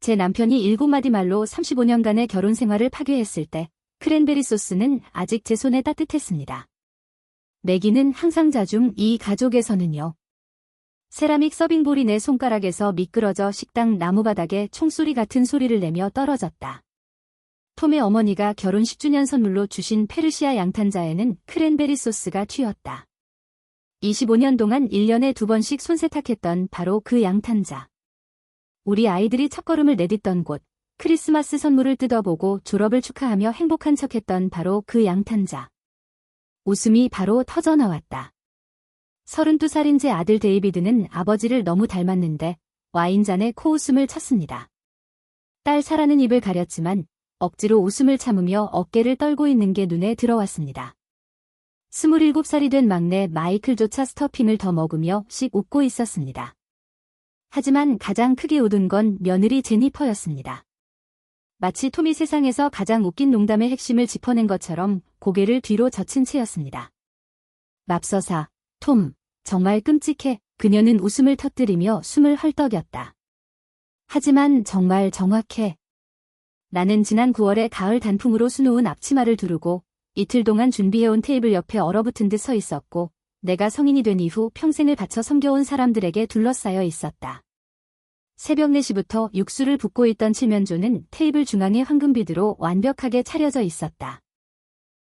제 남편이 7마디 말로 35년간의 결혼 생활을 파괴했을 때 크랜베리 소스는 아직 제 손에 따뜻했습니다. 매기는 항상 자중, 이 가족에서는요. 세라믹 서빙볼이 내 손가락에서 미끄러져 식당 나무바닥에 총소리 같은 소리를 내며 떨어졌다. 톰의 어머니가 결혼 10주년 선물로 주신 페르시아 양탄자에는 크랜베리 소스가 튀었다. 25년 동안 1년에 2번씩 손세탁했던 바로 그 양탄자. 우리 아이들이 첫걸음을 내딛던 곳, 크리스마스 선물을 뜯어보고 졸업을 축하하며 행복한 척했던 바로 그 양탄자. 웃음이 바로 터져나왔다. 32살인 제 아들 데이비드는 아버지를 너무 닮았는데 와인잔에 코웃음을 쳤습니다. 딸 사라는 입을 가렸지만 억지로 웃음을 참으며 어깨를 떨고 있는 게 눈에 들어왔습니다. 27살이 된 막내 마이클조차 스토핑을 더 먹으며 씩 웃고 있었습니다. 하지만 가장 크게 웃은 건 며느리 제니퍼였습니다. 마치 톰이 세상에서 가장 웃긴 농담의 핵심을 짚어낸 것처럼 고개를 뒤로 젖힌 채였습니다. 맙서사, 톰, 정말 끔찍해. 그녀는 웃음을 터뜨리며 숨을 헐떡였다. 하지만 정말 정확해. 나는 지난 9월에 가을 단풍으로 수놓은 앞치마를 두르고 이틀 동안 준비해온 테이블 옆에 얼어붙은 듯 서 있었고 내가 성인이 된 이후 평생을 바쳐 섬겨온 사람들에게 둘러싸여 있었다. 새벽 4시부터 육수를 붓고 있던 칠면조는 테이블 중앙에 황금비드로 완벽하게 차려져 있었다.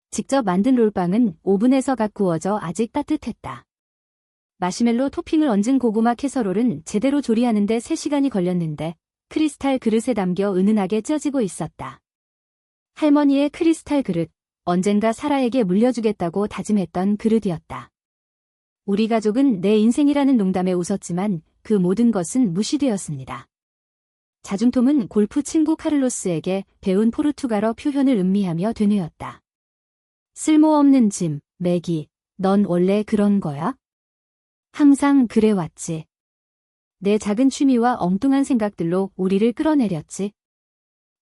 직접 만든 롤빵은 오븐에서 갓 구워져 아직 따뜻했다. 마시멜로 토핑을 얹은 고구마 캐서롤은 제대로 조리하는데 3시간이 걸렸는데 크리스탈 그릇에 담겨 은은하게 쪄지고 있었다. 할머니의 크리스탈 그릇, 언젠가 사라에게 물려주겠다고 다짐했던 그릇이었다. 우리 가족은 내 인생이라는 농담에 웃었지만 그 모든 것은 무시되었습니다. 자중톰은 골프 친구 카를로스에게 배운 포르투갈어 표현을 음미하며 되뇌었다. 쓸모없는 짐, 매기, 넌 원래 그런 거야? 항상 그래왔지. 내 작은 취미와 엉뚱한 생각들로 우리를 끌어내렸지.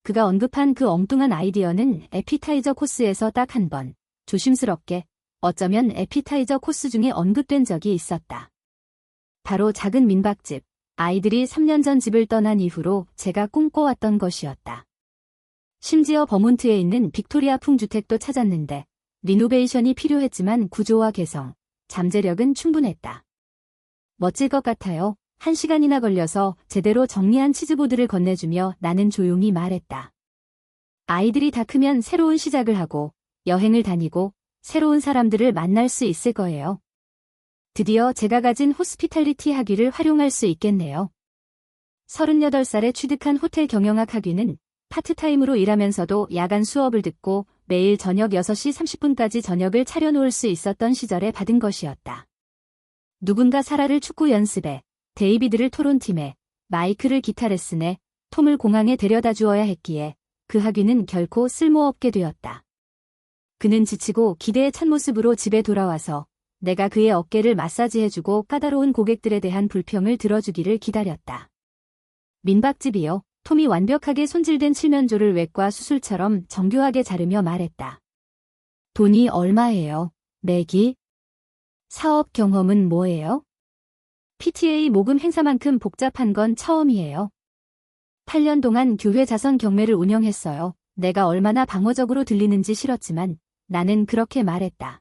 그가 언급한 그 엉뚱한 아이디어는 에피타이저 코스에서 딱 한 번, 조심스럽게, 어쩌면 에피타이저 코스 중에 언급된 적이 있었다. 바로 작은 민박집, 아이들이 3년 전 집을 떠난 이후로 제가 꿈꿔왔던 것이었다. 심지어 버몬트에 있는 빅토리아풍 주택도 찾았는데 리노베이션이 필요했지만 구조와 개성, 잠재력은 충분했다. 멋질 것 같아요. 1시간이나 걸려서 제대로 정리한 치즈보드를 건네주며 나는 조용히 말했다. 아이들이 다 크면 새로운 시작을 하고 여행을 다니고 새로운 사람들을 만날 수 있을 거예요. 드디어 제가 가진 호스피탈리티 학위를 활용할 수 있겠네요. 38살에 취득한 호텔 경영학 학위는 파트타임으로 일하면서도 야간 수업을 듣고 매일 저녁 6시 30분까지 저녁을 차려놓을 수 있었던 시절에 받은 것이었다. 누군가 사라를 축구 연습에, 데이비드를 토론팀에, 마이클을 기타 레슨에, 톰을 공항에 데려다 주어야 했기에 그 학위는 결코 쓸모없게 되었다. 그는 지치고 기대의 찬모습으로 집에 돌아와서 내가 그의 어깨를 마사지해주고 까다로운 고객들에 대한 불평을 들어주기를 기다렸다. 민박집이요. 톰이 완벽하게 손질된 칠면조를 외과 수술처럼 정교하게 자르며 말했다. 돈이 얼마예요? 매기? 사업 경험은 뭐예요? PTA 모금 행사만큼 복잡한 건 처음이에요. 8년 동안 교회 자선 경매를 운영했어요. 내가 얼마나 방어적으로 들리는지 싫었지만 나는 그렇게 말했다.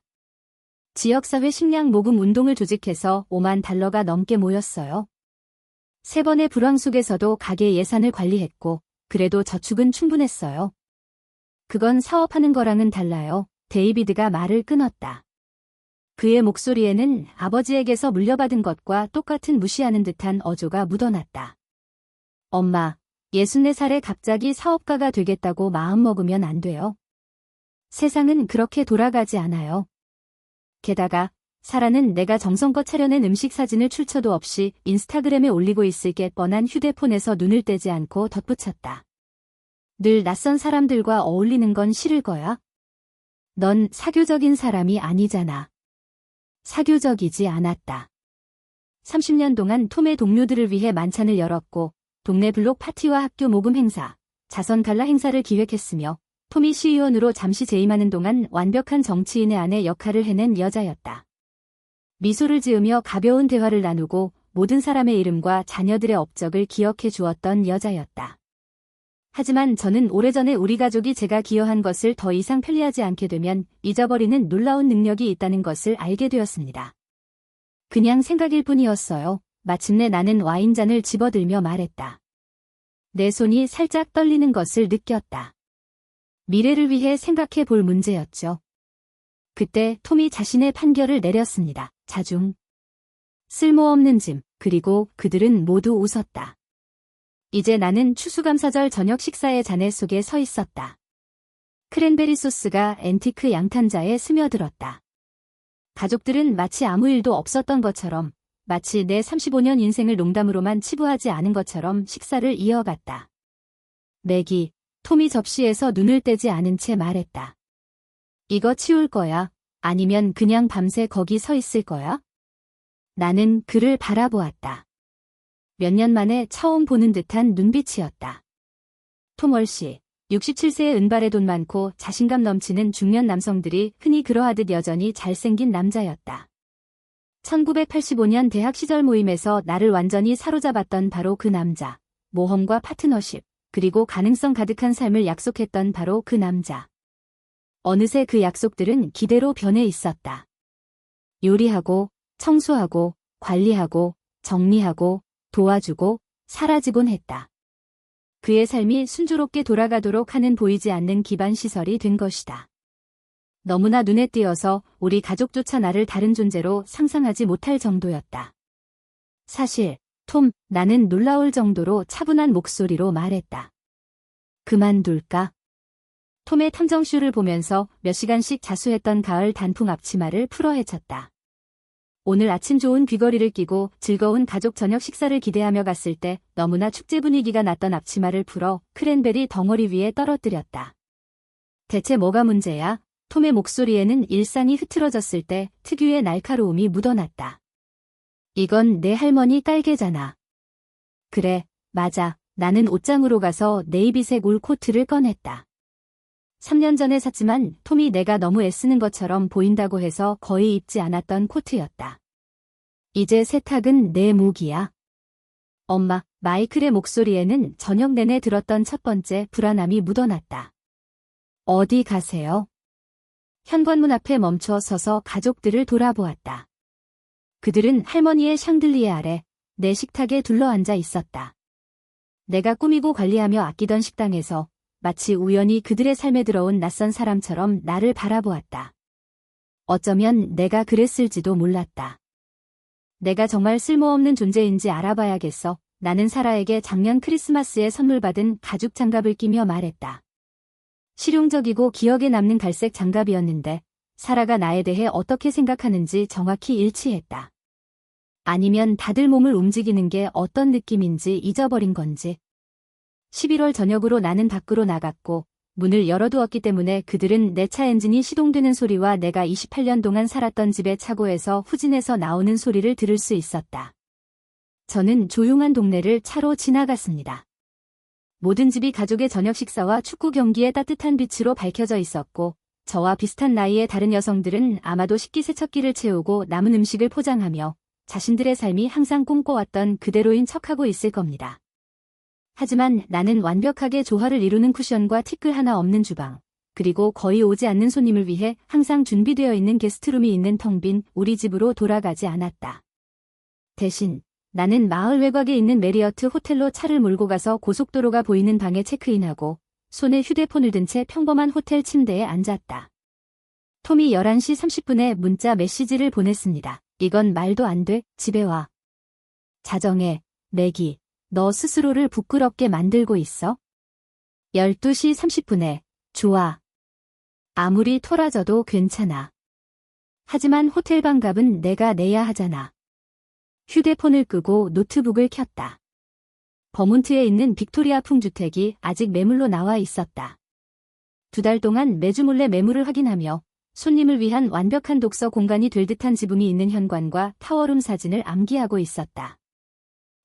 지역사회 식량 모금 운동을 조직해서 $50,000가 넘게 모였어요. 3번의 불황 속에서도 가게 예산을 관리했고 그래도 저축은 충분했어요. 그건 사업하는 거랑은 달라요. 데이비드가 말을 끊었다. 그의 목소리에는 아버지에게서 물려받은 것과 똑같은 무시하는 듯한 어조가 묻어났다. 엄마, 64살에 갑자기 사업가가 되겠다고 마음먹으면 안 돼요. 세상은 그렇게 돌아가지 않아요. 게다가 사라는 내가 정성껏 차려낸 음식 사진을 출처도 없이 인스타그램에 올리고 있을 게 뻔한 휴대폰에서 눈을 떼지 않고 덧붙였다. 늘 낯선 사람들과 어울리는 건 싫을 거야? 넌 사교적인 사람이 아니잖아. 사교적이지 않았다. 30년 동안 톰의 동료들을 위해 만찬을 열었고 동네 블록 파티와 학교 모금 행사, 자선 갈라 행사를 기획했으며 톰이 시의원으로 잠시 재임하는 동안 완벽한 정치인의 아내 역할을 해낸 여자였다. 미소를 지으며 가벼운 대화를 나누고 모든 사람의 이름과 자녀들의 업적을 기억해 주었던 여자였다. 하지만 저는 오래전에 우리 가족이 제가 기여한 것을 더 이상 편리하지 않게 되면 잊어버리는 놀라운 능력이 있다는 것을 알게 되었습니다. 그냥 생각일 뿐이었어요. 마침내 나는 와인잔을 집어들며 말했다. 내 손이 살짝 떨리는 것을 느꼈다. 미래를 위해 생각해 볼 문제였죠. 그때 톰이 자신의 판결을 내렸습니다. 자중. 쓸모없는 짐. 그리고 그들은 모두 웃었다. 이제 나는 추수감사절 저녁 식사의 잔해 속에 서 있었다. 크랜베리 소스가 앤티크 양탄자에 스며들었다. 가족들은 마치 아무 일도 없었던 것처럼, 마치 내 35년 인생을 농담으로만 치부하지 않은 것처럼 식사를 이어갔다. 맥이, 톰이 접시에서 눈을 떼지 않은 채 말했다. 이거 치울 거야? 아니면 그냥 밤새 거기 서 있을 거야? 나는 그를 바라보았다. 몇 년 만에 처음 보는 듯한 눈빛이었다. 톰 월시, 67세의 은발에 돈 많고 자신감 넘치는 중년 남성들이 흔히 그러하듯 여전히 잘생긴 남자였다. 1985년 대학 시절 모임에서 나를 완전히 사로잡았던 바로 그 남자. 모험과 파트너십, 그리고 가능성 가득한 삶을 약속했던 바로 그 남자. 어느새 그 약속들은 기대로 변해 있었다. 요리하고, 청소하고, 관리하고, 정리하고, 도와주고, 사라지곤 했다. 그의 삶이 순조롭게 돌아가도록 하는 보이지 않는 기반 시설이 된 것이다. 너무나 눈에 띄어서 우리 가족조차 나를 다른 존재로 상상하지 못할 정도였다. 사실, 톰, 나는 놀라울 정도로 차분한 목소리로 말했다. 그만둘까? 톰의 탐정쇼를 보면서 몇 시간씩 자수했던 가을 단풍 앞치마를 풀어 헤쳤다. 오늘 아침 좋은 귀걸이를 끼고 즐거운 가족 저녁 식사를 기대하며 갔을 때 너무나 축제 분위기가 났던 앞치마를 풀어 크랜베리 덩어리 위에 떨어뜨렸다. 대체 뭐가 문제야? 톰의 목소리에는 일상이 흐트러졌을 때 특유의 날카로움이 묻어났다. 이건 내 할머니 깔개잖아. 그래, 맞아. 나는 옷장으로 가서 네이비색 울 코트를 꺼냈다. 3년 전에 샀지만 톰이 내가 너무 애쓰는 것처럼 보인다고 해서 거의 입지 않았던 코트였다. 이제 세탁은 내 몫이야. 엄마, 마이클의 목소리에는 저녁 내내 들었던 첫 번째 불안함이 묻어났다. 어디 가세요? 현관문 앞에 멈춰 서서 가족들을 돌아보았다. 그들은 할머니의 샹들리에 아래 내 식탁에 둘러앉아 있었다. 내가 꾸미고 관리하며 아끼던 식당에서 마치 우연히 그들의 삶에 들어온 낯선 사람처럼 나를 바라보았다. 어쩌면 내가 그랬을지도 몰랐다. 내가 정말 쓸모없는 존재인지 알아봐야겠어. 나는 사라에게 작년 크리스마스에 선물 받은 가죽 장갑을 끼며 말했다. 실용적이고 기억에 남는 갈색 장갑이었는데 사라가 나에 대해 어떻게 생각하는지 정확히 일치했다. 아니면 다들 몸을 움직이는 게 어떤 느낌인지 잊어버린 건지. 11월 저녁으로 나는 밖으로 나갔고 문을 열어두었기 때문에 그들은 내 차 엔진이 시동되는 소리와 내가 28년 동안 살았던 집의 차고에서 후진해서 나오는 소리를 들을 수 있었다. 저는 조용한 동네를 차로 지나갔습니다. 모든 집이 가족의 저녁 식사와 축구 경기의 따뜻한 빛으로 밝혀져 있었고 저와 비슷한 나이의 다른 여성들은 아마도 식기세척기를 채우고 남은 음식을 포장하며 자신들의 삶이 항상 꿈꿔왔던 그대로인 척하고 있을 겁니다. 하지만 나는 완벽하게 조화를 이루는 쿠션과 티끌 하나 없는 주방, 그리고 거의 오지 않는 손님을 위해 항상 준비되어 있는 게스트룸이 있는 텅 빈 우리 집으로 돌아가지 않았다. 대신 나는 마을 외곽에 있는 메리어트 호텔로 차를 몰고 가서 고속도로가 보이는 방에 체크인하고 손에 휴대폰을 든 채 평범한 호텔 침대에 앉았다. 톰이 11시 30분에 문자 메시지를 보냈습니다. 이건 말도 안 돼. 집에 와. 자정에, 맥이. 너 스스로를 부끄럽게 만들고 있어? 12시 30분에, 좋아. 아무리 토라져도 괜찮아. 하지만 호텔 방값은 내가 내야 하잖아. 휴대폰을 끄고 노트북을 켰다. 버몬트에 있는 빅토리아풍 주택이 아직 매물로 나와 있었다. 2달 동안 매주 몰래 매물을 확인하며 손님을 위한 완벽한 독서 공간이 될 듯한 지붕이 있는 현관과 타워룸 사진을 암기하고 있었다.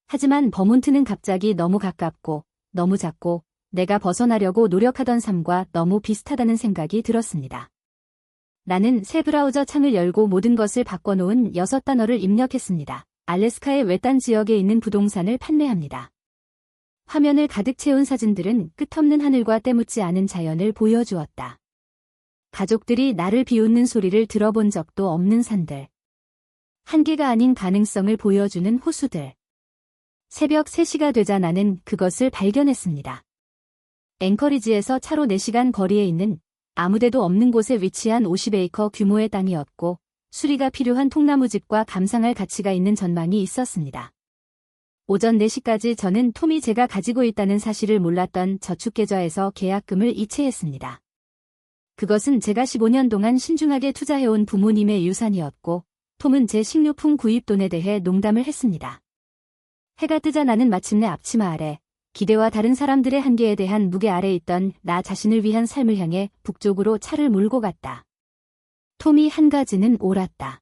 하지만 버몬트는 갑자기 너무 가깝고 너무 작고 내가 벗어나려고 노력하던 삶과 너무 비슷하다는 생각이 들었습니다. 나는 새 브라우저 창을 열고 모든 것을 바꿔놓은 6단어를 입력했습니다. 알래스카의 외딴 지역에 있는 부동산을 판매합니다. 화면을 가득 채운 사진들은 끝없는 하늘과 때묻지 않은 자연을 보여주었다. 가족들이 나를 비웃는 소리를 들어본 적도 없는 산들. 한계가 아닌 가능성을 보여주는 호수들. 새벽 3시가 되자 나는 그것을 발견했습니다. 앵커리지에서 차로 4시간 거리에 있는 아무데도 없는 곳에 위치한 50에이커 규모의 땅이었고 수리가 필요한 통나무집과 감상할 가치가 있는 전망이 있었습니다. 오전 4시까지 저는 톰이 제가 가지고 있다는 사실을 몰랐던 저축계좌에서 계약금을 이체했습니다. 그것은 제가 15년 동안 신중하게 투자해온 부모님의 유산이었고 톰은 제 식료품 구입 돈에 대해 농담을 했습니다. 해가 뜨자 나는 마침내 앞치마 아래 기대와 다른 사람들의 한계에 대한 무게 아래 있던 나 자신을 위한 삶을 향해 북쪽으로 차를 몰고 갔다. 톰이 한 가지는 옳았다.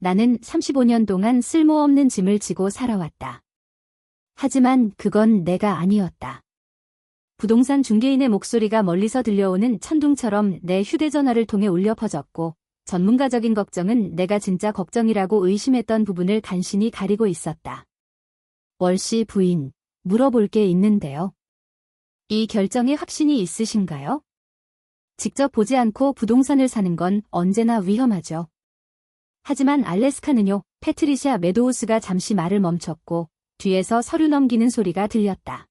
나는 35년 동안 쓸모없는 짐을 지고 살아왔다. 하지만 그건 내가 아니었다. 부동산 중개인의 목소리가 멀리서 들려오는 천둥처럼 내 휴대전화를 통해 울려 퍼졌고 전문가적인 걱정은 내가 진짜 걱정이라고 의심했던 부분을 간신히 가리고 있었다. 월씨 부인, 물어볼 게 있는데요. 이 결정에 확신이 있으신가요? 직접 보지 않고 부동산을 사는 건 언제나 위험하죠. 하지만 알래스카는요. 패트리샤 메도우스가 잠시 말을 멈췄고 뒤에서 서류 넘기는 소리가 들렸다.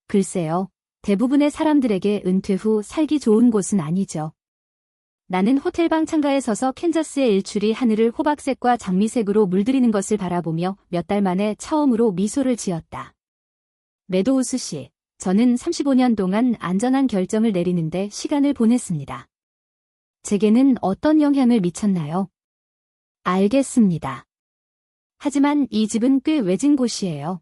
글쎄요. 대부분의 사람들에게 은퇴 후 살기 좋은 곳은 아니죠. 나는 호텔방 창가에 서서 캔자스의 일출이 하늘을 호박색과 장미색으로 물들이는 것을 바라보며 몇 달 만에 처음으로 미소를 지었다. 메도우스 씨, 저는 35년 동안 안전한 결정을 내리는데 시간을 보냈습니다. 제게는 어떤 영향을 미쳤나요? 알겠습니다. 하지만 이 집은 꽤 외진 곳이에요.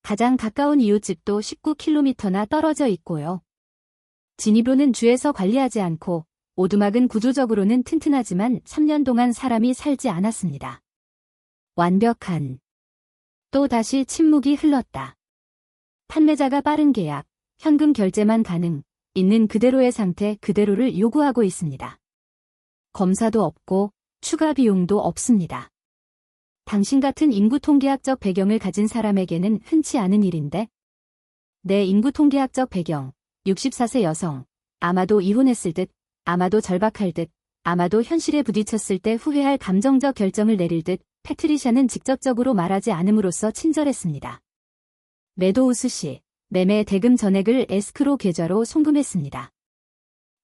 가장 가까운 이웃집도 19km나 떨어져 있고요. 진입로는 주에서 관리하지 않고 오두막은 구조적으로는 튼튼하지만 3년 동안 사람이 살지 않았습니다. 완벽한. 또 다시 침묵이 흘렀다. 판매자가 빠른 계약, 현금 결제만 가능, 있는 그대로의 상태 그대로를 요구하고 있습니다. 검사도 없고 추가 비용도 없습니다. 당신 같은 인구 통계학적 배경을 가진 사람에게는 흔치 않은 일인데? 내 인구 통계학적 배경, 64세 여성, 아마도 이혼했을 듯, 아마도 절박할 듯, 아마도 현실에 부딪혔을 때 후회할 감정적 결정을 내릴 듯 패트리샤는 직접적으로 말하지 않음으로써 친절했습니다. 메도우스 씨, 매매 대금 전액을 에스크로 계좌로 송금했습니다.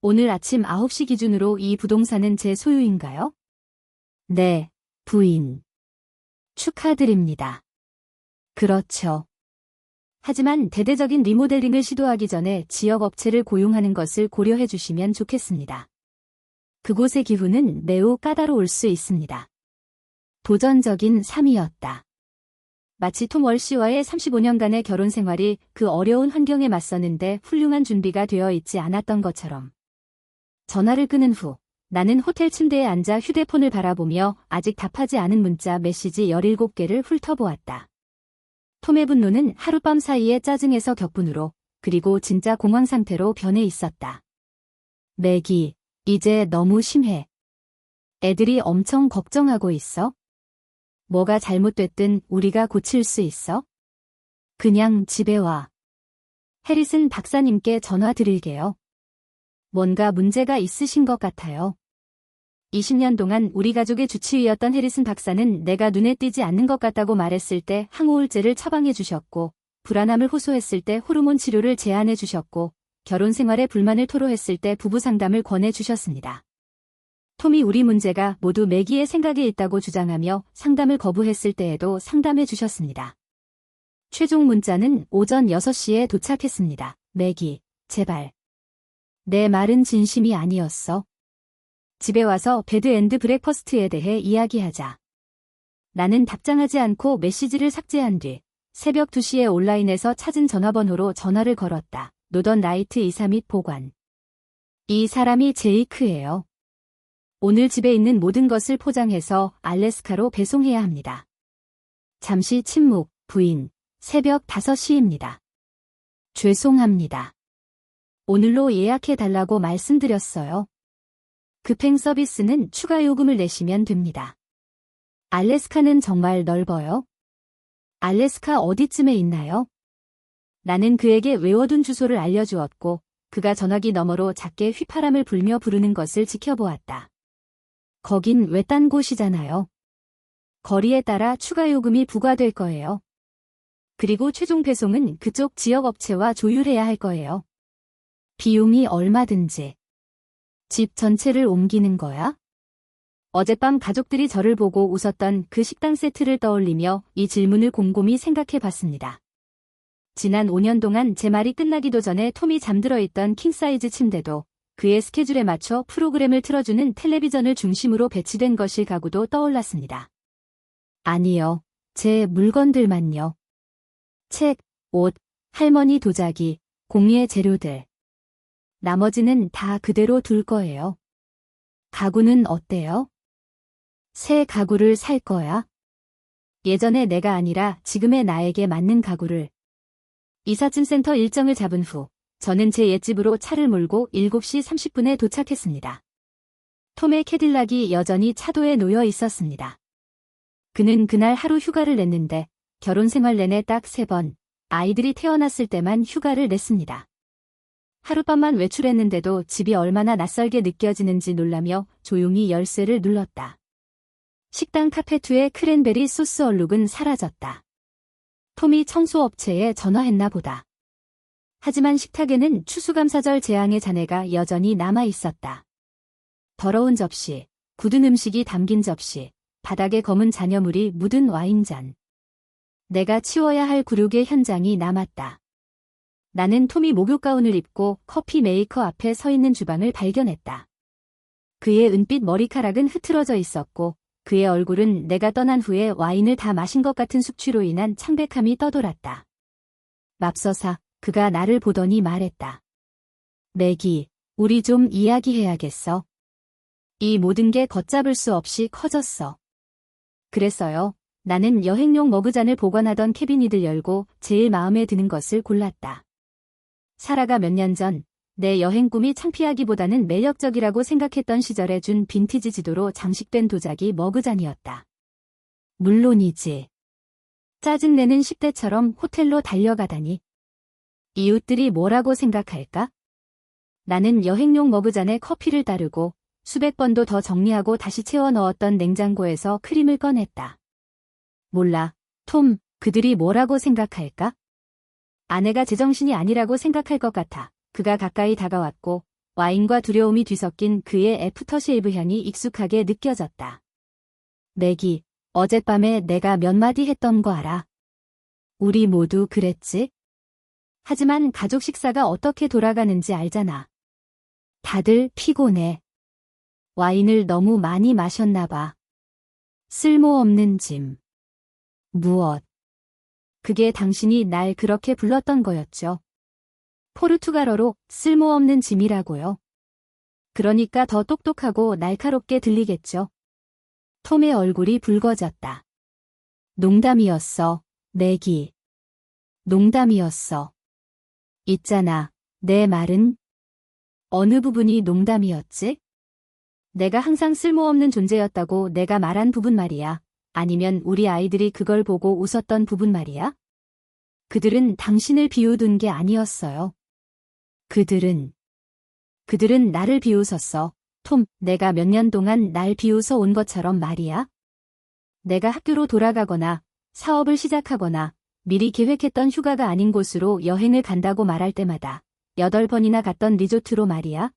오늘 아침 9시 기준으로 이 부동산은 제 소유인가요? 네, 부인. 축하드립니다. 그렇죠. 하지만 대대적인 리모델링을 시도하기 전에 지역 업체를 고용하는 것을 고려해 주시면 좋겠습니다. 그곳의 기후는 매우 까다로울 수 있습니다. 도전적인 삶이었다. 마치 톰 월시와의 35년간의 결혼 생활이 그 어려운 환경에 맞서는데 훌륭한 준비가 되어 있지 않았던 것처럼. 전화를 끊은 후 나는 호텔 침대에 앉아 휴대폰을 바라보며 아직 답하지 않은 문자 메시지 17개를 훑어보았다. 톰의 분노는 하룻밤 사이에 짜증에서 격분으로 그리고 진짜 공황 상태로 변해 있었다. 맥이, 이제 너무 심해. 애들이 엄청 걱정하고 있어? 뭐가 잘못됐든 우리가 고칠 수 있어? 그냥 집에 와. 해리슨 박사님께 전화 드릴게요. 뭔가 문제가 있으신 것 같아요. 20년 동안 우리 가족의 주치의였던 해리슨 박사는 내가 눈에 띄지 않는 것 같다고 말했을 때 항우울제를 처방해 주셨고, 불안함을 호소했을 때 호르몬 치료를 제안해 주셨고, 결혼 생활에 불만을 토로했을 때 부부 상담을 권해 주셨습니다. 톰이 우리 문제가 모두 매기의 생각에 있다고 주장하며 상담을 거부했을 때에도 상담해 주셨습니다. 최종 문자는 오전 6시에 도착했습니다. 매기, 제발. 내 말은 진심이 아니었어. 집에 와서 베드 앤드 브렉퍼스트에 대해 이야기하자. 나는 답장하지 않고 메시지를 삭제한 뒤 새벽 2시에 온라인에서 찾은 전화번호로 전화를 걸었다. 노던 라이트 이사 및 보관. 이 사람이 제이크예요. 오늘 집에 있는 모든 것을 포장해서 알래스카로 배송해야 합니다. 잠시 침묵, 부인. 새벽 5시입니다. 죄송합니다. 오늘로 예약해달라고 말씀드렸어요. 급행 서비스는 추가 요금을 내시면 됩니다. 알래스카는 정말 넓어요? 알래스카 어디쯤에 있나요? 나는 그에게 외워둔 주소를 알려주었고 그가 전화기 너머로 작게 휘파람을 불며 부르는 것을 지켜보았다. 거긴 외딴 곳이잖아요. 거리에 따라 추가 요금이 부과될 거예요. 그리고 최종 배송은 그쪽 지역 업체와 조율해야 할 거예요. 비용이 얼마든지. 집 전체를 옮기는 거야? 어젯밤 가족들이 저를 보고 웃었던 그 식당 세트를 떠올리며 이 질문을 곰곰이 생각해 봤습니다. 지난 5년 동안 제 말이 끝나기도 전에 톰이 잠들어 있던 킹사이즈 침대도 그의 스케줄에 맞춰 프로그램을 틀어주는 텔레비전을 중심으로 배치된 것일 가구도 떠올랐습니다. 아니요, 제 물건들만요. 책, 옷, 할머니 도자기, 공예 재료들. 나머지는 다 그대로 둘 거예요. 가구는 어때요? 새 가구를 살 거야? 예전의 내가 아니라 지금의 나에게 맞는 가구를. 이삿짐 센터 일정을 잡은 후 저는 제 옛집으로 차를 몰고 7시 30분에 도착했습니다. 톰의 캐딜락이 여전히 차도에 놓여 있었습니다. 그는 그날 하루 휴가를 냈는데 결혼 생활 내내 딱 3번, 아이들이 태어났을 때만 휴가를 냈습니다. 하룻밤만 외출했는데도 집이 얼마나 낯설게 느껴지는지 놀라며 조용히 열쇠를 눌렀다. 식당 카페2의 크랜베리 소스 얼룩은 사라졌다. 톰이 청소업체에 전화했나 보다. 하지만 식탁에는 추수감사절 재앙의 잔해가 여전히 남아있었다. 더러운 접시, 굳은 음식이 담긴 접시, 바닥에 검은 잔여물이 묻은 와인잔. 내가 치워야 할 굴욕의 현장이 남았다. 나는 톰이 목욕 가운을 입고 커피 메이커 앞에 서 있는 주방을 발견했다. 그의 은빛 머리카락은 흐트러져 있었고 그의 얼굴은 내가 떠난 후에 와인을 다 마신 것 같은 숙취로 인한 창백함이 떠돌았다. 맙서사, 그가 나를 보더니 말했다. 맥이, 우리 좀 이야기해야겠어. 이 모든 게 걷잡을 수 없이 커졌어. 그랬어요. 나는 여행용 머그잔을 보관하던 캐비닛을 열고 제일 마음에 드는 것을 골랐다. 사라가 몇 년 전 내 여행 꿈이 창피하기보다는 매력적이라고 생각했던 시절에 준 빈티지 지도로 장식된 도자기 머그잔이었다. 물론이지. 짜증내는 10대처럼 호텔로 달려가다니. 이웃들이 뭐라고 생각할까? 나는 여행용 머그잔에 커피를 따르고 수백 번도 더 정리하고 다시 채워 넣었던 냉장고에서 크림을 꺼냈다. 몰라, 톰, 그들이 뭐라고 생각할까? 아내가 제정신이 아니라고 생각할 것 같아. 그가 가까이 다가왔고 와인과 두려움이 뒤섞인 그의 애프터쉐이브 향이 익숙하게 느껴졌다. 맥이, 어젯밤에 내가 몇 마디 했던 거 알아? 우리 모두 그랬지? 하지만 가족 식사가 어떻게 돌아가는지 알잖아. 다들 피곤해. 와인을 너무 많이 마셨나 봐. 쓸모없는 짐. 무엇? 그게 당신이 날 그렇게 불렀던 거였죠. 포르투갈어로 쓸모없는 짐이라고요. 그러니까 더 똑똑하고 날카롭게 들리겠죠. 톰의 얼굴이 붉어졌다. 농담이었어, 맥이. 농담이었어. 있잖아, 내 말은? 어느 부분이 농담이었지? 내가 항상 쓸모없는 존재였다고 내가 말한 부분 말이야. 아니면 우리 아이들이 그걸 보고 웃었던 부분 말이야? 그들은 당신을 비웃은 게 아니었어요. 그들은 나를 비웃었어. 톰, 내가 몇 년 동안 날 비웃어 온 것처럼 말이야. 내가 학교로 돌아가거나 사업을 시작하거나 미리 계획했던 휴가가 아닌 곳으로 여행을 간다고 말할 때마다 8번이나 갔던 리조트로 말이야.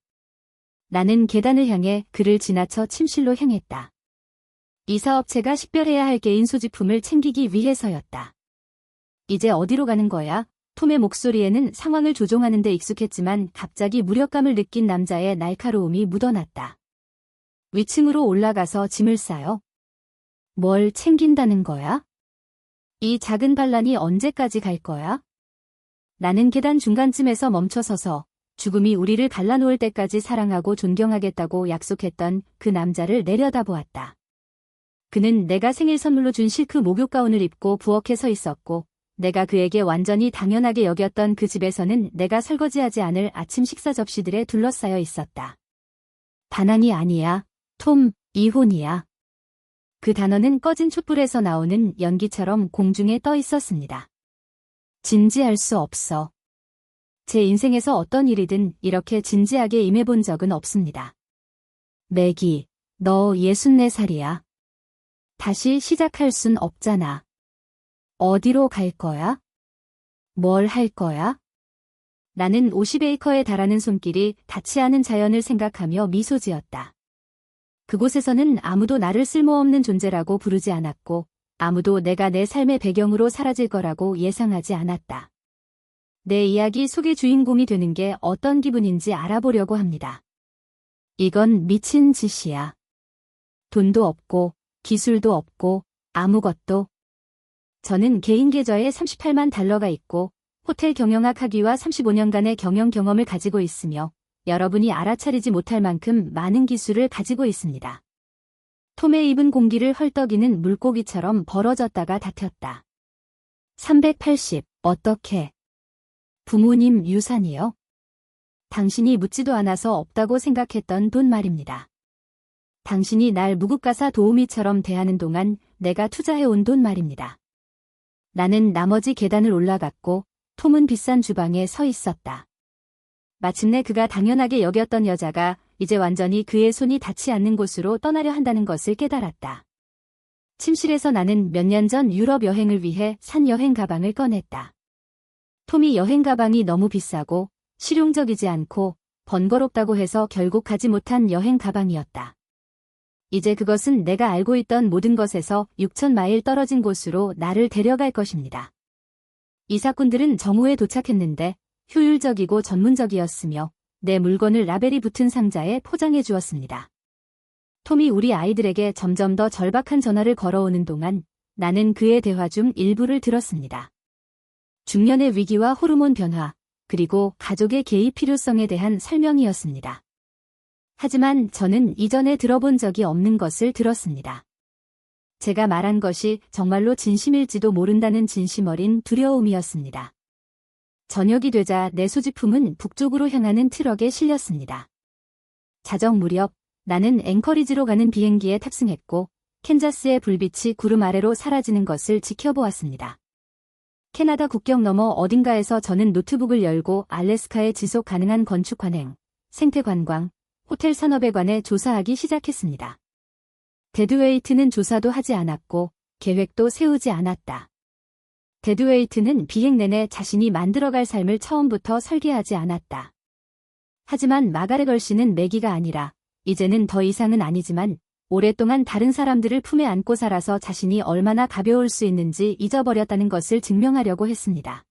나는 계단을 향해 그를 지나쳐 침실로 향했다. 이사업체가 식별해야 할 개인 소지품을 챙기기 위해서였다. 이제 어디로 가는 거야? 톰의 목소리에는 상황을 조종하는 데 익숙했지만 갑자기 무력감을 느낀 남자의 날카로움이 묻어났다. 위층으로 올라가서 짐을 싸요. 뭘 챙긴다는 거야? 이 작은 반란이 언제까지 갈 거야? 나는 계단 중간쯤에서 멈춰서서 죽음이 우리를 갈라놓을 때까지 사랑하고 존경하겠다고 약속했던 그 남자를 내려다보았다. 그는 내가 생일 선물로 준 실크 목욕 가운을 입고 부엌에 서 있었고 내가 그에게 완전히 당연하게 여겼던 그 집에서는 내가 설거지하지 않을 아침 식사 접시들에 둘러싸여 있었다. 반항이 아니야. 톰, 이혼이야. 그 단어는 꺼진 촛불에서 나오는 연기처럼 공중에 떠 있었습니다. 진지할 수 없어. 제 인생에서 어떤 일이든 이렇게 진지하게 임해본 적은 없습니다. 매기, 너 64살이야. 다시 시작할 순 없잖아. 어디로 갈 거야? 뭘 할 거야? 나는 50에이커에 달하는 손길이 닿지 않은 자연을 생각하며 미소 지었다. 그곳에서는 아무도 나를 쓸모없는 존재라고 부르지 않았고 아무도 내가 내 삶의 배경으로 사라질 거라고 예상하지 않았다. 내 이야기 속의 주인공이 되는 게 어떤 기분인지 알아보려고 합니다. 이건 미친 짓이야. 돈도 없고 기술도 없고 아무것도. 저는 개인 계좌에 38만 달러가 있고 호텔 경영학 학위와 35년간의 경영 경험을 가지고 있으며 여러분이 알아차리지 못할 만큼 많은 기술을 가지고 있습니다. 톰의 입은 공기를 헐떡이는 물고기처럼 벌어졌다가 닫혔다. 380, 어떻게? 부모님 유산이요? 당신이 묻지도 않아서 없다고 생각했던 돈 말입니다. 당신이 날 무급가사 도우미처럼 대하는 동안 내가 투자해온 돈 말입니다. 나는 나머지 계단을 올라갔고 톰은 비싼 주방에 서 있었다. 마침내 그가 당연하게 여겼던 여자가 이제 완전히 그의 손이 닿지 않는 곳으로 떠나려 한다는 것을 깨달았다. 침실에서 나는 몇 년 전 유럽 여행을 위해 산 여행 가방을 꺼냈다. 톰이 여행 가방이 너무 비싸고 실용적이지 않고 번거롭다고 해서 결국 가지 못한 여행 가방이었다. 이제 그것은 내가 알고 있던 모든 것에서 6,000마일 떨어진 곳으로 나를 데려갈 것입니다. 이 사건들은 정오에 도착했는데 효율적이고 전문적이었으며 내 물건을 라벨이 붙은 상자에 포장해 주었습니다. 톰이 우리 아이들에게 점점 더 절박한 전화를 걸어오는 동안 나는 그의 대화 중 일부를 들었습니다. 중년의 위기와 호르몬 변화, 그리고 가족의 개입 필요성에 대한 설명이었습니다. 하지만 저는 이전에 들어본 적이 없는 것을 들었습니다. 제가 말한 것이 정말로 진심일지도 모른다는 진심 어린 두려움이었습니다. 저녁이 되자 내 소지품은 북쪽으로 향하는 트럭에 실렸습니다. 자정 무렵 나는 앵커리지로 가는 비행기에 탑승했고 캔자스의 불빛이 구름 아래로 사라지는 것을 지켜보았습니다. 캐나다 국경 너머 어딘가에서 저는 노트북을 열고 알래스카의 지속 가능한 건축 관행, 생태 관광, 호텔 산업에 관해 조사하기 시작했습니다. 데드웨이트는 조사도 하지 않았고 계획도 세우지 않았다. 데드웨이트는 비행 내내 자신이 만들어갈 삶을 처음부터 설계하지 않았다. 하지만 마가렛 얼씨는 매기가 아니라 이제는 더 이상은 아니지만 오랫동안 다른 사람들을 품에 안고 살아서 자신이 얼마나 가벼울 수 있는지 잊어버렸다는 것을 증명하려고 했습니다.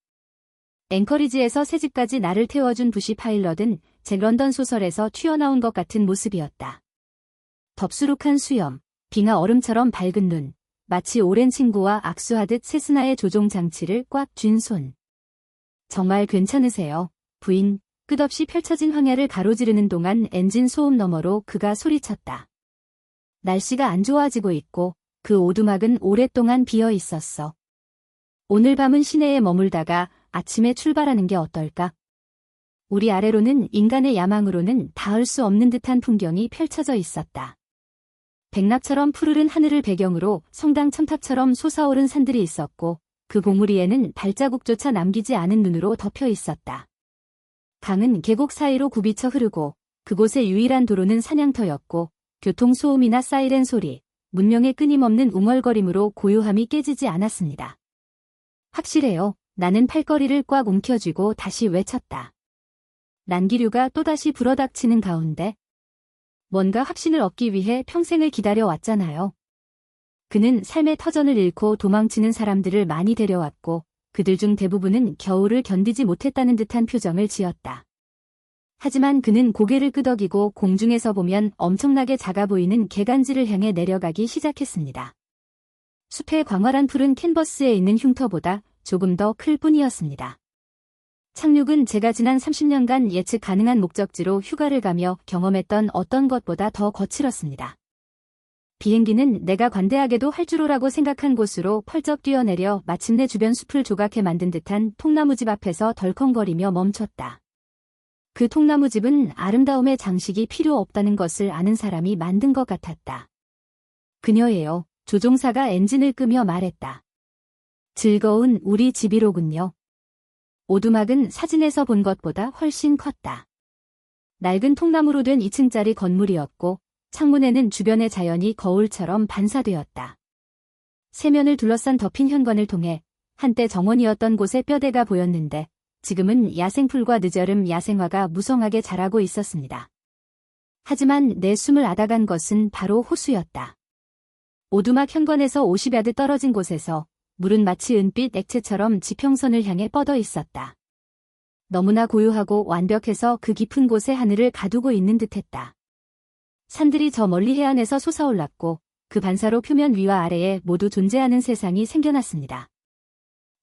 앵커리지에서 새집까지 나를 태워준 부시 파일럿은 제 런던 소설에서 튀어나온 것 같은 모습이었다. 덥수룩한 수염, 빙하 얼음처럼 밝은 눈, 마치 오랜 친구와 악수하듯 세스나의 조종 장치를 꽉 쥔 손. 정말 괜찮으세요, 부인? 끝없이 펼쳐진 황야를 가로지르는 동안 엔진 소음 너머로 그가 소리쳤다. 날씨가 안 좋아지고 있고 그 오두막은 오랫동안 비어 있었어. 오늘 밤은 시내에 머물다가 아침에 출발하는 게 어떨까? 우리 아래로는 인간의 야망으로는 닿을 수 없는 듯한 풍경이 펼쳐져 있었다. 백납처럼 푸르른 하늘을 배경으로 성당 첨탑처럼 솟아오른 산들이 있었고 그 봉우리에는 발자국조차 남기지 않은 눈으로 덮여 있었다. 강은 계곡 사이로 굽이쳐 흐르고 그곳의 유일한 도로는 사냥터였고 교통소음이나 사이렌 소리, 문명의 끊임없는 웅얼거림으로 고요함이 깨지지 않았습니다. 확실해요. 나는 팔걸이를 꽉 움켜쥐고 다시 외쳤다. 난기류가 또다시 불어닥치는 가운데 뭔가 확신을 얻기 위해 평생을 기다려왔잖아요. 그는 삶의 터전을 잃고 도망치는 사람들을 많이 데려왔고 그들 중 대부분은 겨울을 견디지 못했다는 듯한 표정을 지었다. 하지만 그는 고개를 끄덕이고 공중에서 보면 엄청나게 작아 보이는 개간지를 향해 내려가기 시작했습니다. 숲의 광활한 푸른 캔버스에 있는 흉터보다 조금 더 클 뿐이었습니다. 착륙은 제가 지난 30년간 예측 가능한 목적지로 휴가를 가며 경험했던 어떤 것보다 더 거칠었습니다. 비행기는 내가 관대하게도 할 줄 오라고 생각한 곳으로 펄쩍 뛰어내려 마침내 주변 숲을 조각해 만든 듯한 통나무집 앞에서 덜컹거리며 멈췄다. 그 통나무집은 아름다움의 장식이 필요 없다는 것을 아는 사람이 만든 것 같았다. 그녀예요. 조종사가 엔진을 끄며 말했다. 즐거운 우리 집이로군요. 오두막은 사진에서 본 것보다 훨씬 컸다. 낡은 통나무로 된 2층짜리 건물이었고 창문에는 주변의 자연이 거울처럼 반사되었다. 세면을 둘러싼 덮인 현관을 통해 한때 정원이었던 곳의 뼈대가 보였는데 지금은 야생풀과 늦여름 야생화가 무성하게 자라고 있었습니다. 하지만 내 숨을 앗아간 것은 바로 호수였다. 오두막 현관에서 50야드 떨어진 곳에서 물은 마치 은빛 액체처럼 지평선을 향해 뻗어 있었다. 너무나 고요하고 완벽해서 그 깊은 곳에 하늘을 가두고 있는 듯했다. 산들이 저 멀리 해안에서 솟아올랐고 그 반사로 표면 위와 아래에 모두 존재하는 세상이 생겨났습니다.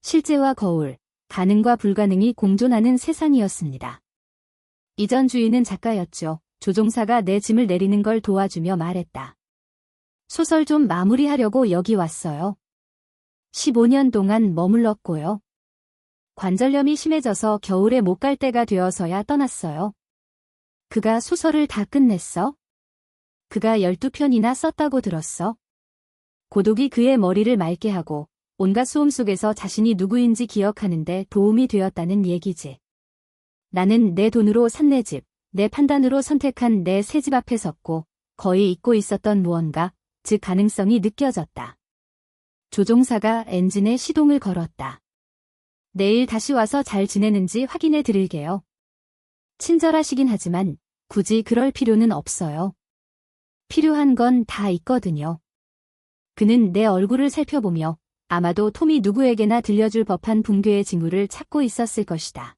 실제와 거울, 가능과 불가능이 공존하는 세상이었습니다. 이전 주인은 작가였죠. 조종사가 내 짐을 내리는 걸 도와주며 말했다. 소설 좀 마무리하려고 여기 왔어요. 15년 동안 머물렀고요. 관절염이 심해져서 겨울에 못 갈 때가 되어서야 떠났어요. 그가 소설을 다 끝냈어? 그가 12편이나 썼다고 들었어. 고독이 그의 머리를 맑게 하고 온갖 소음 속에서 자신이 누구인지 기억하는데 도움이 되었다는 얘기지. 나는 내 돈으로 산 내 집, 내 판단으로 선택한 내 새 집 앞에 섰고 거의 잊고 있었던 무언가, 즉 가능성이 느껴졌다. 조종사가 엔진에 시동을 걸었다. 내일 다시 와서 잘 지내는지 확인해 드릴게요. 친절하시긴 하지만 굳이 그럴 필요는 없어요. 필요한 건 다 있거든요. 그는 내 얼굴을 살펴보며 아마도 톰이 누구에게나 들려줄 법한 붕괴의 징후를 찾고 있었을 것이다.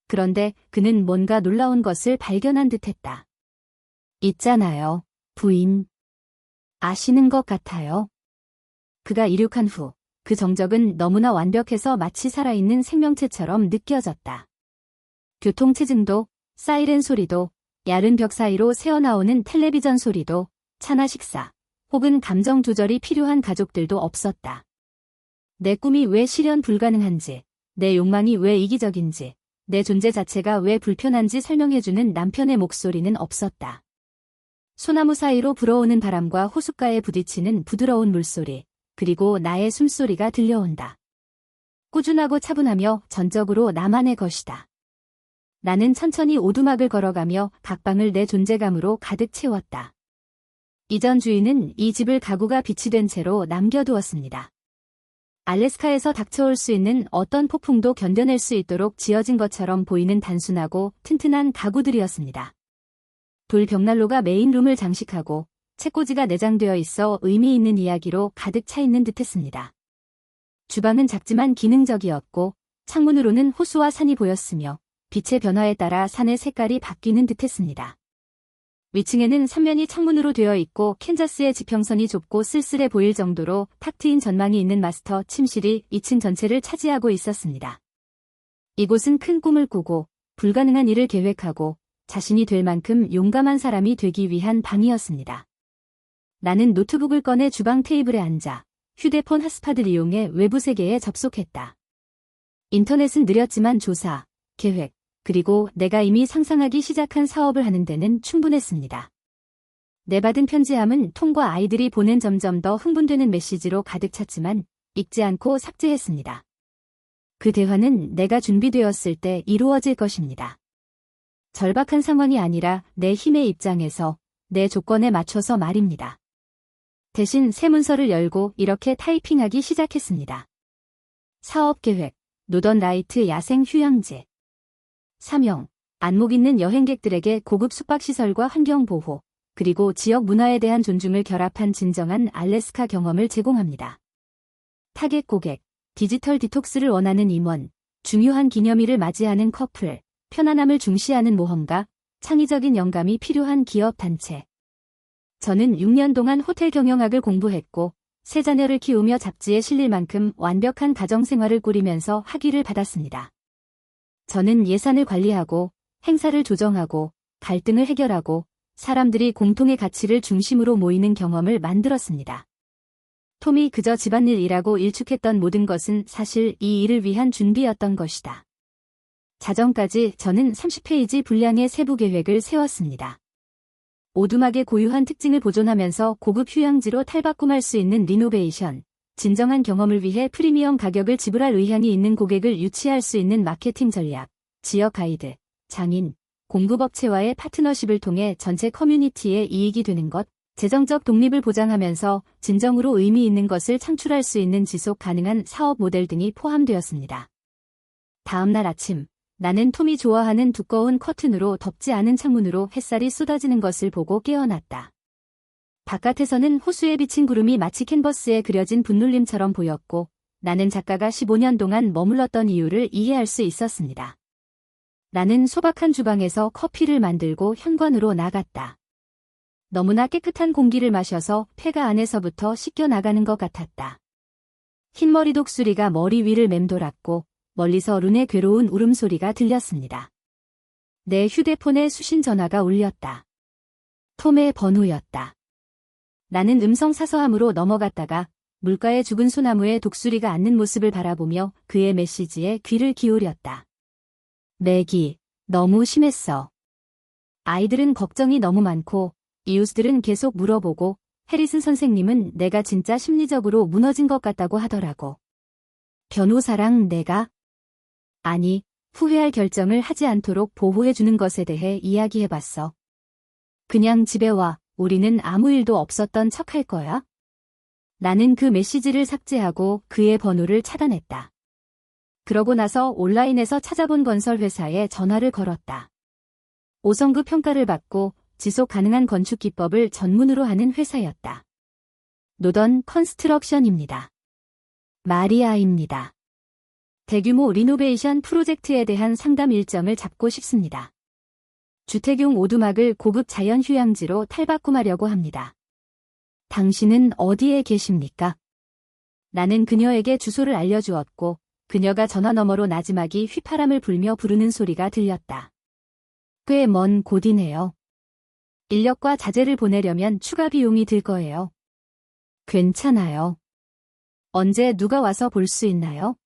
그런데 그는 뭔가 놀라운 것을 발견한 듯했다. 있잖아요, 부인. 아시는 것 같아요. 그가 이륙한 후 그 정적은 너무나 완벽해서 마치 살아있는 생명체처럼 느껴졌다. 교통체증도, 사이렌 소리도, 얇은 벽 사이로 새어나오는 텔레비전 소리도, 차나 식사, 혹은 감정 조절이 필요한 가족들도 없었다. 내 꿈이 왜 실현 불가능한지, 내 욕망이 왜 이기적인지, 내 존재 자체가 왜 불편한지 설명해주는 남편의 목소리는 없었다. 소나무 사이로 불어오는 바람과 호숫가에 부딪히는 부드러운 물소리, 그리고 나의 숨소리가 들려온다. 꾸준하고 차분하며 전적으로 나만의 것이다. 나는 천천히 오두막을 걸어가며 각 방을 내 존재감으로 가득 채웠다. 이전 주인은 이 집을 가구가 비치된 채로 남겨두었습니다. 알래스카에서 닥쳐올 수 있는 어떤 폭풍도 견뎌낼 수 있도록 지어진 것처럼 보이는 단순하고 튼튼한 가구들이었습니다. 돌 벽난로가 메인룸을 장식하고 책꽂이가 내장되어 있어 의미 있는 이야기로 가득 차 있는 듯했습니다. 주방은 작지만 기능적이었고 창문으로는 호수와 산이 보였으며 빛의 변화에 따라 산의 색깔이 바뀌는 듯했습니다. 위층에는 삼면이 창문으로 되어 있고 캔자스의 지평선이 좁고 쓸쓸해 보일 정도로 탁 트인 전망이 있는 마스터 침실이 2층 전체를 차지하고 있었습니다. 이곳은 큰 꿈을 꾸고 불가능한 일을 계획하고 자신이 될 만큼 용감한 사람이 되기 위한 방이었습니다. 나는 노트북을 꺼내 주방 테이블에 앉아 휴대폰 핫스팟을 이용해 외부 세계에 접속했다. 인터넷은 느렸지만 조사, 계획, 그리고 내가 이미 상상하기 시작한 사업을 하는 데는 충분했습니다. 내받은 편지함은 톰과 아이들이 보낸 점점 더 흥분되는 메시지로 가득 찼지만 읽지 않고 삭제했습니다. 그 대화는 내가 준비되었을 때 이루어질 것입니다. 절박한 상황이 아니라 내 힘의 입장에서 내 조건에 맞춰서 말입니다. 대신 새 문서를 열고 이렇게 타이핑하기 시작했습니다. 사업계획, 노던 라이트 야생 휴양지. 사명, 안목 있는 여행객들에게 고급 숙박시설과 환경보호, 그리고 지역 문화에 대한 존중을 결합한 진정한 알래스카 경험을 제공합니다. 타겟 고객, 디지털 디톡스를 원하는 임원, 중요한 기념일을 맞이하는 커플, 편안함을 중시하는 모험가, 창의적인 영감이 필요한 기업 단체. 저는 6년 동안 호텔 경영학을 공부했고 세 자녀를 키우며 잡지에 실릴 만큼 완벽한 가정생활을 꾸리면서 학위를 받았습니다. 저는 예산을 관리하고 행사를 조정하고 갈등을 해결하고 사람들이 공통의 가치를 중심으로 모이는 경험을 만들었습니다. 톰이 그저 집안일이라고 일축했던 모든 것은 사실 이 일을 위한 준비였던 것이다. 자정까지 저는 30페이지 분량의 세부 계획을 세웠습니다. 오두막의 고유한 특징을 보존하면서 고급 휴양지로 탈바꿈할 수 있는 리노베이션, 진정한 경험을 위해 프리미엄 가격을 지불할 의향이 있는 고객을 유치할 수 있는 마케팅 전략, 지역 가이드, 장인, 공급업체와의 파트너십을 통해 전체 커뮤니티에 이익이 되는 것, 재정적 독립을 보장하면서 진정으로 의미 있는 것을 창출할 수 있는 지속 가능한 사업 모델 등이 포함되었습니다. 다음 날 아침, 나는 톰이 좋아하는 두꺼운 커튼으로 덮지 않은 창문으로 햇살이 쏟아지는 것을 보고 깨어났다. 바깥에서는 호수에 비친 구름이 마치 캔버스에 그려진 분놀림처럼 보였고 나는 작가가 15년 동안 머물렀던 이유를 이해할 수 있었습니다. 나는 소박한 주방에서 커피를 만들고 현관으로 나갔다. 너무나 깨끗한 공기를 마셔서 폐가 안에서부터 씻겨 나가는 것 같았다. 흰머리 독수리가 머리 위를 맴돌았고 멀리서 룬의 괴로운 울음소리가 들렸습니다. 내 휴대폰에 수신 전화가 울렸다. 톰의 번호였다. 나는 음성 사서함으로 넘어갔다가 물가의 죽은 소나무에 독수리가 앉는 모습을 바라보며 그의 메시지에 귀를 기울였다. 맥이, 너무 심했어. 아이들은 걱정이 너무 많고 이웃들은 계속 물어보고 해리슨 선생님은 내가 진짜 심리적으로 무너진 것 같다고 하더라고. 변호사랑 내가? 아니, 후회할 결정을 하지 않도록 보호해주는 것에 대해 이야기해봤어. 그냥 집에 와. 우리는 아무 일도 없었던 척할 거야? 나는 그 메시지를 삭제하고 그의 번호를 차단했다. 그러고 나서 온라인에서 찾아본 건설회사에 전화를 걸었다. 5성급 평가를 받고 지속 가능한 건축 기법을 전문으로 하는 회사였다. 노던 컨스트럭션입니다. 마리아입니다. 대규모 리노베이션 프로젝트에 대한 상담 일정을 잡고 싶습니다. 주택용 오두막을 고급 자연 휴양지로 탈바꿈하려고 합니다. 당신은 어디에 계십니까? 나는 그녀에게 주소를 알려주었고 그녀가 전화 너머로 나지막이 휘파람을 불며 부르는 소리가 들렸다. 꽤 먼 곳이네요. 인력과 자재를 보내려면 추가 비용이 들 거예요. 괜찮아요. 언제 누가 와서 볼 수 있나요?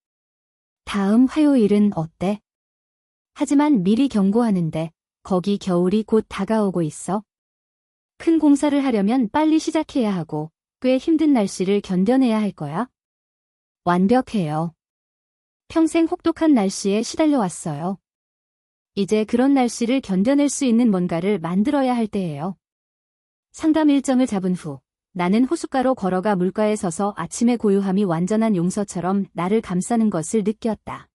다음 화요일은 어때? 하지만 미리 경고하는데 거기 겨울이 곧 다가오고 있어. 큰 공사를 하려면 빨리 시작해야 하고 꽤 힘든 날씨를 견뎌내야 할 거야. 완벽해요. 평생 혹독한 날씨에 시달려왔어요. 이제 그런 날씨를 견뎌낼 수 있는 뭔가를 만들어야 할 때예요. 상담 일정을 잡은 후 나는 호숫가로 걸어가 물가에 서서 아침의 고요함이 완전한 용서처럼 나를 감싸는 것을 느꼈다.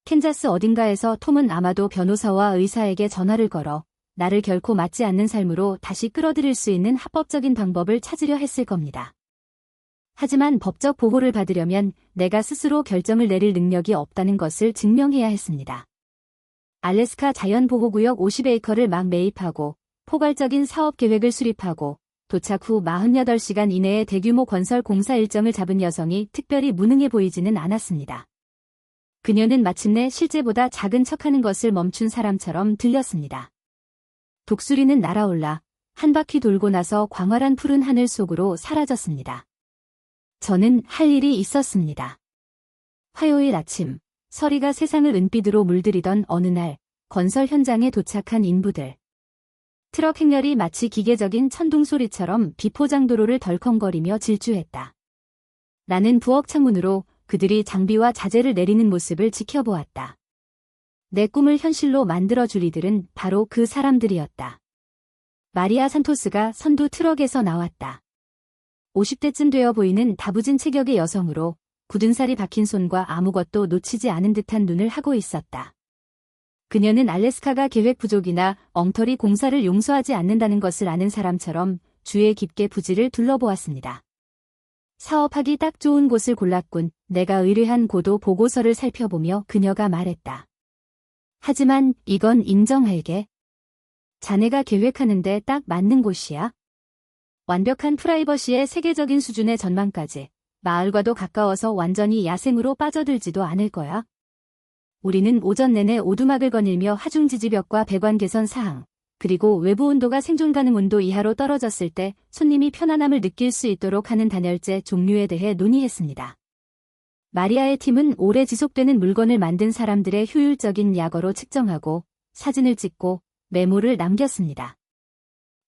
캔자스 어딘가에서 톰은 아마도 변호사와 의사에게 전화를 걸어 나를 결코 맞지 않는 삶으로 다시 끌어들일 수 있는 합법적인 방법을 찾으려 했을 겁니다. 하지만 법적 보호를 받으려면 내가 스스로 결정을 내릴 능력이 없다는 것을 증명해야 했습니다. 알래스카 자연보호구역 50에이커를 막 매입하고 포괄적인 사업 계획을 수립하고 도착 후 48시간 이내에 대규모 건설 공사 일정을 잡은 여성이 특별히 무능해 보이지는 않았습니다. 그녀는 마침내 실제보다 작은 척하는 것을 멈춘 사람처럼 들렸습니다. 독수리는 날아올라 한 바퀴 돌고 나서 광활한 푸른 하늘 속으로 사라졌습니다. 저는 할 일이 있었습니다. 화요일 아침, 서리가 세상을 은빛으로 물들이던 어느 날, 건설 현장에 도착한 인부들. 트럭 행렬이 마치 기계적인 천둥 소리처럼 비포장도로를 덜컹거리며 질주했다. 나는 부엌 창문으로 그들이 장비와 자재를 내리는 모습을 지켜보았다. 내 꿈을 현실로 만들어줄 이들은 바로 그 사람들이었다. 마리아 산토스가 선두 트럭에서 나왔다. 50대쯤 되어 보이는 다부진 체격의 여성으로 굳은 살이 박힌 손과 아무것도 놓치지 않은 듯한 눈을 하고 있었다. 그녀는 알래스카가 계획 부족이나 엉터리 공사를 용서하지 않는다는 것을 아는 사람처럼 주위에 깊게 부지를 둘러보았습니다. 사업하기 딱 좋은 곳을 골랐군. 내가 의뢰한 고도 보고서를 살펴보며 그녀가 말했다. 하지만 이건 인정할게. 자네가 계획하는데 딱 맞는 곳이야. 완벽한 프라이버시의 세계적인 수준의 전망까지 마을과도 가까워서 완전히 야생으로 빠져들지도 않을 거야. 우리는 오전 내내 오두막을 거닐며 하중지지벽과 배관 개선 사항, 그리고 외부 온도가 생존 가능 온도 이하로 떨어졌을 때 손님이 편안함을 느낄 수 있도록 하는 단열재 종류에 대해 논의했습니다. 마리아의 팀은 오래 지속되는 물건을 만든 사람들의 효율적인 약어로 측정하고 사진을 찍고 메모를 남겼습니다.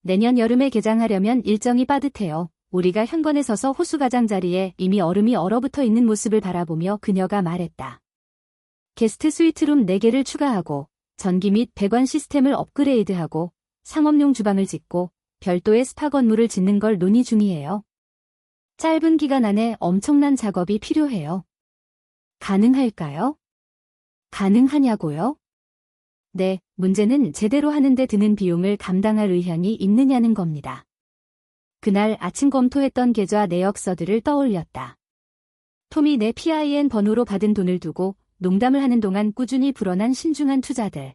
내년 여름에 개장하려면 일정이 빠듯해요. 우리가 현관에 서서 호수가장자리에 이미 얼음이 얼어붙어 있는 모습을 바라보며 그녀가 말했다. 게스트 스위트룸 4개를 추가하고 전기 및 배관 시스템을 업그레이드하고 상업용 주방을 짓고 별도의 스파 건물을 짓는 걸 논의 중이에요. 짧은 기간 안에 엄청난 작업이 필요해요. 가능할까요? 가능하냐고요? 네, 문제는 제대로 하는데 드는 비용을 감당할 의향이 있느냐는 겁니다. 그날 아침 검토했던 계좌 내역서들을 떠올렸다. 톰이 내 PIN 번호로 받은 돈을 두고 농담을 하는 동안 꾸준히 불어난 신중한 투자들.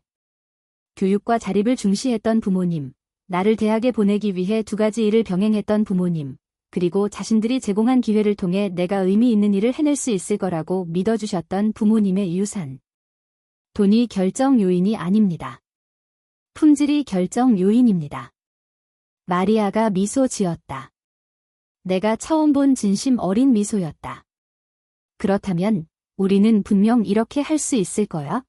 교육과 자립을 중시했던 부모님, 나를 대학에 보내기 위해 2가지 일을 병행했던 부모님, 그리고 자신들이 제공한 기회를 통해 내가 의미 있는 일을 해낼 수 있을 거라고 믿어주셨던 부모님의 유산. 돈이 결정 요인이 아닙니다. 품질이 결정 요인입니다. 마리아가 미소 지었다. 내가 처음 본 진심 어린 미소였다. 그렇다면 우리는 분명 이렇게 할 수 있을 거야?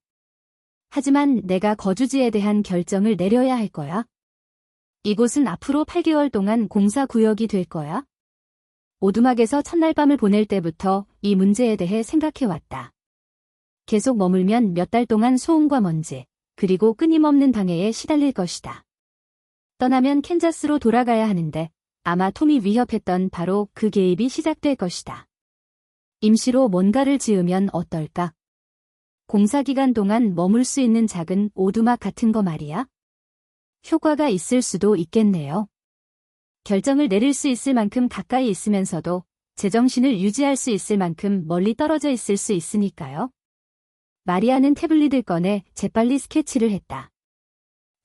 하지만 내가 거주지에 대한 결정을 내려야 할 거야? 이곳은 앞으로 8개월 동안 공사구역이 될 거야? 오두막에서 첫날 밤을 보낼 때부터 이 문제에 대해 생각해왔다. 계속 머물면 몇 달 동안 소음과 먼지, 그리고 끊임없는 방해에 시달릴 것이다. 떠나면 캔자스로 돌아가야 하는데 아마 톰이 위협했던 바로 그 개입이 시작될 것이다. 임시로 뭔가를 지으면 어떨까? 공사기간 동안 머물 수 있는 작은 오두막 같은 거 말이야? 효과가 있을 수도 있겠네요. 결정을 내릴 수 있을 만큼 가까이 있으면서도 제정신을 유지할 수 있을 만큼 멀리 떨어져 있을 수 있으니까요. 마리아는 태블릿을 꺼내 재빨리 스케치를 했다.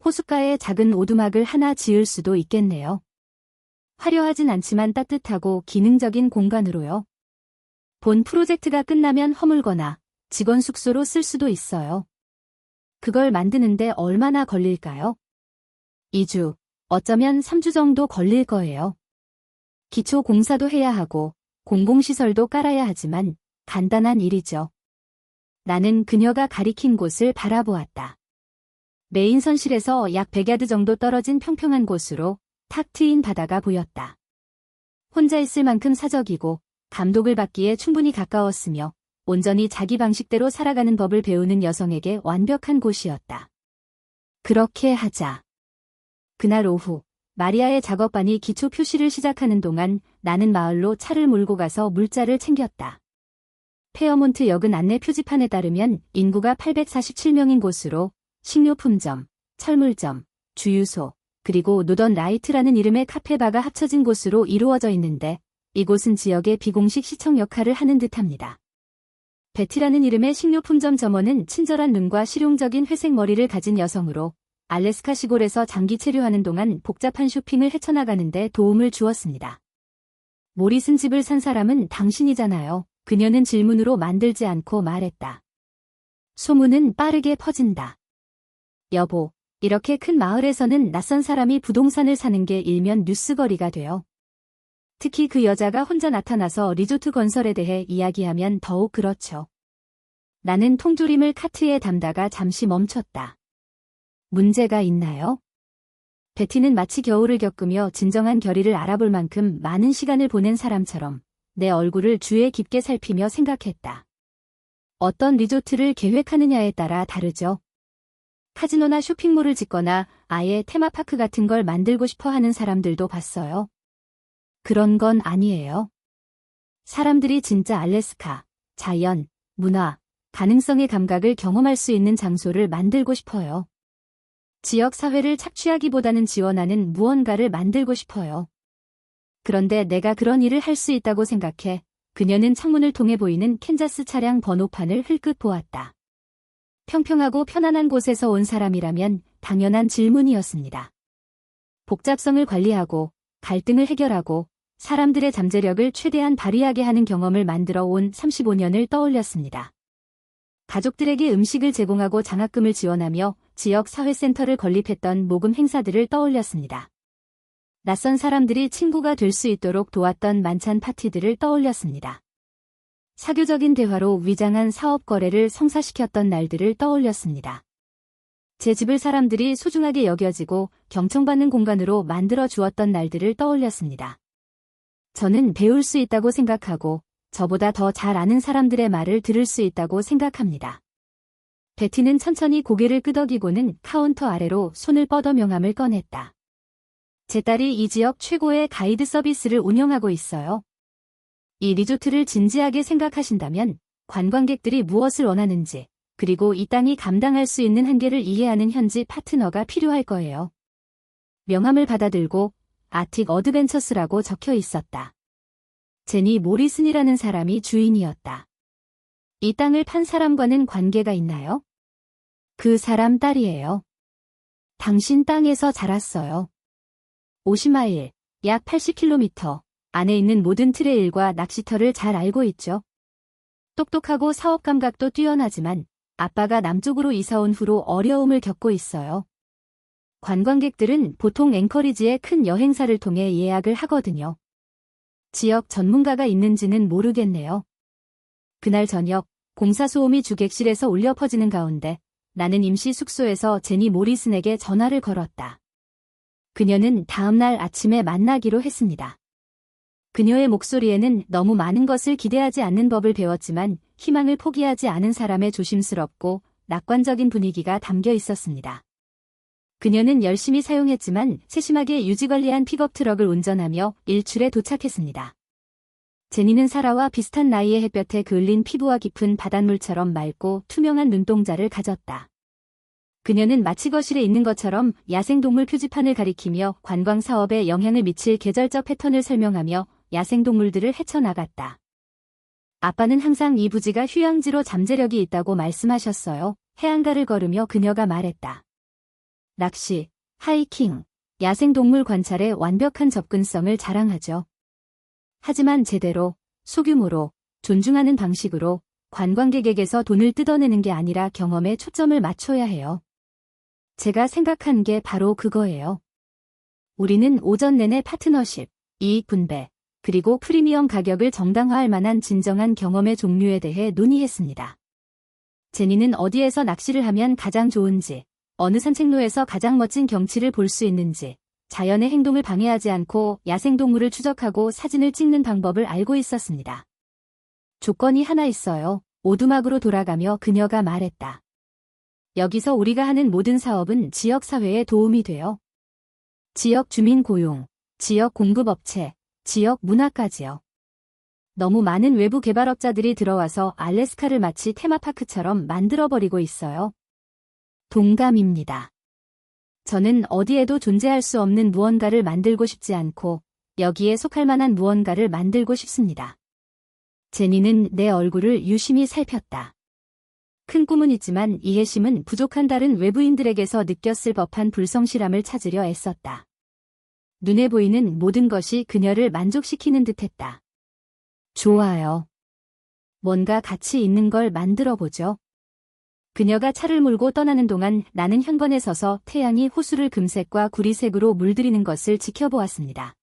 호숫가에 작은 오두막을 하나 지을 수도 있겠네요. 화려하진 않지만 따뜻하고 기능적인 공간으로요. 본 프로젝트가 끝나면 허물거나 직원 숙소로 쓸 수도 있어요. 그걸 만드는데 얼마나 걸릴까요? 2주, 어쩌면 3주 정도 걸릴 거예요. 기초 공사도 해야 하고 공공시설도 깔아야 하지만 간단한 일이죠. 나는 그녀가 가리킨 곳을 바라보았다. 메인 선실에서 약 100야드 정도 떨어진 평평한 곳으로 탁 트인 바다가 보였다. 혼자 있을 만큼 사적이고 감독을 받기에 충분히 가까웠으며 온전히 자기 방식대로 살아가는 법을 배우는 여성에게 완벽한 곳이었다. 그렇게 하자. 그날 오후 마리아의 작업반이 기초 표시를 시작하는 동안 나는 마을로 차를 몰고 가서 물자를 챙겼다. 페어몬트 역은 안내 표지판에 따르면 인구가 847명인 곳으로 식료품점, 철물점, 주유소, 그리고 노던 라이트라는 이름의 카페바가 합쳐진 곳으로 이루어져 있는데 이곳은 지역의 비공식 시청 역할을 하는 듯합니다. 베티라는 이름의 식료품점 점원은 친절한 눈과 실용적인 회색 머리를 가진 여성으로 알래스카 시골에서 장기 체류하는 동안 복잡한 쇼핑을 헤쳐나가는 데 도움을 주었습니다. 모리슨 집을 산 사람은 당신이잖아요. 그녀는 질문으로 만들지 않고 말했다. 소문은 빠르게 퍼진다. 여보, 이렇게 큰 마을에서는 낯선 사람이 부동산을 사는 게 일면 뉴스거리가 돼요. 특히 그 여자가 혼자 나타나서 리조트 건설에 대해 이야기하면 더욱 그렇죠. 나는 통조림을 카트에 담다가 잠시 멈췄다. 문제가 있나요? 베티는 마치 겨울을 겪으며 진정한 결의를 알아볼 만큼 많은 시간을 보낸 사람처럼 내 얼굴을 주의 깊게 살피며 생각했다. 어떤 리조트를 계획하느냐에 따라 다르죠. 카지노나 쇼핑몰을 짓거나 아예 테마파크 같은 걸 만들고 싶어 하는 사람들도 봤어요. 그런 건 아니에요. 사람들이 진짜 알래스카, 자연, 문화, 가능성의 감각을 경험할 수 있는 장소를 만들고 싶어요. 지역 사회를 착취하기보다는 지원하는 무언가를 만들고 싶어요. 그런데 내가 그런 일을 할 수 있다고 생각해. 그녀는 창문을 통해 보이는 캔자스 차량 번호판을 흘끗 보았다. 평평하고 편안한 곳에서 온 사람이라면 당연한 질문이었습니다. 복잡성을 관리하고 갈등을 해결하고 사람들의 잠재력을 최대한 발휘하게 하는 경험을 만들어 온 35년을 떠올렸습니다. 가족들에게 음식을 제공하고 장학금을 지원하며 지역 사회센터를 건립했던 모금 행사들을 떠올렸습니다. 낯선 사람들이 친구가 될 수 있도록 도왔던 만찬 파티들을 떠올렸습니다. 사교적인 대화로 위장한 사업 거래를 성사시켰던 날들을 떠올렸습니다. 제 집을 사람들이 소중하게 여겨지고 경청받는 공간으로 만들어 주었던 날들을 떠올렸습니다. 저는 배울 수 있다고 생각하고 저보다 더 잘 아는 사람들의 말을 들을 수 있다고 생각합니다. 베티는 천천히 고개를 끄덕이고는 카운터 아래로 손을 뻗어 명함을 꺼냈다. 제 딸이 이 지역 최고의 가이드 서비스를 운영하고 있어요. 이 리조트를 진지하게 생각하신다면 관광객들이 무엇을 원하는지, 그리고 이 땅이 감당할 수 있는 한계를 이해하는 현지 파트너가 필요할 거예요. 명함을 받아들고 아틱 어드벤처스라고 적혀 있었다. 제니 모리슨이라는 사람이 주인이었다. 이 땅을 판 사람과는 관계가 있나요? 그 사람 딸이에요. 당신 땅에서 자랐어요. 50마일, 약 80km 안에 있는 모든 트레일과 낚시터를 잘 알고 있죠. 똑똑하고 사업 감각도 뛰어나지만 아빠가 남쪽으로 이사 온 후로 어려움을 겪고 있어요. 관광객들은 보통 앵커리지의 큰 여행사를 통해 예약을 하거든요. 지역 전문가가 있는지는 모르겠네요. 그날 저녁, 공사 소음이 주객실에서 울려 퍼지는 가운데 나는 임시 숙소에서 제니 모리슨에게 전화를 걸었다. 그녀는 다음날 아침에 만나기로 했습니다. 그녀의 목소리에는 너무 많은 것을 기대하지 않는 법을 배웠지만 희망을 포기하지 않은 사람의 조심스럽고 낙관적인 분위기가 담겨 있었습니다. 그녀는 열심히 사용했지만 세심하게 유지관리한 픽업 트럭을 운전하며 일출에 도착했습니다. 제니는 사라와 비슷한 나이의 햇볕에 그을린 피부와 깊은 바닷물처럼 맑고 투명한 눈동자를 가졌다. 그녀는 마치 거실에 있는 것처럼 야생동물 표지판을 가리키며 관광 사업에 영향을 미칠 계절적 패턴을 설명하며 야생동물들을 헤쳐나갔다. 아빠는 항상 이 부지가 휴양지로 잠재력이 있다고 말씀하셨어요. 해안가를 걸으며 그녀가 말했다. 낚시, 하이킹, 야생동물 관찰에 완벽한 접근성을 자랑하죠. 하지만 제대로, 소규모로, 존중하는 방식으로 관광객에게서 돈을 뜯어내는 게 아니라 경험에 초점을 맞춰야 해요. 제가 생각한 게 바로 그거예요. 우리는 오전 내내 파트너십, 이익 분배, 그리고 프리미엄 가격을 정당화할 만한 진정한 경험의 종류에 대해 논의했습니다. 제니는 어디에서 낚시를 하면 가장 좋은지, 어느 산책로에서 가장 멋진 경치를 볼 수 있는지, 자연의 행동을 방해하지 않고 야생동물을 추적하고 사진을 찍는 방법을 알고 있었습니다. 조건이 하나 있어요. 오두막으로 돌아가며 그녀가 말했다. 여기서 우리가 하는 모든 사업은 지역사회에 도움이 돼요. 지역 주민 고용, 지역 공급업체, 지역 문화까지요. 너무 많은 외부 개발업자들이 들어와서 알래스카를 마치 테마파크처럼 만들어버리고 있어요. 동감입니다. 저는 어디에도 존재할 수 없는 무언가를 만들고 싶지 않고 여기에 속할 만한 무언가를 만들고 싶습니다. 제니는 내 얼굴을 유심히 살폈다. 큰 꿈은 있지만 이해심은 부족한 다른 외부인들에게서 느꼈을 법한 불성실함을 찾으려 애썼다. 눈에 보이는 모든 것이 그녀를 만족시키는 듯했다. 좋아요. 뭔가 가치 있는 걸 만들어보죠. 그녀가 차를 몰고 떠나는 동안 나는 현관에 서서 태양이 호수를 금색과 구리색으로 물들이는 것을 지켜보았습니다.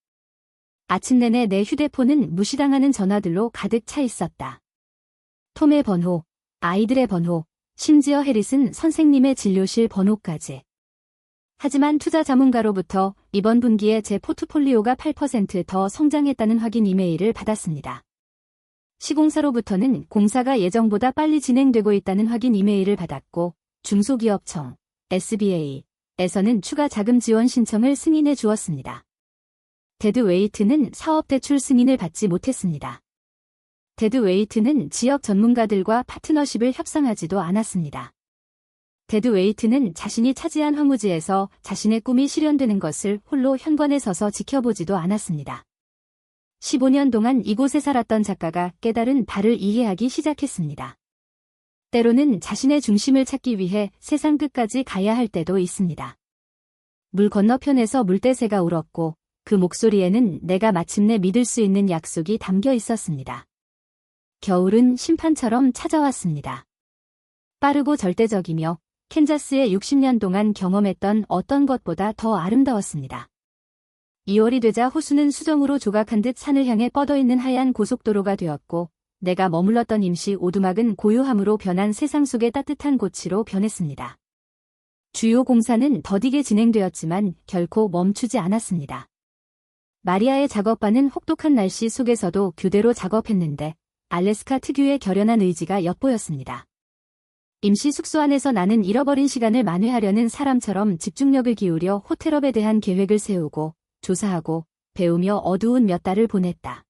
아침 내내 내 휴대폰은 무시당하는 전화들로 가득 차 있었다. 톰의 번호, 아이들의 번호, 심지어 해릿은 선생님의 진료실 번호까지. 하지만 투자 자문가로부터 이번 분기에 제 포트폴리오가 8% 더 성장했다는 확인 이메일을 받았습니다. 시공사로부터는 공사가 예정보다 빨리 진행되고 있다는 확인 이메일을 받았고 중소기업청, SBA에서는 추가 자금 지원 신청을 승인해 주었습니다. 데드웨이트는 사업 대출 승인을 받지 못했습니다. 데드웨이트는 지역 전문가들과 파트너십을 협상하지도 않았습니다. 데드웨이트는 자신이 차지한 황무지에서 자신의 꿈이 실현되는 것을 홀로 현관에 서서 지켜보지도 않았습니다. 15년 동안 이곳에 살았던 작가가 깨달은 바를 이해하기 시작했습니다. 때로는 자신의 중심을 찾기 위해 세상 끝까지 가야 할 때도 있습니다. 물 건너편에서 물대새가 울었고 그 목소리에는 내가 마침내 믿을 수 있는 약속이 담겨 있었습니다. 겨울은 심판처럼 찾아왔습니다. 빠르고 절대적이며 캔자스의 60년 동안 경험했던 어떤 것보다 더 아름다웠습니다. 2월이 되자 호수는 수정으로 조각한 듯 산을 향해 뻗어있는 하얀 고속도로가 되었고 내가 머물렀던 임시 오두막은 고요함으로 변한 세상 속의 따뜻한 고치로 변했습니다. 주요 공사는 더디게 진행되었지만 결코 멈추지 않았습니다. 마리아의 작업반은 혹독한 날씨 속에서도 교대로 작업했는데 알래스카 특유의 결연한 의지가 엿보였습니다. 임시 숙소 안에서 나는 잃어버린 시간을 만회하려는 사람처럼 집중력을 기울여 호텔업에 대한 계획을 세우고 조사하고 배우며 어두운 몇 달을 보냈다.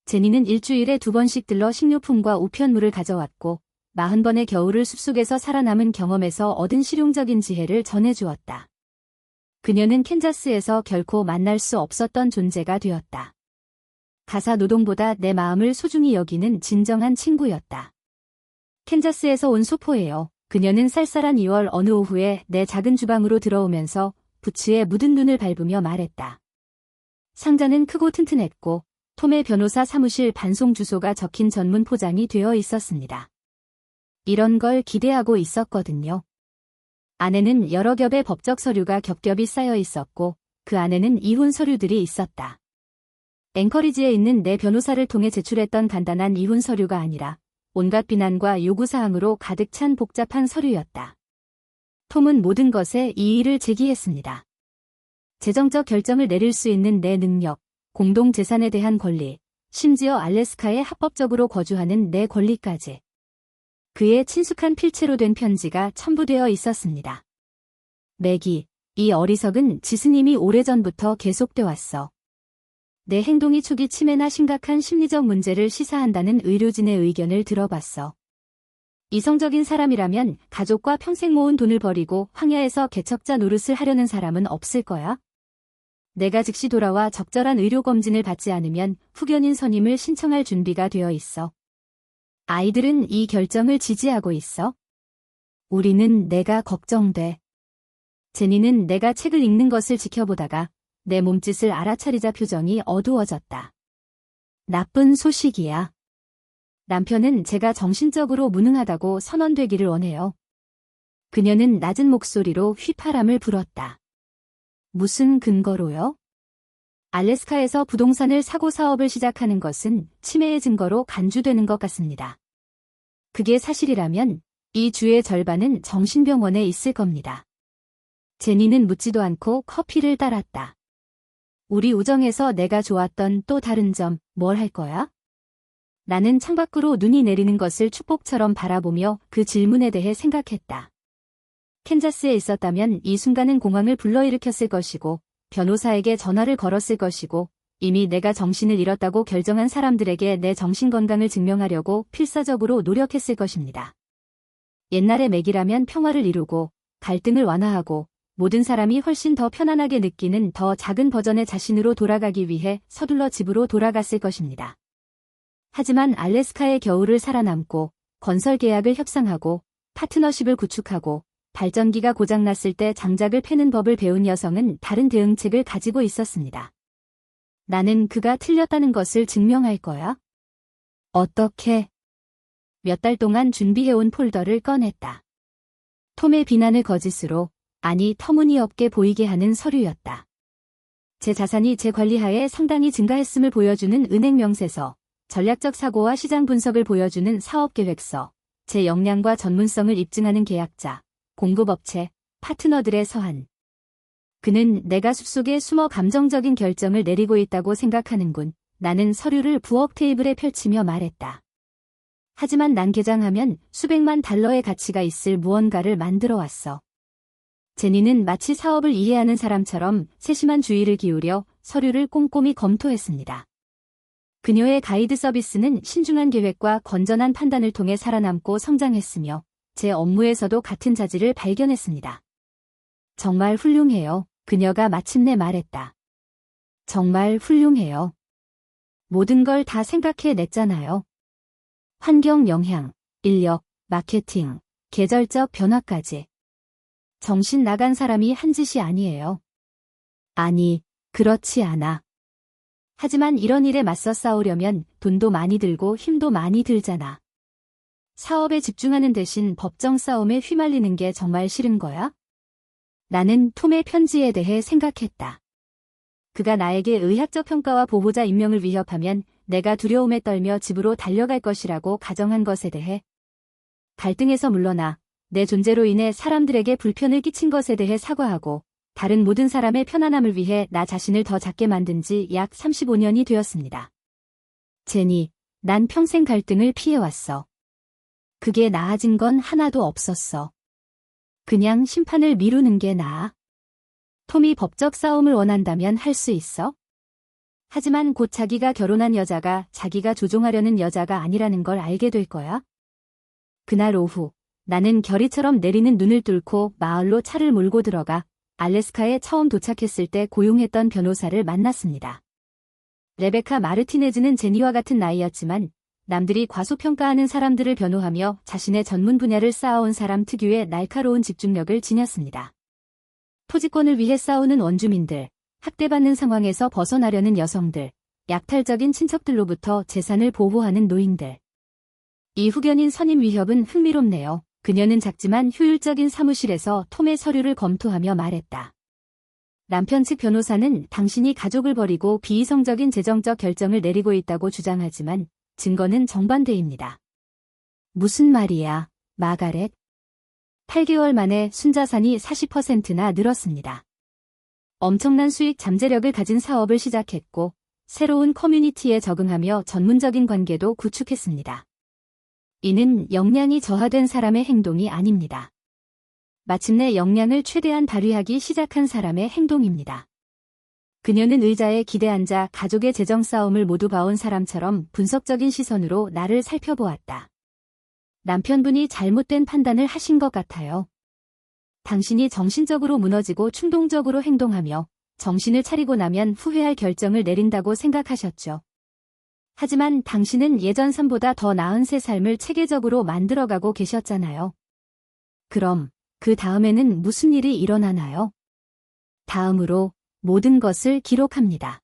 제니는 일주일에 2번씩 들러 식료품과 우편물을 가져왔고 40번의 겨울을 숲속에서 살아남은 경험에서 얻은 실용적인 지혜를 전해주었다. 그녀는 캔자스에서 결코 만날 수 없었던 존재가 되었다. 가사 노동보다 내 마음을 소중히 여기는 진정한 친구였다. 캔자스에서 온 소포예요. 그녀는 쌀쌀한 2월 어느 오후에 내 작은 주방으로 들어오면서 부츠에 묻은 눈을 밟으며 말했다. 상자는 크고 튼튼했고 톰의 변호사 사무실 반송 주소가 적힌 전문 포장이 되어 있었습니다. 이런 걸 기대하고 있었거든요. 안에는 여러 겹의 법적 서류가 겹겹이 쌓여 있었고 그 안에는 이혼 서류들이 있었다. 앵커리지에 있는 내 변호사를 통해 제출했던 간단한 이혼 서류가 아니라 온갖 비난과 요구사항으로 가득 찬 복잡한 서류였다. 톰은 모든 것에 이의를 제기했습니다. 재정적 결정을 내릴 수 있는 내 능력, 공동재산에 대한 권리, 심지어 알래스카에 합법적으로 거주하는 내 권리까지. 그의 친숙한 필체로 된 편지가 첨부되어 있었습니다. 맥이, 이 어리석은 지스님이 오래전부터 계속돼 왔어. 내 행동이 초기 치매나 심각한 심리적 문제를 시사한다는 의료진의 의견을 들어봤어. 이성적인 사람이라면 가족과 평생 모은 돈을 버리고 황야에서 개척자 노릇을 하려는 사람은 없을 거야. 내가 즉시 돌아와 적절한 의료검진을 받지 않으면 후견인 선임을 신청할 준비가 되어 있어. 아이들은 이 결정을 지지하고 있어. 우리는 내가 걱정돼. 제니는 내가 책을 읽는 것을 지켜보다가 내 몸짓을 알아차리자 표정이 어두워졌다. 나쁜 소식이야. 남편은 제가 정신적으로 무능하다고 선언되기를 원해요. 그녀는 낮은 목소리로 휘파람을 불었다. 무슨 근거로요? 알래스카에서 부동산을 사고 사업을 시작하는 것은 치매의 증거로 간주되는 것 같습니다. 그게 사실이라면 이 주의 절반은 정신병원에 있을 겁니다. 제니는 묻지도 않고 커피를 따랐다. 우리 우정에서 내가 좋았던 또 다른 점, 뭘 할 거야? 나는 창밖으로 눈이 내리는 것을 축복처럼 바라보며 그 질문에 대해 생각했다. 캔자스에 있었다면 이 순간은 공황을 불러일으켰을 것이고 변호사에게 전화를 걸었을 것이고 이미 내가 정신을 잃었다고 결정한 사람들에게 내 정신건강을 증명하려고 필사적으로 노력했을 것입니다. 옛날의 맥이라면 평화를 이루고 갈등을 완화하고 모든 사람이 훨씬 더 편안하게 느끼는 더 작은 버전의 자신으로 돌아가기 위해 서둘러 집으로 돌아갔을 것입니다. 하지만 알래스카의 겨울을 살아남고 건설 계약을 협상하고 파트너십을 구축하고 발전기가 고장났을 때 장작을 패는 법을 배운 여성은 다른 대응책을 가지고 있었습니다. 나는 그가 틀렸다는 것을 증명할 거야. 어떻게? 몇 달 동안 준비해온 폴더를 꺼냈다. 톰의 비난을 거짓으로, 아니 터무니없게 보이게 하는 서류였다. 제 자산이 제 관리하에 상당히 증가했음을 보여주는 은행 명세서, 전략적 사고와 시장 분석을 보여주는 사업계획서, 제 역량과 전문성을 입증하는 계약자, 공급업체, 파트너들의 서한. 그는 내가 숲속에 숨어 감정적인 결정을 내리고 있다고 생각하는군. 나는 서류를 부엌 테이블에 펼치며 말했다. 하지만 난 개장하면 수백만 달러의 가치가 있을 무언가를 만들어 왔어. 제니는 마치 사업을 이해하는 사람처럼 세심한 주의를 기울여 서류를 꼼꼼히 검토했습니다. 그녀의 가이드 서비스는 신중한 계획과 건전한 판단을 통해 살아남고 성장했으며 제 업무에서도 같은 자질을 발견했습니다. 정말 훌륭해요. 그녀가 마침내 말했다. 정말 훌륭해요. 모든 걸 다 생각해 냈잖아요. 환경 영향, 인력, 마케팅, 계절적 변화까지. 정신 나간 사람이 한 짓이 아니에요. 아니, 그렇지 않아. 하지만 이런 일에 맞서 싸우려면 돈도 많이 들고 힘도 많이 들잖아. 사업에 집중하는 대신 법정 싸움에 휘말리는 게 정말 싫은 거야? 나는 톰의 편지에 대해 생각했다. 그가 나에게 의학적 평가와 보호자 임명을 위협하면 내가 두려움에 떨며 집으로 달려갈 것이라고 가정한 것에 대해. 갈등에서 물러나 내 존재로 인해 사람들에게 불편을 끼친 것에 대해 사과하고 다른 모든 사람의 편안함을 위해 나 자신을 더 작게 만든 지 약 35년이 되었습니다. 제니, 난 평생 갈등을 피해왔어. 그게 나아진 건 하나도 없었어. 그냥 심판을 미루는 게 나아. 톰이 법적 싸움을 원한다면 할 수 있어? 하지만 곧 자기가 결혼한 여자가 자기가 조종하려는 여자가 아니라는 걸 알게 될 거야. 그날 오후, 나는 결의처럼 내리는 눈을 뚫고 마을로 차를 몰고 들어가 알래스카에 처음 도착했을 때 고용했던 변호사를 만났습니다. 레베카 마르티네즈는 제니와 같은 나이였지만 남들이 과소평가하는 사람들을 변호하며 자신의 전문 분야를 쌓아온 사람 특유의 날카로운 집중력을 지녔습니다. 토지권을 위해 싸우는 원주민들, 학대받는 상황에서 벗어나려는 여성들, 약탈적인 친척들로부터 재산을 보호하는 노인들. 이 후견인 선임 위협은 흥미롭네요. 그녀는 작지만 효율적인 사무실에서 톰의 서류를 검토하며 말했다. 남편 측 변호사는 당신이 가족을 버리고 비이성적인 재정적 결정을 내리고 있다고 주장하지만 증거는 정반대입니다. 무슨 말이야, 마가렛? 8개월 만에 순자산이 40%나 늘었습니다. 엄청난 수익 잠재력을 가진 사업을 시작했고 새로운 커뮤니티에 적응하며 전문적인 관계도 구축했습니다. 이는 역량이 저하된 사람의 행동이 아닙니다. 마침내 역량을 최대한 발휘하기 시작한 사람의 행동입니다. 그녀는 의자에 기대 앉아 가족의 재정 싸움을 모두 봐온 사람처럼 분석적인 시선으로 나를 살펴보았다. 남편분이 잘못된 판단을 하신 것 같아요. 당신이 정신적으로 무너지고 충동적으로 행동하며 정신을 차리고 나면 후회할 결정을 내린다고 생각하셨죠. 하지만 당신은 예전 삶보다 더 나은 새 삶을 체계적으로 만들어가고 계셨잖아요. 그럼 그 다음에는 무슨 일이 일어나나요? 다음으로 모든 것을 기록합니다.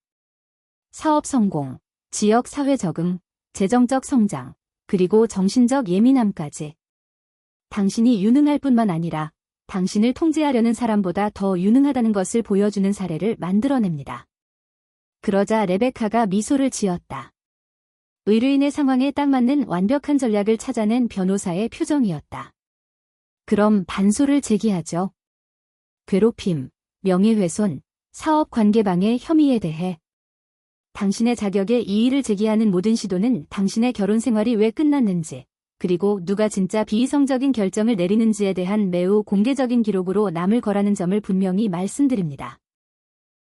사업 성공, 지역 사회 적응, 재정적 성장, 그리고 정신적 예민함까지. 당신이 유능할 뿐만 아니라 당신을 통제하려는 사람보다 더 유능하다는 것을 보여주는 사례를 만들어냅니다. 그러자 레베카가 미소를 지었다. 의뢰인의 상황에 딱 맞는 완벽한 전략을 찾아낸 변호사의 표정이었다. 그럼 반소를 제기하죠. 괴롭힘, 명예훼손, 사업관계방해 혐의에 대해 당신의 자격에 이의를 제기하는 모든 시도는 당신의 결혼 생활이 왜 끝났는지, 그리고 누가 진짜 비이성적인 결정을 내리는지에 대한 매우 공개적인 기록으로 남을 거라는 점을 분명히 말씀드립니다.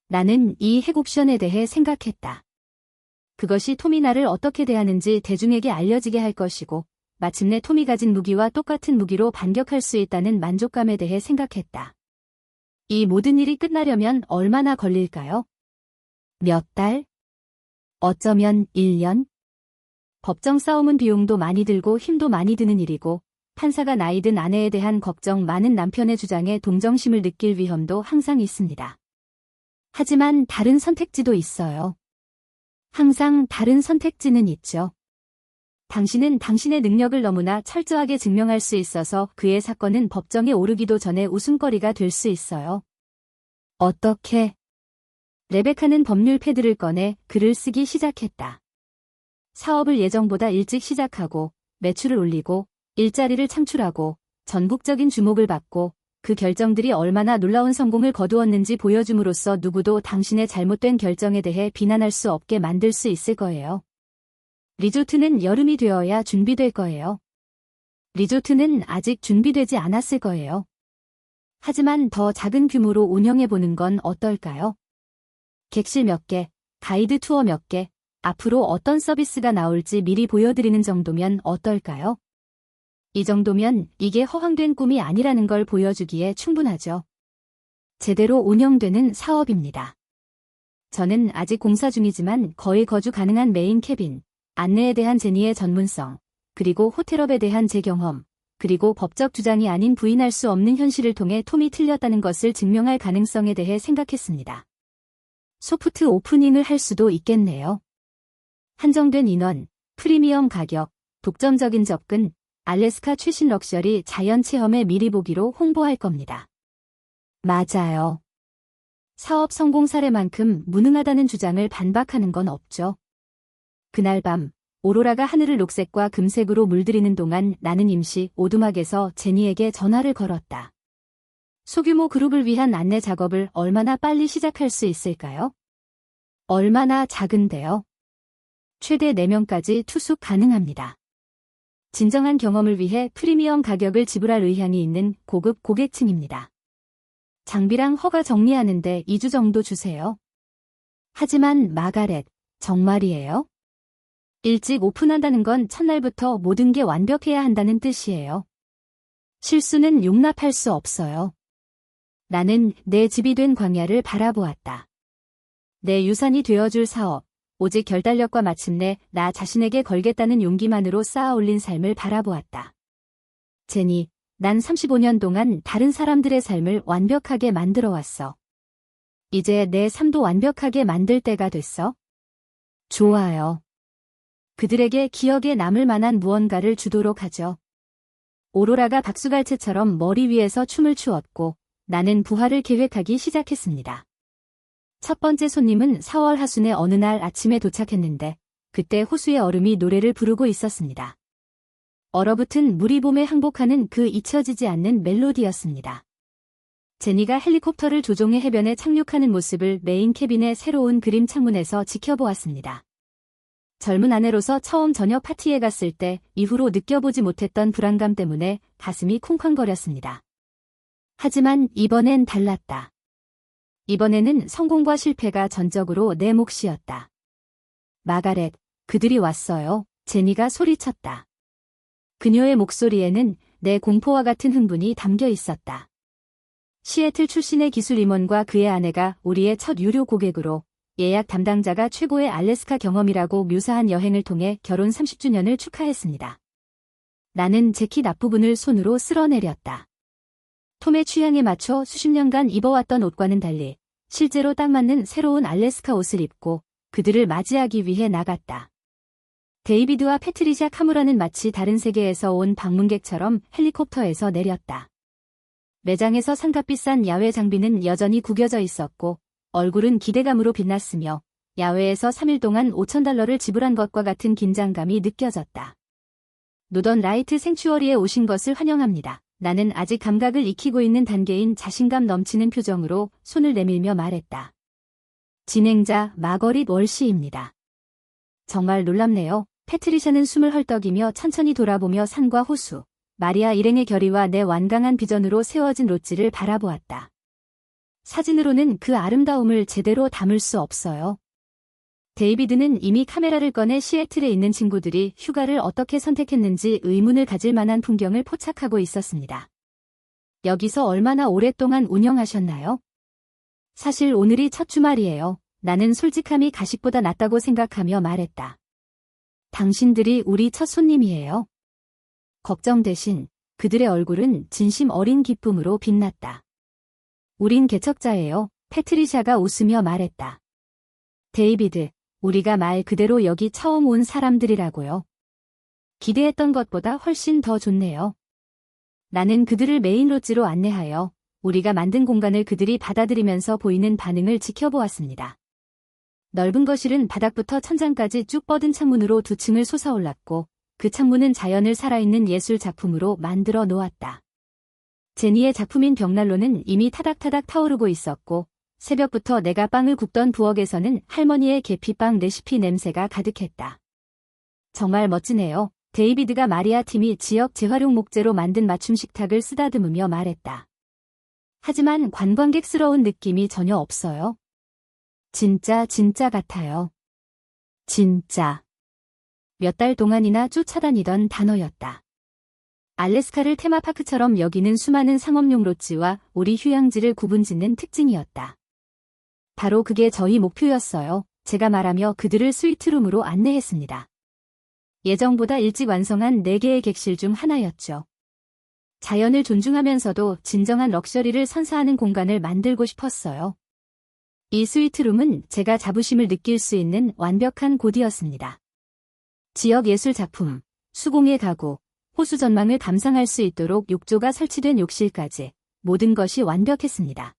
나는 이 핵옵션에 대해 생각했다. 그것이 톰이 나를 어떻게 대하는지 대중에게 알려지게 할 것이고, 마침내 톰이 가진 무기와 똑같은 무기로 반격할 수 있다는 만족감에 대해 생각했다. 이 모든 일이 끝나려면 얼마나 걸릴까요? 몇 달? 어쩌면 1년? 법정 싸움은 비용도 많이 들고 힘도 많이 드는 일이고 판사가 나이 든 아내에 대한 걱정 많은 남편의 주장에 동정심을 느낄 위험도 항상 있습니다. 하지만 다른 선택지도 있어요. 항상 다른 선택지는 있죠. 당신은 당신의 능력을 너무나 철저하게 증명할 수 있어서 그의 사건은 법정에 오르기도 전에 웃음거리가 될 수 있어요. 어떻게? 레베카는 법률 패드를 꺼내 글을 쓰기 시작했다. 사업을 예정보다 일찍 시작하고 매출을 올리고 일자리를 창출하고 전국적인 주목을 받고 그 결정들이 얼마나 놀라운 성공을 거두었는지 보여줌으로써 누구도 당신의 잘못된 결정에 대해 비난할 수 없게 만들 수 있을 거예요. 리조트는 여름이 되어야 준비될 거예요. 리조트는 아직 준비되지 않았을 거예요. 하지만 더 작은 규모로 운영해보는 건 어떨까요? 객실 몇 개, 가이드 투어 몇 개, 앞으로 어떤 서비스가 나올지 미리 보여드리는 정도면 어떨까요? 이 정도면 이게 허황된 꿈이 아니라는 걸 보여주기에 충분하죠. 제대로 운영되는 사업입니다. 저는 아직 공사 중이지만 거의 거주 가능한 메인 캐빈, 안내에 대한 제니의 전문성, 그리고 호텔업에 대한 제 경험, 그리고 법적 주장이 아닌 부인할 수 없는 현실을 통해 톰이 틀렸다는 것을 증명할 가능성에 대해 생각했습니다. 소프트 오프닝을 할 수도 있겠네요. 한정된 인원, 프리미엄 가격, 독점적인 접근, 알래스카 최신 럭셔리 자연 체험에 미리 보기로 홍보할 겁니다. 맞아요. 사업 성공 사례만큼 무능하다는 주장을 반박하는 건 없죠. 그날 밤, 오로라가 하늘을 녹색과 금색으로 물들이는 동안 나는 임시 오두막에서 제니에게 전화를 걸었다. 소규모 그룹을 위한 안내 작업을 얼마나 빨리 시작할 수 있을까요? 얼마나 작은데요? 최대 4명까지 투숙 가능합니다. 진정한 경험을 위해 프리미엄 가격을 지불할 의향이 있는 고급 고객층입니다. 장비랑 허가 정리하는데 2주 정도 주세요. 하지만 마가렛, 정말이에요? 일찍 오픈한다는 건 첫날부터 모든 게 완벽해야 한다는 뜻이에요. 실수는 용납할 수 없어요. 나는 내 집이 된 광야를 바라보았다. 내 유산이 되어줄 사업, 오직 결단력과 마침내 나 자신에게 걸겠다는 용기만으로 쌓아 올린 삶을 바라보았다. 제니, 난 35년 동안 다른 사람들의 삶을 완벽하게 만들어 왔어. 이제 내 삶도 완벽하게 만들 때가 됐어. 좋아요. 그들에게 기억에 남을 만한 무언가를 주도록 하죠. 오로라가 박수갈채처럼 머리 위에서 춤을 추었고 나는 부활을 계획하기 시작했습니다. 첫 번째 손님은 4월 하순의 어느 날 아침에 도착했는데 그때 호수의 얼음이 노래를 부르고 있었습니다. 얼어붙은 물이 봄에 항복하는 그 잊혀지지 않는 멜로디였습니다. 제니가 헬리콥터를 조종해 해변에 착륙하는 모습을 메인 캐빈의 새로운 그림 창문에서 지켜보았습니다. 젊은 아내로서 처음 저녁 파티에 갔을 때 이후로 느껴보지 못했던 불안감 때문에 가슴이 쿵쾅거렸습니다. 하지만 이번엔 달랐다. 이번에는 성공과 실패가 전적으로 내 몫이었다. 마가렛, 그들이 왔어요. 제니가 소리쳤다. 그녀의 목소리에는 내 공포와 같은 흥분이 담겨 있었다. 시애틀 출신의 기술 임원과 그의 아내가 우리의 첫 유료 고객으로 예약 담당자가 최고의 알래스카 경험이라고 묘사한 여행을 통해 결혼 30주년을 축하했습니다. 나는 재킷 앞부분을 손으로 쓸어내렸다. 톰의 취향에 맞춰 수십 년간 입어왔던 옷과는 달리 실제로 딱 맞는 새로운 알래스카 옷을 입고 그들을 맞이하기 위해 나갔다. 데이비드와 패트리샤 카무라는 마치 다른 세계에서 온 방문객처럼 헬리콥터에서 내렸다. 매장에서 상값비싼 야외 장비는 여전히 구겨져 있었고 얼굴은 기대감으로 빛났으며 야외에서 3일 동안 $5,000를 지불한 것과 같은 긴장감이 느껴졌다. 노던 라이트 생추어리에 오신 것을 환영합니다. 나는 아직 감각을 익히고 있는 단계인 자신감 넘치는 표정으로 손을 내밀며 말했다. 진행자 마거릿 월시입니다. 정말 놀랍네요. 패트리샤는 숨을 헐떡이며 천천히 돌아보며 산과 호수, 마리아 일행의 결의와 내 완강한 비전으로 세워진 롯지를 바라보았다. 사진으로는 그 아름다움을 제대로 담을 수 없어요. 데이비드는 이미 카메라를 꺼내 시애틀에 있는 친구들이 휴가를 어떻게 선택했는지 의문을 가질 만한 풍경을 포착하고 있었습니다. 여기서 얼마나 오랫동안 운영하셨나요? 사실 오늘이 첫 주말이에요. 나는 솔직함이 가식보다 낫다고 생각하며 말했다. 당신들이 우리 첫 손님이에요. 걱정 대신 그들의 얼굴은 진심 어린 기쁨으로 빛났다. 우린 개척자예요. 패트리샤가 웃으며 말했다. 데이비드, 우리가 말 그대로 여기 처음 온 사람들이라고요. 기대했던 것보다 훨씬 더 좋네요. 나는 그들을 메인 롯지로 안내하여 우리가 만든 공간을 그들이 받아들이면서 보이는 반응을 지켜보았습니다. 넓은 거실은 바닥부터 천장까지 쭉 뻗은 창문으로 2층을 솟아올랐고 그 창문은 자연을 살아있는 예술 작품으로 만들어 놓았다. 제니의 작품인 벽난로는 이미 타닥타닥 타오르고 있었고 새벽부터 내가 빵을 굽던 부엌에서는 할머니의 계피빵 레시피 냄새가 가득했다. 정말 멋지네요. 데이비드가 마리아 팀이 지역 재활용 목재로 만든 맞춤 식탁을 쓰다듬으며 말했다. 하지만 관광객스러운 느낌이 전혀 없어요. 진짜 같아요. 진짜. 몇 달 동안이나 쫓아다니던 단어였다. 알래스카를 테마파크처럼 여기는 수많은 상업용 롯지와 우리 휴양지를 구분짓는 특징이었다. 바로 그게 저희 목표였어요. 제가 말하며 그들을 스위트룸으로 안내했습니다. 예정보다 일찍 완성한 4개의 객실 중 하나였죠. 자연을 존중하면서도 진정한 럭셔리를 선사하는 공간을 만들고 싶었어요. 이 스위트룸은 제가 자부심을 느낄 수 있는 완벽한 곳이었습니다. 지역 예술 작품, 수공예 가구, 호수 전망을 감상할 수 있도록 욕조가 설치된 욕실까지 모든 것이 완벽했습니다.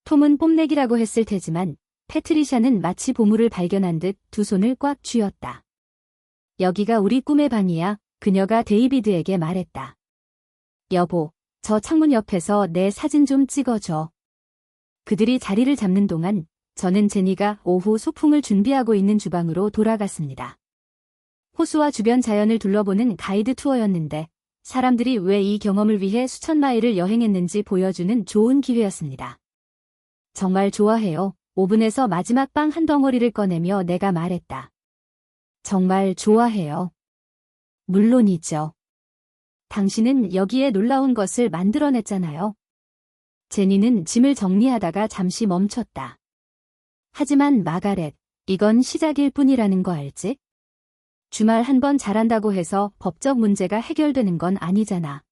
톰은 뽐내기라고 했을 테지만 패트리샤는 마치 보물을 발견한 듯 두 손을 꽉 쥐었다. 여기가 우리 꿈의 방이야, 그녀가 데이비드에게 말했다. 여보, 저 창문 옆에서 내 사진 좀 찍어줘. 그들이 자리를 잡는 동안 저는 제니가 오후 소풍을 준비하고 있는 주방으로 돌아갔습니다. 호수와 주변 자연을 둘러보는 가이드 투어였는데 사람들이 왜 이 경험을 위해 수천 마일을 여행했는지 보여주는 좋은 기회였습니다. 정말 좋아해요. 오븐에서 마지막 빵 한 덩어리를 꺼내며 내가 말했다. 정말 좋아해요. 물론이죠. 당신은 여기에 놀라운 것을 만들어냈잖아요. 제니는 짐을 정리하다가 잠시 멈췄다. 하지만 마가렛, 이건 시작일 뿐이라는 거 알지? 주말 한 번 잘한다고 해서 법적 문제가 해결되는 건 아니잖아.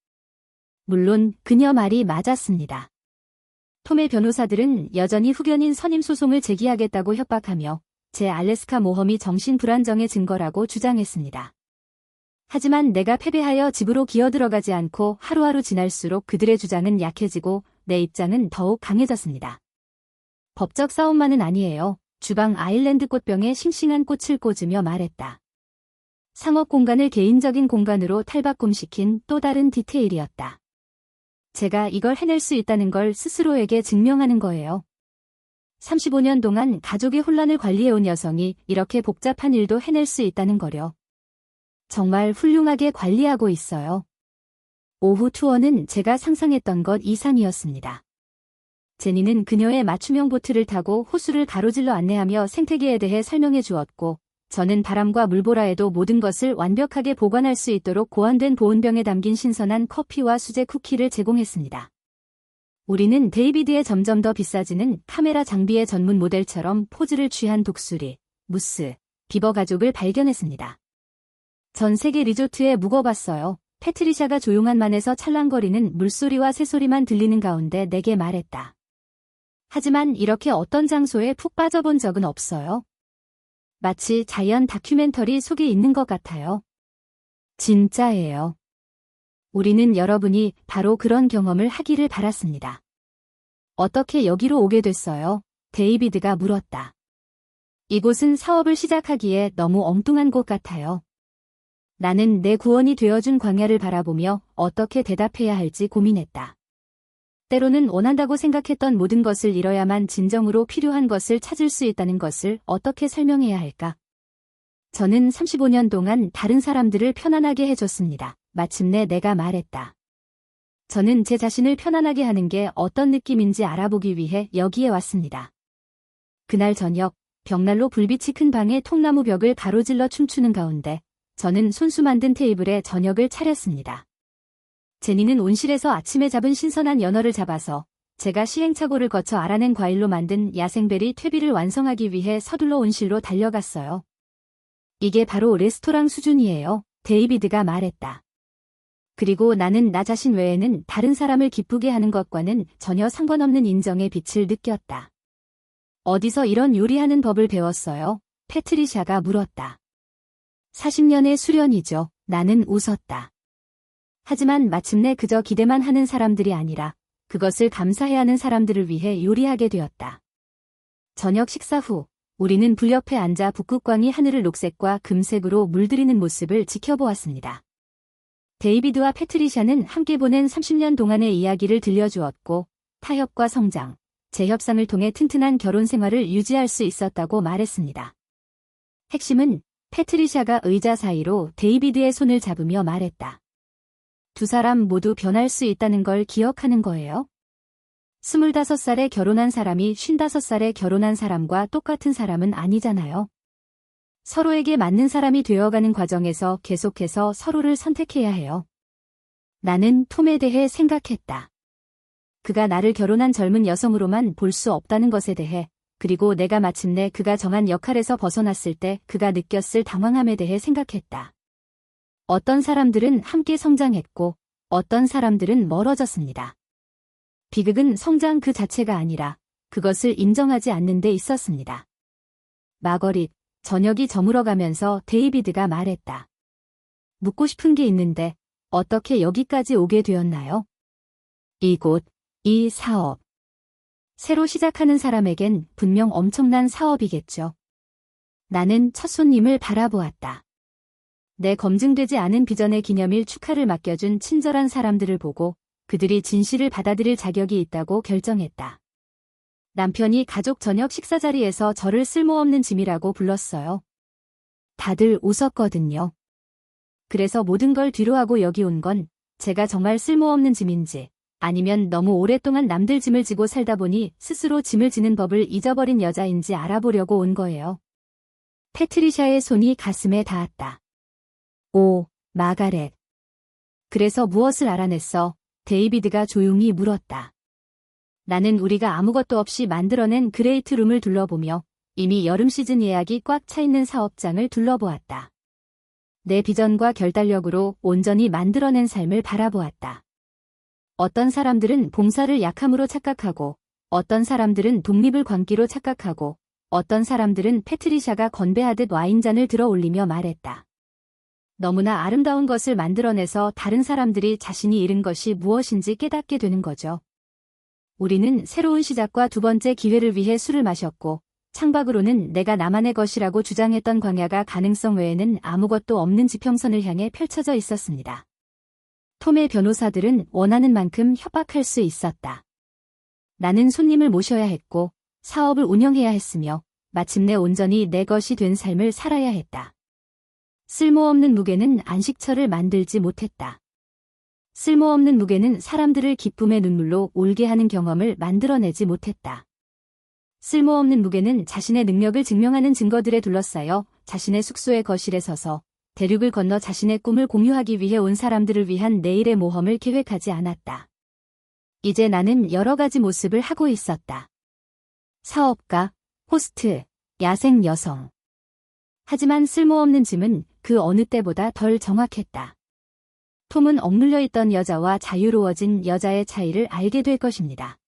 물론 그녀 말이 맞았습니다. 톰의 변호사들은 여전히 후견인 선임 소송을 제기하겠다고 협박하며 제 알래스카 모험이 정신불안정의 증거라고 주장했습니다. 하지만 내가 패배하여 집으로 기어들어가지 않고 하루하루 지날수록 그들의 주장은 약해지고 내 입장은 더욱 강해졌습니다. 법적 싸움만은 아니에요. 주방 아일랜드 꽃병에 싱싱한 꽃을 꽂으며 말했다. 상업 공간을 개인적인 공간으로 탈바꿈시킨 또 다른 디테일이었다. 제가 이걸 해낼 수 있다는 걸 스스로에게 증명하는 거예요. 35년 동안 가족의 혼란을 관리해온 여성이 이렇게 복잡한 일도 해낼 수 있다는 거려. 정말 훌륭하게 관리하고 있어요. 오후 투어는 제가 상상했던 것 이상이었습니다. 제니는 그녀의 맞춤형 보트를 타고 호수를 가로질러 안내하며 생태계에 대해 설명해 주었고, 저는 바람과 물보라에도 모든 것을 완벽하게 보관할 수 있도록 고안된 보온병에 담긴 신선한 커피와 수제 쿠키를 제공했습니다. 우리는 데이비드의 점점 더 비싸지는 카메라 장비의 전문 모델처럼 포즈를 취한 독수리, 무스, 비버 가족을 발견했습니다. 전 세계 리조트에 묵어봤어요. 패트리샤가 조용한 만에서 찰랑거리는 물소리와 새소리만 들리는 가운데 내게 말했다. 하지만 이렇게 어떤 장소에 푹 빠져본 적은 없어요. 마치 자연 다큐멘터리 속에 있는 것 같아요. 진짜예요. 우리는 여러분이 바로 그런 경험을 하기를 바랐습니다. 어떻게 여기로 오게 됐어요? 데이비드가 물었다. 이곳은 사업을 시작하기에 너무 엉뚱한 곳 같아요. 나는 내 구원이 되어준 광야를 바라보며 어떻게 대답해야 할지 고민했다. 때로는 원한다고 생각했던 모든 것을 잃어야만 진정으로 필요한 것을 찾을 수 있다는 것을 어떻게 설명해야 할까? 저는 35년 동안 다른 사람들을 편안하게 해줬습니다. 마침내 내가 말했다. 저는 제 자신을 편안하게 하는 게 어떤 느낌인지 알아보기 위해 여기에 왔습니다. 그날 저녁, 벽난로 불빛이 큰 방의 통나무 벽을 가로질러 춤추는 가운데 저는 손수 만든 테이블에 저녁을 차렸습니다. 제니는 온실에서 아침에 잡은 신선한 연어를 잡아서 제가 시행착오를 거쳐 알아낸 과일로 만든 야생베리 퇴비를 완성하기 위해 서둘러 온실로 달려갔어요. 이게 바로 레스토랑 수준이에요. 데이비드가 말했다. 그리고 나는 나 자신 외에는 다른 사람을 기쁘게 하는 것과는 전혀 상관없는 인정의 빛을 느꼈다. 어디서 이런 요리하는 법을 배웠어요? 패트리샤가 물었다. 40년의 수련이죠. 나는 웃었다. 하지만 마침내 그저 기대만 하는 사람들이 아니라 그것을 감사해야 하는 사람들을 위해 요리하게 되었다. 저녁 식사 후 우리는 불 옆에 앉아 북극광이 하늘을 녹색과 금색으로 물들이는 모습을 지켜보았습니다. 데이비드와 패트리샤는 함께 보낸 30년 동안의 이야기를 들려주었고 타협과 성장, 재협상을 통해 튼튼한 결혼 생활을 유지할 수 있었다고 말했습니다. 핵심은 패트리샤가 의자 사이로 데이비드의 손을 잡으며 말했다. 두 사람 모두 변할 수 있다는 걸 기억하는 거예요. 25살에 결혼한 사람이 55살에 결혼한 사람과 똑같은 사람은 아니잖아요. 서로에게 맞는 사람이 되어가는 과정에서 계속해서 서로를 선택해야 해요. 나는 톰에 대해 생각했다. 그가 나를 결혼한 젊은 여성으로만 볼 수 없다는 것에 대해, 그리고 내가 마침내 그가 정한 역할에서 벗어났을 때 그가 느꼈을 당황함에 대해 생각했다. 어떤 사람들은 함께 성장했고 어떤 사람들은 멀어졌습니다. 비극은 성장 그 자체가 아니라 그것을 인정하지 않는 데 있었습니다. 마거릿, 저녁이 저물어가면서 데이비드가 말했다. 묻고 싶은 게 있는데 어떻게 여기까지 오게 되었나요? 이곳, 이 사업. 새로 시작하는 사람에겐 분명 엄청난 사업이겠죠. 나는 첫 손님을 바라보았다. 내 검증되지 않은 비전의 기념일 축하를 맡겨준 친절한 사람들을 보고 그들이 진실을 받아들일 자격이 있다고 결정했다. 남편이 가족 저녁 식사 자리에서 저를 쓸모없는 짐이라고 불렀어요. 다들 웃었거든요. 그래서 모든 걸 뒤로하고 여기 온 건 제가 정말 쓸모없는 짐인지 아니면 너무 오랫동안 남들 짐을 지고 살다 보니 스스로 짐을 지는 법을 잊어버린 여자인지 알아보려고 온 거예요. 패트리샤의 손이 가슴에 닿았다. 오, 마가렛. 그래서 무엇을 알아냈어? 데이비드가 조용히 물었다. 나는 우리가 아무것도 없이 만들어낸 그레이트룸을 둘러보며 이미 여름 시즌 예약이 꽉 차 있는 사업장을 둘러보았다. 내 비전과 결단력으로 온전히 만들어낸 삶을 바라보았다. 어떤 사람들은 봉사를 약함으로 착각하고, 어떤 사람들은 독립을 광기로 착각하고, 어떤 사람들은 패트리샤가 건배하듯 와인잔을 들어 올리며 말했다. 너무나 아름다운 것을 만들어내서 다른 사람들이 자신이 잃은 것이 무엇인지 깨닫게 되는 거죠. 우리는 새로운 시작과 두 번째 기회를 위해 술을 마셨고, 창밖으로는 내가 나만의 것이라고 주장했던 광야가 가능성 외에는 아무것도 없는 지평선을 향해 펼쳐져 있었습니다. 톰의 변호사들은 원하는 만큼 협박할 수 있었다. 나는 손님을 모셔야 했고, 사업을 운영해야 했으며, 마침내 온전히 내 것이 된 삶을 살아야 했다. 쓸모없는 무게는 안식처를 만들지 못했다. 쓸모없는 무게는 사람들을 기쁨의 눈물로 울게 하는 경험을 만들어내지 못했다. 쓸모없는 무게는 자신의 능력을 증명하는 증거들에 둘러싸여 자신의 숙소의 거실에 서서 대륙을 건너 자신의 꿈을 공유하기 위해 온 사람들을 위한 내일의 모험을 계획하지 않았다. 이제 나는 여러 가지 모습을 하고 있었다. 사업가, 호스트, 야생 여성. 하지만 쓸모없는 짐은 그 어느 때보다 덜 정확했다. 톰은 억눌려 있던 여자와 자유로워진 여자의 차이를 알게 될 것입니다.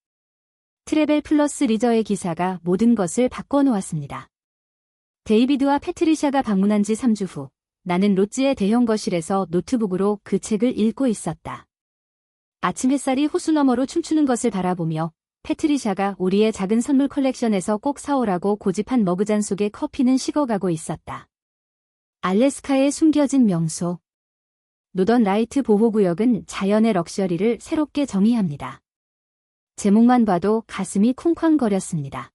트래벨 플러스 리저의 기사가 모든 것을 바꿔놓았습니다. 데이비드와 패트리샤가 방문한 지 3주 후, 나는 로지의 대형 거실에서 노트북으로 그 책을 읽고 있었다. 아침 햇살이 호수 너머로 춤추는 것을 바라보며 패트리샤가 우리의 작은 선물 컬렉션에서 꼭 사오라고 고집한 머그잔 속의 커피는 식어가고 있었다. 알래스카의 숨겨진 명소. 노던 라이트 보호구역은 자연의 럭셔리를 새롭게 정의합니다. 제목만 봐도 가슴이 쿵쾅거렸습니다.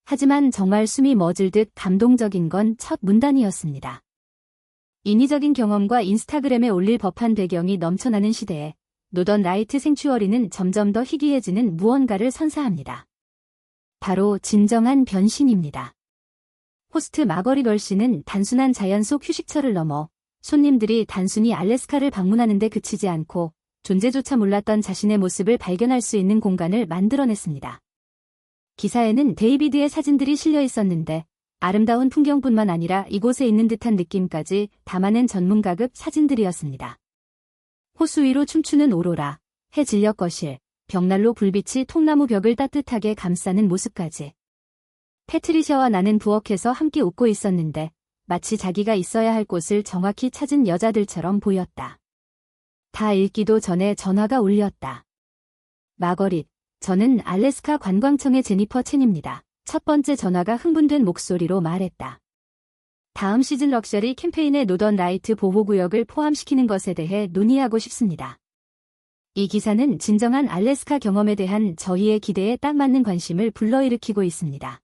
하지만 정말 숨이 멎을 듯 감동적인 건 첫 문단이었습니다. 인위적인 경험과 인스타그램에 올릴 법한 배경이 넘쳐나는 시대에 노던 라이트 생추어리는 점점 더 희귀해지는 무언가를 선사합니다. 바로 진정한 변신입니다. 호스트 마거리 걸씨는 단순한 자연 속 휴식처를 넘어 손님들이 단순히 알래스카를 방문하는 데 그치지 않고 존재조차 몰랐던 자신의 모습을 발견할 수 있는 공간을 만들어냈습니다. 기사에는 데이비드의 사진들이 실려 있었는데 아름다운 풍경뿐만 아니라 이곳에 있는 듯한 느낌까지 담아낸 전문가급 사진들이었습니다. 호수 위로 춤추는 오로라, 해 진력 거실, 벽난로 불빛이 통나무 벽을 따뜻하게 감싸는 모습까지. 패트리샤와 나는 부엌에서 함께 웃고 있었는데 마치 자기가 있어야 할 곳을 정확히 찾은 여자들처럼 보였다. 다 읽기도 전에 전화가 울렸다. 마거릿, 저는 알래스카 관광청의 제니퍼 첸입니다. 첫 번째 전화가 흥분된 목소리로 말했다. 다음 시즌 럭셔리 캠페인에 노던 라이트 보호구역을 포함시키는 것에 대해 논의하고 싶습니다. 이 기사는 진정한 알래스카 경험에 대한 저희의 기대에 딱 맞는 관심을 불러일으키고 있습니다.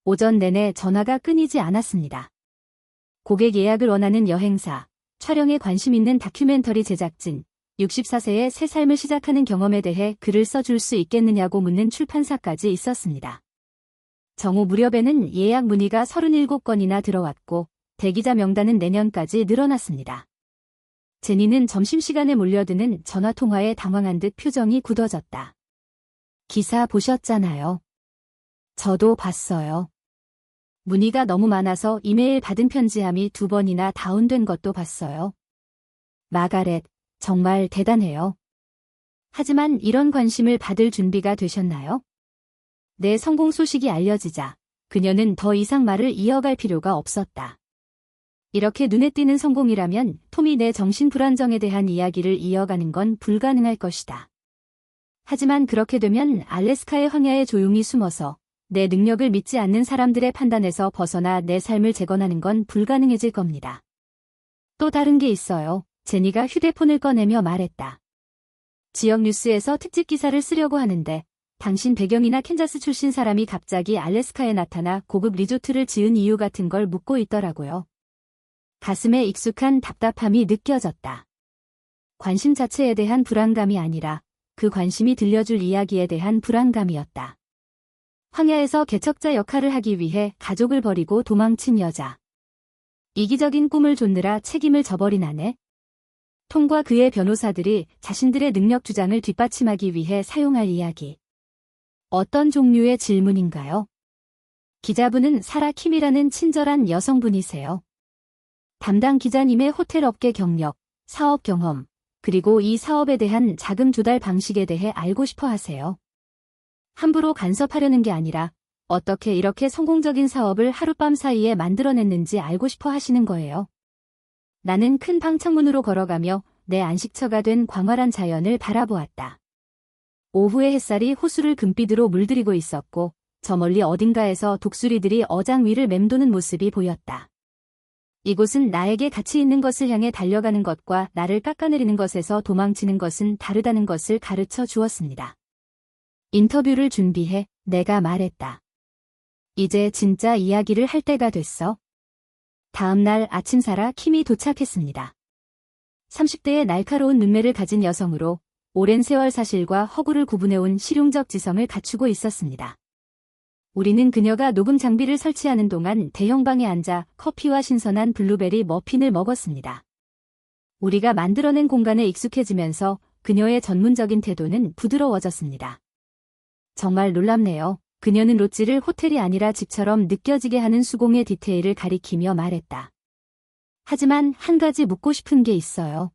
오전 내내 전화가 끊이지 않았습니다. 고객 예약을 원하는 여행사, 촬영에 관심 있는 다큐멘터리 제작진, 64세의 새 삶을 시작하는 경험에 대해 글을 써줄 수 있겠느냐고 묻는 출판사까지 있었습니다. 정오 무렵에는 예약 문의가 37건이나 들어왔고 대기자 명단은 내년까지 늘어났습니다. 제니는 점심시간에 몰려드는 전화통화에 당황한 듯 표정이 굳어졌다. 기사 보셨잖아요. 저도 봤어요. 문의가 너무 많아서 이메일 받은 편지함이 2번이나 다운된 것도 봤어요. 마가렛, 정말 대단해요. 하지만 이런 관심을 받을 준비가 되셨나요? 내 성공 소식이 알려지자 그녀는 더 이상 말을 이어갈 필요가 없었다. 이렇게 눈에 띄는 성공이라면 톰이 내 정신 불안정에 대한 이야기를 이어가는 건 불가능할 것이다. 하지만 그렇게 되면 알래스카의 황야에 조용히 숨어서 내 능력을 믿지 않는 사람들의 판단에서 벗어나 내 삶을 재건하는 건 불가능해질 겁니다. 또 다른 게 있어요. 제니가 휴대폰을 꺼내며 말했다. 지역 뉴스에서 특집 기사를 쓰려고 하는데 당신 배경이나 캔자스 출신 사람이 갑자기 알래스카에 나타나 고급 리조트를 지은 이유 같은 걸 묻고 있더라고요. 가슴에 익숙한 답답함이 느껴졌다. 관심 자체에 대한 불안감이 아니라 그 관심이 들려줄 이야기에 대한 불안감이었다. 황야에서 개척자 역할을 하기 위해 가족을 버리고 도망친 여자. 이기적인 꿈을 좇느라 책임을 져버린 아내. 톰과 그의 변호사들이 자신들의 능력 주장을 뒷받침하기 위해 사용할 이야기. 어떤 종류의 질문인가요? 기자분은 사라 킴이라는 친절한 여성분이세요. 담당 기자님의 호텔 업계 경력, 사업 경험, 그리고 이 사업에 대한 자금 조달 방식에 대해 알고 싶어 하세요. 함부로 간섭하려는 게 아니라 어떻게 이렇게 성공적인 사업을 하룻밤 사이에 만들어냈는지 알고 싶어 하시는 거예요. 나는 큰 방창문으로 걸어가며 내 안식처가 된 광활한 자연을 바라보았다. 오후의 햇살이 호수를 금빛으로 물들이고 있었고 저 멀리 어딘가에서 독수리들이 어장 위를 맴도는 모습이 보였다. 이곳은 나에게 가치 있는 것을 향해 달려가는 것과 나를 깎아내리는 것에서 도망치는 것은 다르다는 것을 가르쳐 주었습니다. 인터뷰를 준비해 내가 말했다. 이제 진짜 이야기를 할 때가 됐어. 다음 날 아침 사라 킴이 도착했습니다. 30대의 날카로운 눈매를 가진 여성으로 오랜 세월 사실과 허구를 구분해온 실용적 지성을 갖추고 있었습니다. 우리는 그녀가 녹음 장비를 설치하는 동안 대형방에 앉아 커피와 신선한 블루베리 머핀을 먹었습니다. 우리가 만들어낸 공간에 익숙해지면서 그녀의 전문적인 태도는 부드러워졌습니다. 정말 놀랍네요. 그녀는 롯지를 호텔이 아니라 집처럼 느껴지게 하는 수공의 디테일을 가리키며 말했다. 하지만 한 가지 묻고 싶은 게 있어요.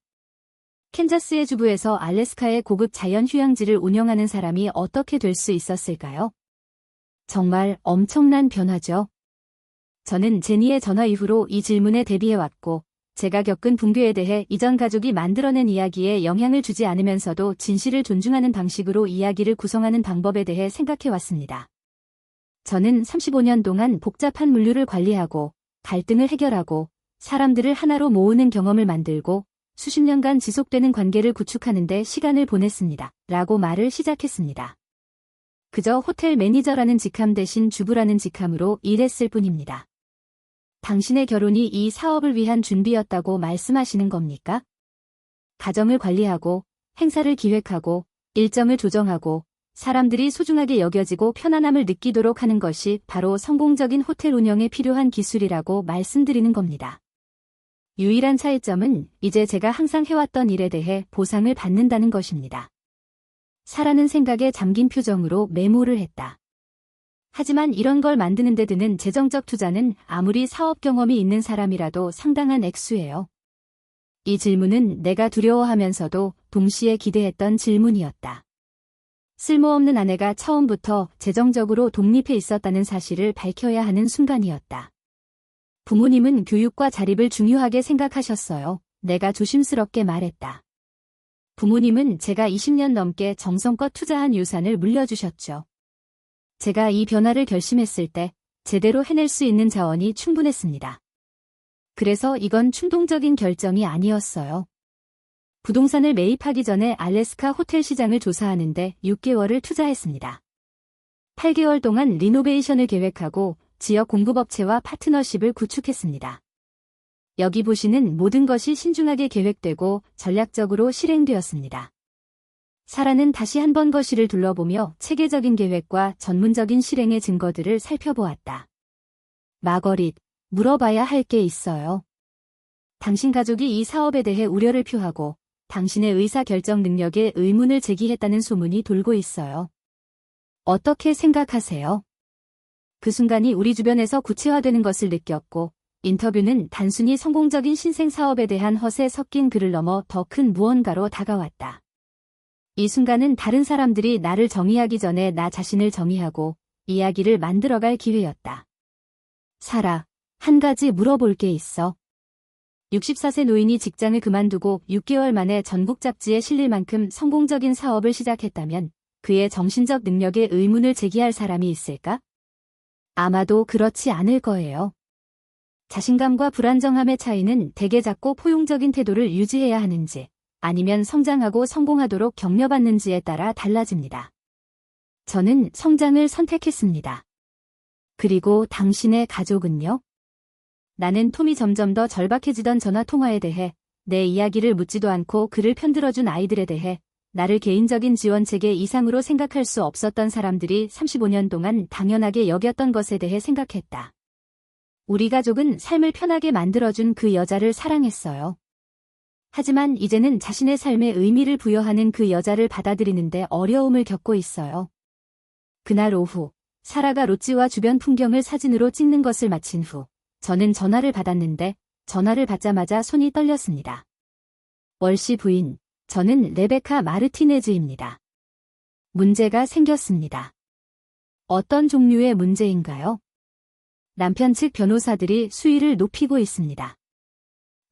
캔자스의 주부에서 알래스카의 고급 자연 휴양지를 운영하는 사람이 어떻게 될 수 있었을까요? 정말 엄청난 변화죠. 저는 제니의 전화 이후로 이 질문에 대비해왔고 제가 겪은 붕괴에 대해 이전 가족이 만들어낸 이야기에 영향을 주지 않으면서도 진실을 존중하는 방식으로 이야기를 구성하는 방법에 대해 생각해왔습니다. 저는 35년 동안 복잡한 물류를 관리하고 갈등을 해결하고 사람들을 하나로 모으는 경험을 만들고 수십 년간 지속되는 관계를 구축하는 데 시간을 보냈습니다. 라고 말을 시작했습니다. 그저 호텔 매니저라는 직함 대신 주부라는 직함으로 일했을 뿐입니다. 당신의 결혼이 이 사업을 위한 준비였다고 말씀하시는 겁니까? 가정을 관리하고 행사를 기획하고 일정을 조정하고 사람들이 소중하게 여겨지고 편안함을 느끼도록 하는 것이 바로 성공적인 호텔 운영에 필요한 기술이라고 말씀드리는 겁니다. 유일한 차이점은 이제 제가 항상 해왔던 일에 대해 보상을 받는다는 것입니다. 사라는 생각에 잠긴 표정으로 메모를 했다. 하지만 이런 걸 만드는 데 드는 재정적 투자는 아무리 사업 경험이 있는 사람이라도 상당한 액수예요. 이 질문은 내가 두려워하면서도 동시에 기대했던 질문이었다. 쓸모없는 아내가 처음부터 재정적으로 독립해 있었다는 사실을 밝혀야 하는 순간이었다. 부모님은 교육과 자립을 중요하게 생각하셨어요. 내가 조심스럽게 말했다. 부모님은 제가 20년 넘게 정성껏 투자한 유산을 물려주셨죠. 제가 이 변화를 결심했을 때 제대로 해낼 수 있는 자원이 충분했습니다. 그래서 이건 충동적인 결정이 아니었어요. 부동산을 매입하기 전에 알래스카 호텔 시장을 조사하는데 6개월을 투자했습니다. 8개월 동안 리노베이션을 계획하고 지역 공급업체와 파트너십을 구축했습니다. 여기 보시는 모든 것이 신중하게 계획되고 전략적으로 실행되었습니다. 사라는 다시 한번 거실을 둘러보며 체계적인 계획과 전문적인 실행의 증거들을 살펴보았다. 마거릿, 물어봐야 할 게 있어요. 당신 가족이 이 사업에 대해 우려를 표하고 당신의 의사결정 능력에 의문을 제기했다는 소문이 돌고 있어요. 어떻게 생각하세요? 그 순간이 우리 주변에서 구체화되는 것을 느꼈고 인터뷰는 단순히 성공적인 신생 사업에 대한 허세 섞인 글을 넘어 더 큰 무언가로 다가왔다. 이 순간은 다른 사람들이 나를 정의하기 전에 나 자신을 정의하고 이야기를 만들어갈 기회였다. 사라, 한 가지 물어볼 게 있어. 64세 노인이 직장을 그만두고 6개월 만에 전국 잡지에 실릴 만큼 성공적인 사업을 시작했다면 그의 정신적 능력에 의문을 제기할 사람이 있을까? 아마도 그렇지 않을 거예요. 자신감과 불안정함의 차이는 대개 작고 포용적인 태도를 유지해야 하는지 아니면 성장하고 성공하도록 격려받는지에 따라 달라집니다. 저는 성장을 선택했습니다. 그리고 당신의 가족은요? 나는 톰이 점점 더 절박해지던 전화 통화에 대해, 내 이야기를 묻지도 않고 그를 편들어준 아이들에 대해, 나를 개인적인 지원체계 이상으로 생각할 수 없었던 사람들이 35년 동안 당연하게 여겼던 것에 대해 생각했다. 우리 가족은 삶을 편하게 만들어준 그 여자를 사랑했어요. 하지만 이제는 자신의 삶에 의미를 부여하는 그 여자를 받아들이는데 어려움을 겪고 있어요. 그날 오후, 사라가 로찌와 주변 풍경을 사진으로 찍는 것을 마친 후, 저는 전화를 받았는데, 전화를 받자마자 손이 떨렸습니다. 월씨 부인, 저는 레베카 마르티네즈입니다. 문제가 생겼습니다. 어떤 종류의 문제인가요? 남편 측 변호사들이 수위를 높이고 있습니다.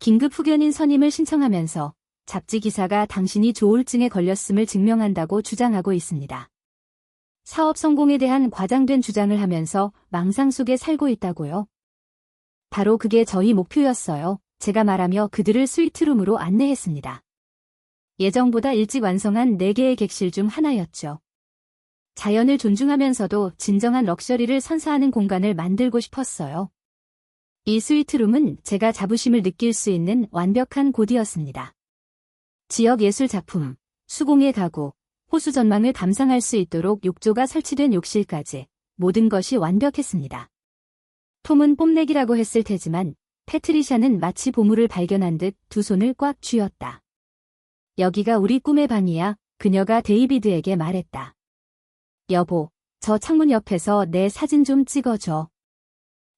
긴급 후견인 선임을 신청하면서 잡지 기사가 당신이 조울증에 걸렸음을 증명한다고 주장하고 있습니다. 사업 성공에 대한 과장된 주장을 하면서 망상 속에 살고 있다고요. 바로 그게 저희 목표였어요. 제가 말하며 그들을 스위트룸으로 안내했습니다. 예정보다 일찍 완성한 4개의 객실 중 하나였죠. 자연을 존중하면서도 진정한 럭셔리를 선사하는 공간을 만들고 싶었어요. 이 스위트룸은 제가 자부심을 느낄 수 있는 완벽한 곳이었습니다. 지역 예술 작품, 수공예 가구, 호수 전망을 감상할 수 있도록 욕조가 설치된 욕실까지 모든 것이 완벽했습니다. 톰은 뽐내기라고 했을 테지만 패트리샤는 마치 보물을 발견한 듯 두 손을 꽉 쥐었다. 여기가 우리 꿈의 방이야, 그녀가 데이비드에게 말했다. 여보, 저 창문 옆에서 내 사진 좀 찍어줘.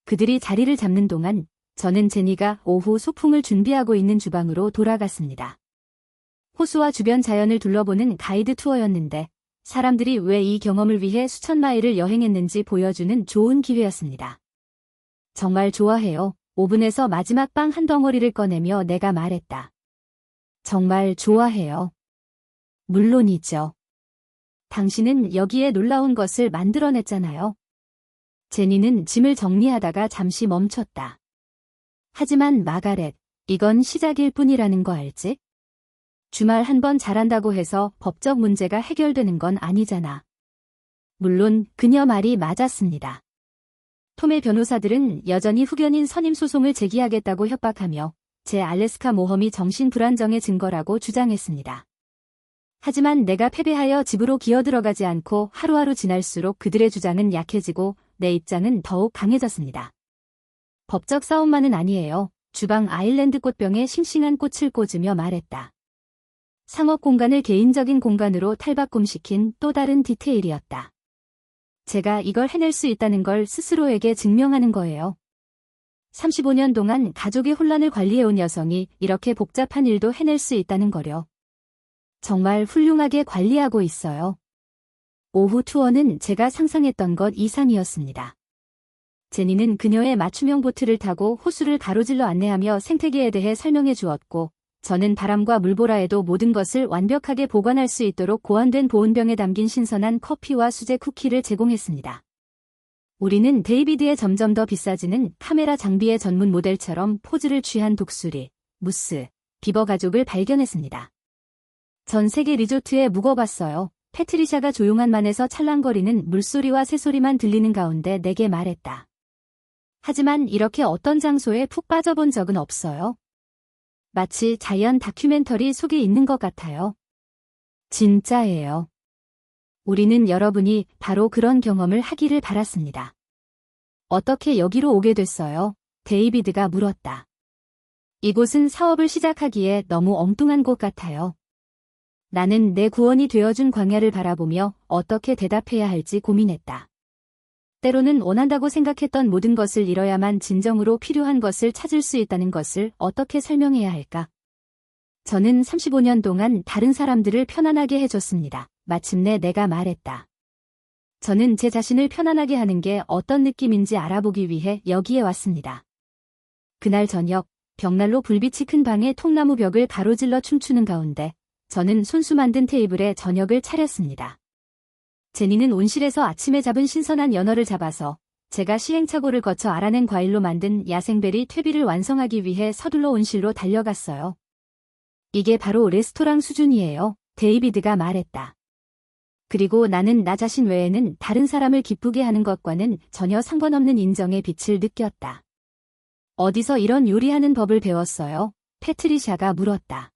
그들이 자리를 잡는 동안 저는 제니가 오후 소풍을 준비하고 있는 주방으로 돌아갔습니다. 호수와 주변 자연을 둘러보는 가이드 투어였는데 사람들이 왜 이 경험을 위해 수천 마일을 여행했는지 보여주는 좋은 기회였습니다. 정말 좋아해요. 오븐에서 마지막 빵 한 덩어리를 꺼내며 내가 말했다. 정말 좋아해요. 물론이죠. 당신은 여기에 놀라운 것을 만들어냈잖아요. 제니는 짐을 정리하다가 잠시 멈췄다. 하지만 마가렛, 이건 시작일 뿐이라는 거 알지? 주말 한 번 잘한다고 해서 법적 문제가 해결되는 건 아니잖아. 물론 그녀 말이 맞았습니다. 톰의 변호사들은 여전히 후견인 선임 소송을 제기하겠다고 협박하며 제 알래스카 모험이 정신불안정의 증거라고 주장했습니다. 하지만 내가 패배하여 집으로 기어들어가지 않고 하루하루 지날수록 그들의 주장은 약해지고 내 입장은 더욱 강해졌습니다. 법적 싸움만은 아니에요. 주방 아일랜드 꽃병에 싱싱한 꽃을 꽂으며 말했다. 상업 공간을 개인적인 공간으로 탈바꿈시킨 또 다른 디테일이었다. 제가 이걸 해낼 수 있다는 걸 스스로에게 증명하는 거예요. 35년 동안 가족의 혼란을 관리해온 여성이 이렇게 복잡한 일도 해낼 수 있다는 거려. 정말 훌륭하게 관리하고 있어요. 오후 투어는 제가 상상했던 것 이상이었습니다. 제니는 그녀의 맞춤형 보트를 타고 호수를 가로질러 안내하며 생태계에 대해 설명해 주었고, 저는 바람과 물보라에도 모든 것을 완벽하게 보관할 수 있도록 고안된 보온병에 담긴 신선한 커피와 수제 쿠키를 제공했습니다. 우리는 데이비드의 점점 더 비싸지는 카메라 장비의 전문 모델처럼 포즈를 취한 독수리, 무스, 비버 가족을 발견했습니다. 전 세계 리조트에 묵어봤어요. 패트리샤가 조용한 만에서 찰랑거리는 물소리와 새소리만 들리는 가운데 내게 말했다. 하지만 이렇게 어떤 장소에 푹 빠져본 적은 없어요. 마치 자연 다큐멘터리 속에 있는 것 같아요. 진짜예요. 우리는 여러분이 바로 그런 경험을 하기를 바랐습니다. 어떻게 여기로 오게 됐어요? 데이비드가 물었다. 이곳은 사업을 시작하기에 너무 엉뚱한 곳 같아요. 나는 내 구원이 되어준 광야를 바라보며 어떻게 대답해야 할지 고민했다. 때로는 원한다고 생각했던 모든 것을 잃어야만 진정으로 필요한 것을 찾을 수 있다는 것을 어떻게 설명해야 할까? 저는 35년 동안 다른 사람들을 편안하게 해줬습니다. 마침내 내가 말했다. 저는 제 자신을 편안하게 하는 게 어떤 느낌인지 알아보기 위해 여기에 왔습니다. 그날 저녁, 벽난로 불빛이 큰 방의 통나무 벽을 가로질러 춤추는 가운데 저는 손수 만든 테이블에 저녁을 차렸습니다. 제니는 온실에서 아침에 잡은 신선한 연어를 잡아서 제가 시행착오를 거쳐 알아낸 과일로 만든 야생베리 퇴비를 완성하기 위해 서둘러 온실로 달려갔어요. 이게 바로 레스토랑 수준이에요. 데이비드가 말했다. 그리고 나는 나 자신 외에는 다른 사람을 기쁘게 하는 것과는 전혀 상관없는 인정의 빛을 느꼈다. 어디서 이런 요리하는 법을 배웠어요? 패트리샤가 물었다.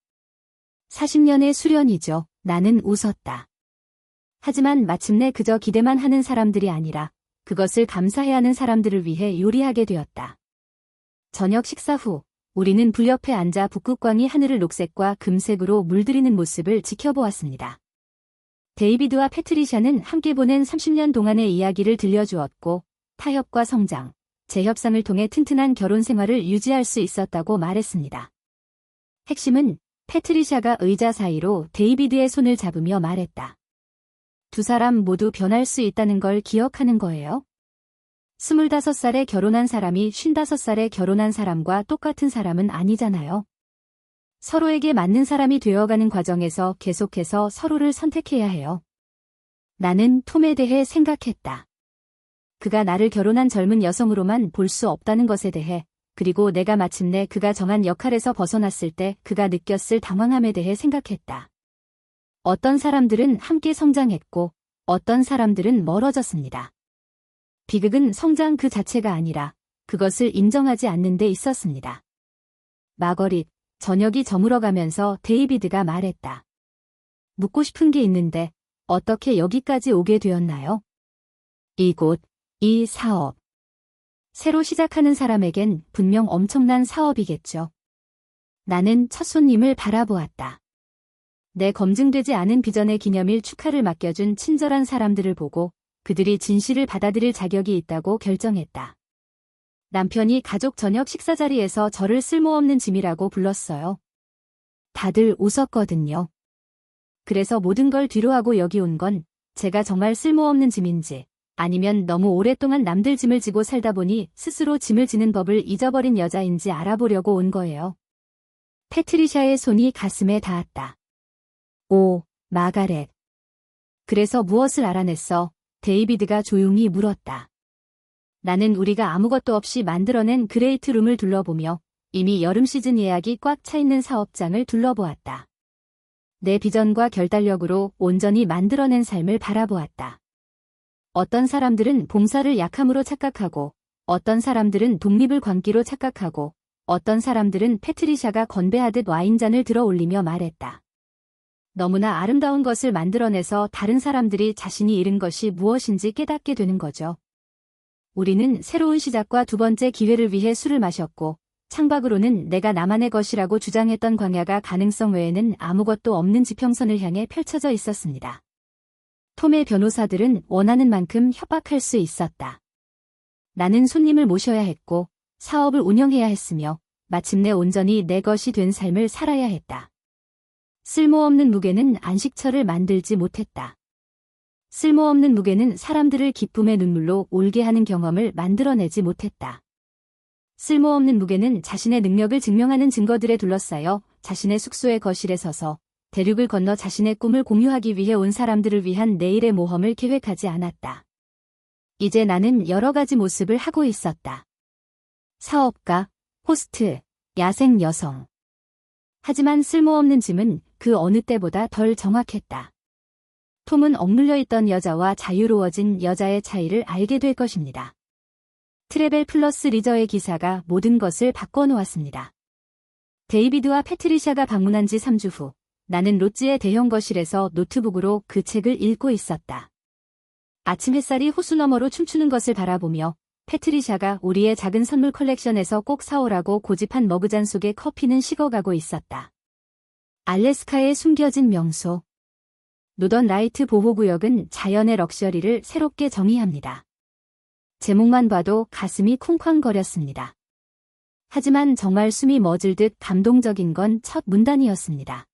40년의 수련이죠. 나는 웃었다. 하지만 마침내 그저 기대만 하는 사람들이 아니라 그것을 감사해야 하는 사람들을 위해 요리하게 되었다. 저녁 식사 후 우리는 불 옆에 앉아 북극광이 하늘을 녹색과 금색으로 물들이는 모습을 지켜보았습니다. 데이비드와 패트리샤는 함께 보낸 30년 동안의 이야기를 들려주었고 타협과 성장, 재협상을 통해 튼튼한 결혼 생활을 유지할 수 있었다고 말했습니다. 핵심은 패트리샤가 의자 사이로 데이비드의 손을 잡으며 말했다. 두 사람 모두 변할 수 있다는 걸 기억하는 거예요. 25살에 결혼한 사람이 55살에 결혼한 사람과 똑같은 사람은 아니잖아요. 서로에게 맞는 사람이 되어가는 과정에서 계속해서 서로를 선택해야 해요. 나는 톰에 대해 생각했다. 그가 나를 결혼한 젊은 여성으로만 볼 수 없다는 것에 대해, 그리고 내가 마침내 그가 정한 역할에서 벗어났을 때 그가 느꼈을 당황함에 대해 생각했다. 어떤 사람들은 함께 성장했고 어떤 사람들은 멀어졌습니다. 비극은 성장 그 자체가 아니라 그것을 인정하지 않는 데 있었습니다. 마거릿, 저녁이 저물어가면서 데이비드가 말했다. 묻고 싶은 게 있는데 어떻게 여기까지 오게 되었나요? 이곳, 이 사업. 새로 시작하는 사람에겐 분명 엄청난 사업이겠죠. 나는 첫 손님을 바라보았다. 내 검증되지 않은 비전의 기념일 축하를 맡겨준 친절한 사람들을 보고 그들이 진실을 받아들일 자격이 있다고 결정했다. 남편이 가족 저녁 식사 자리에서 저를 쓸모없는 짐이라고 불렀어요. 다들 웃었거든요. 그래서 모든 걸 뒤로하고 여기 온 건 제가 정말 쓸모없는 짐인지 아니면 너무 오랫동안 남들 짐을 지고 살다 보니 스스로 짐을 지는 법을 잊어버린 여자인지 알아보려고 온 거예요. 패트리샤의 손이 가슴에 닿았다. 오, 마가렛. 그래서 무엇을 알아냈어? 데이비드가 조용히 물었다. 나는 우리가 아무것도 없이 만들어낸 그레이트룸을 둘러보며 이미 여름 시즌 예약이 꽉 차 있는 사업장을 둘러보았다. 내 비전과 결단력으로 온전히 만들어낸 삶을 바라보았다. 어떤 사람들은 봉사를 약함으로 착각하고, 어떤 사람들은 독립을 광기로 착각하고, 어떤 사람들은 패트리샤가 건배하듯 와인잔을 들어 올리며 말했다. 너무나 아름다운 것을 만들어내서 다른 사람들이 자신이 잃은 것이 무엇인지 깨닫게 되는 거죠. 우리는 새로운 시작과 두 번째 기회를 위해 술을 마셨고, 창밖으로는 내가 나만의 것이라고 주장했던 광야가 가능성 외에는 아무것도 없는 지평선을 향해 펼쳐져 있었습니다. 톰의 변호사들은 원하는 만큼 협박할 수 있었다. 나는 손님을 모셔야 했고, 사업을 운영해야 했으며, 마침내 온전히 내 것이 된 삶을 살아야 했다. 쓸모없는 무게는 안식처를 만들지 못했다. 쓸모없는 무게는 사람들을 기쁨의 눈물로 울게 하는 경험을 만들어내지 못했다. 쓸모없는 무게는 자신의 능력을 증명하는 증거들에 둘러싸여 자신의 숙소의 거실에 서서 대륙을 건너 자신의 꿈을 공유하기 위해 온 사람들을 위한 내일의 모험을 계획하지 않았다. 이제 나는 여러 가지 모습을 하고 있었다. 사업가, 호스트, 야생 여성. 하지만 쓸모없는 짐은 그 어느 때보다 덜 정확했다. 톰은 억눌려 있던 여자와 자유로워진 여자의 차이를 알게 될 것입니다. 트래벨 플러스 리저의 기사가 모든 것을 바꿔놓았습니다. 데이비드와 패트리샤가 방문한 지 3주 후, 나는 로지의 대형 거실에서 노트북으로 그 책을 읽고 있었다. 아침 햇살이 호수 너머로 춤추는 것을 바라보며 패트리샤가 우리의 작은 선물 컬렉션에서 꼭 사오라고 고집한 머그잔 속의 커피는 식어가고 있었다. 알래스카의 숨겨진 명소. 노던 라이트 보호구역은 자연의 럭셔리를 새롭게 정의합니다. 제목만 봐도 가슴이 쿵쾅거렸습니다. 하지만 정말 숨이 멎을 듯 감동적인 건 첫 문단이었습니다.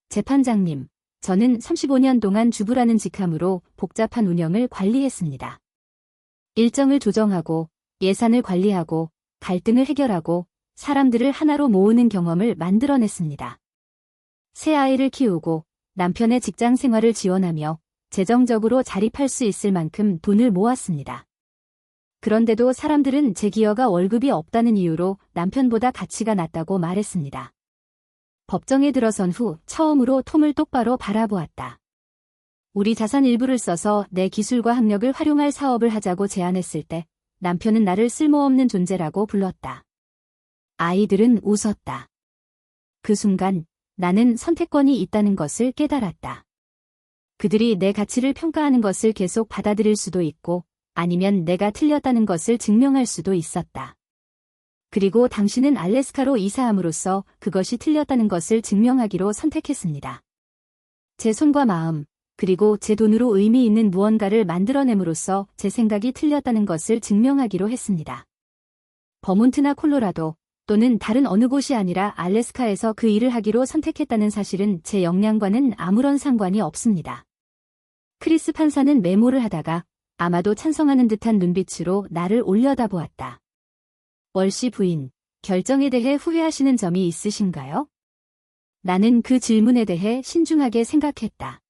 재판장님, 저는 35년 동안 주부라는 직함으로 복잡한 운영을 관리했습니다. 일정을 조정하고, 예산을 관리하고, 갈등을 해결하고, 사람들을 하나로 모으는 경험을 만들어냈습니다. 새 아이를 키우고, 남편의 직장 생활을 지원하며, 재정적으로 자립할 수 있을 만큼 돈을 모았습니다. 그런데도 사람들은 제 기여가 월급이 없다는 이유로 남편보다 가치가 낮다고 말했습니다. 법정에 들어선 후 처음으로 톰을 똑바로 바라보았다. 우리 자산 일부를 써서 내 기술과 학력을 활용할 사업을 하자고 제안했을 때 남편은 나를 쓸모없는 존재라고 불렀다. 아이들은 웃었다. 그 순간 나는 선택권이 있다는 것을 깨달았다. 그들이 내 가치를 평가하는 것을 계속 받아들일 수도 있고 아니면 내가 틀렸다는 것을 증명할 수도 있었다. 그리고 당신은 알래스카로 이사함으로써 그것이 틀렸다는 것을 증명하기로 선택했습니다. 제 손과 마음, 그리고 제 돈으로 의미 있는 무언가를 만들어냄으로써 제 생각이 틀렸다는 것을 증명하기로 했습니다. 버몬트나 콜로라도 또는 다른 어느 곳이 아니라 알래스카에서 그 일을 하기로 선택했다는 사실은 제 역량과는 아무런 상관이 없습니다. 크리스 판사는 메모를 하다가 아마도 찬성하는 듯한 눈빛으로 나를 올려다보았다. 월시 부인, 결정에 대해 후회하시는 점이 있으신가요? 나는 그 질문에 대해 신중하게 생각했다.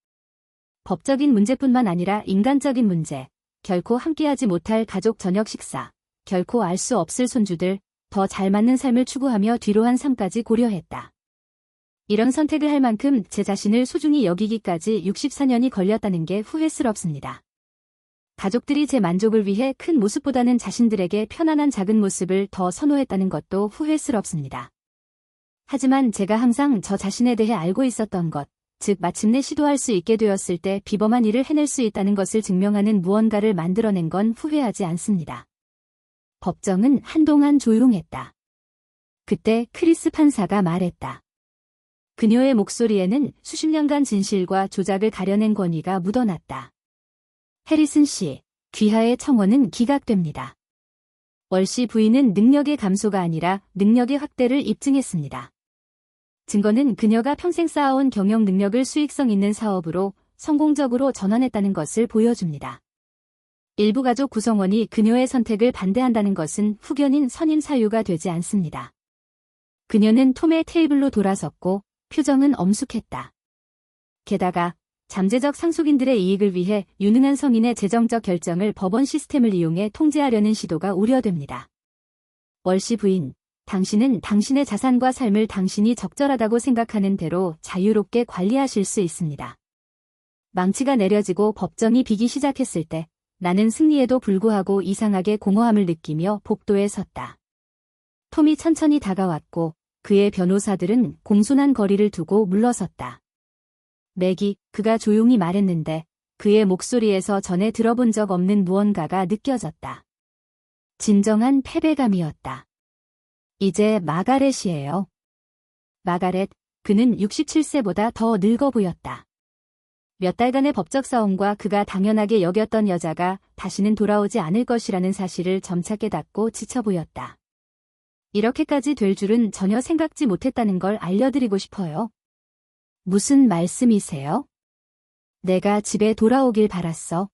법적인 문제뿐만 아니라 인간적인 문제, 결코 함께하지 못할 가족 저녁 식사, 결코 알 수 없을 손주들, 더 잘 맞는 삶을 추구하며 뒤로한 삶까지 고려했다. 이런 선택을 할 만큼 제 자신을 소중히 여기기까지 64년이 걸렸다는 게 후회스럽습니다. 가족들이 제 만족을 위해 큰 모습보다는 자신들에게 편안한 작은 모습을 더 선호했다는 것도 후회스럽습니다. 하지만 제가 항상 저 자신에 대해 알고 있었던 것, 즉 마침내 시도할 수 있게 되었을 때 비범한 일을 해낼 수 있다는 것을 증명하는 무언가를 만들어낸 건 후회하지 않습니다. 법정은 한동안 조용했다. 그때 크리스 판사가 말했다. 그녀의 목소리에는 수십 년간 진실과 조작을 가려낸 권위가 묻어났다. 해리슨 씨, 귀하의 청원은 기각됩니다. 월시 부인은 능력의 감소가 아니라 능력의 확대를 입증했습니다. 증거는 그녀가 평생 쌓아온 경영 능력을 수익성 있는 사업으로 성공적으로 전환했다는 것을 보여줍니다. 일부 가족 구성원이 그녀의 선택을 반대한다는 것은 후견인 선임 사유가 되지 않습니다. 그녀는 톰의 테이블로 돌아섰고 표정은 엄숙했다. 게다가 잠재적 상속인들의 이익을 위해 유능한 성인의 재정적 결정을 법원 시스템을 이용해 통제하려는 시도가 우려됩니다. 월시 부인, 당신은 당신의 자산과 삶을 당신이 적절하다고 생각하는 대로 자유롭게 관리하실 수 있습니다. 망치가 내려지고 법정이 비기 시작했을 때 나는 승리에도 불구하고 이상하게 공허함을 느끼며 복도에 섰다. 톰이 천천히 다가왔고 그의 변호사들은 공손한 거리를 두고 물러섰다. 맥이, 그가 조용히 말했는데 그의 목소리에서 전에 들어본 적 없는 무언가가 느껴졌다. 진정한 패배감이었다. 이제 마가렛이에요. 마가렛, 그는 67세보다 더 늙어 보였다. 몇 달간의 법적 싸움과 그가 당연하게 여겼던 여자가 다시는 돌아오지 않을 것이라는 사실을 점차 깨닫고 지쳐 보였다. 이렇게까지 될 줄은 전혀 생각지 못했다는 걸 알려드리고 싶어요. 무슨 말씀이세요? 내가 집에 돌아오길 바랐어.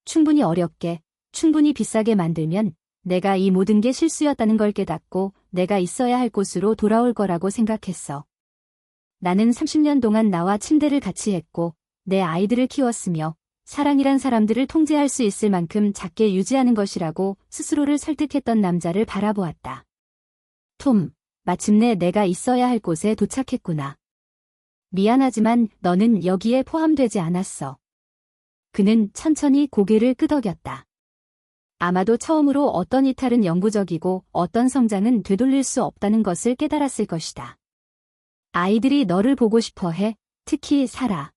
충분히 어렵게, 충분히 비싸게 만들면 내가 이 모든 게 실수였다는 걸 깨닫고 내가 있어야 할 곳으로 돌아올 거라고 생각했어. 나는 30년 동안 나와 침대를 같이 했고 내 아이들을 키웠으며 사랑이란 사람들을 통제할 수 있을 만큼 작게 유지하는 것이라고 스스로를 설득했던 남자를 바라보았다. 톰, 마침내 내가 있어야 할 곳에 도착했구나. 미안하지만 너는 여기에 포함되지 않았어. 그는 천천히 고개를 끄덕였다. 아마도 처음으로 어떤 이탈은 영구적이고 어떤 성장은 되돌릴 수 없다는 것을 깨달았을 것이다. 아이들이 너를 보고 싶어 해, 특히 사라.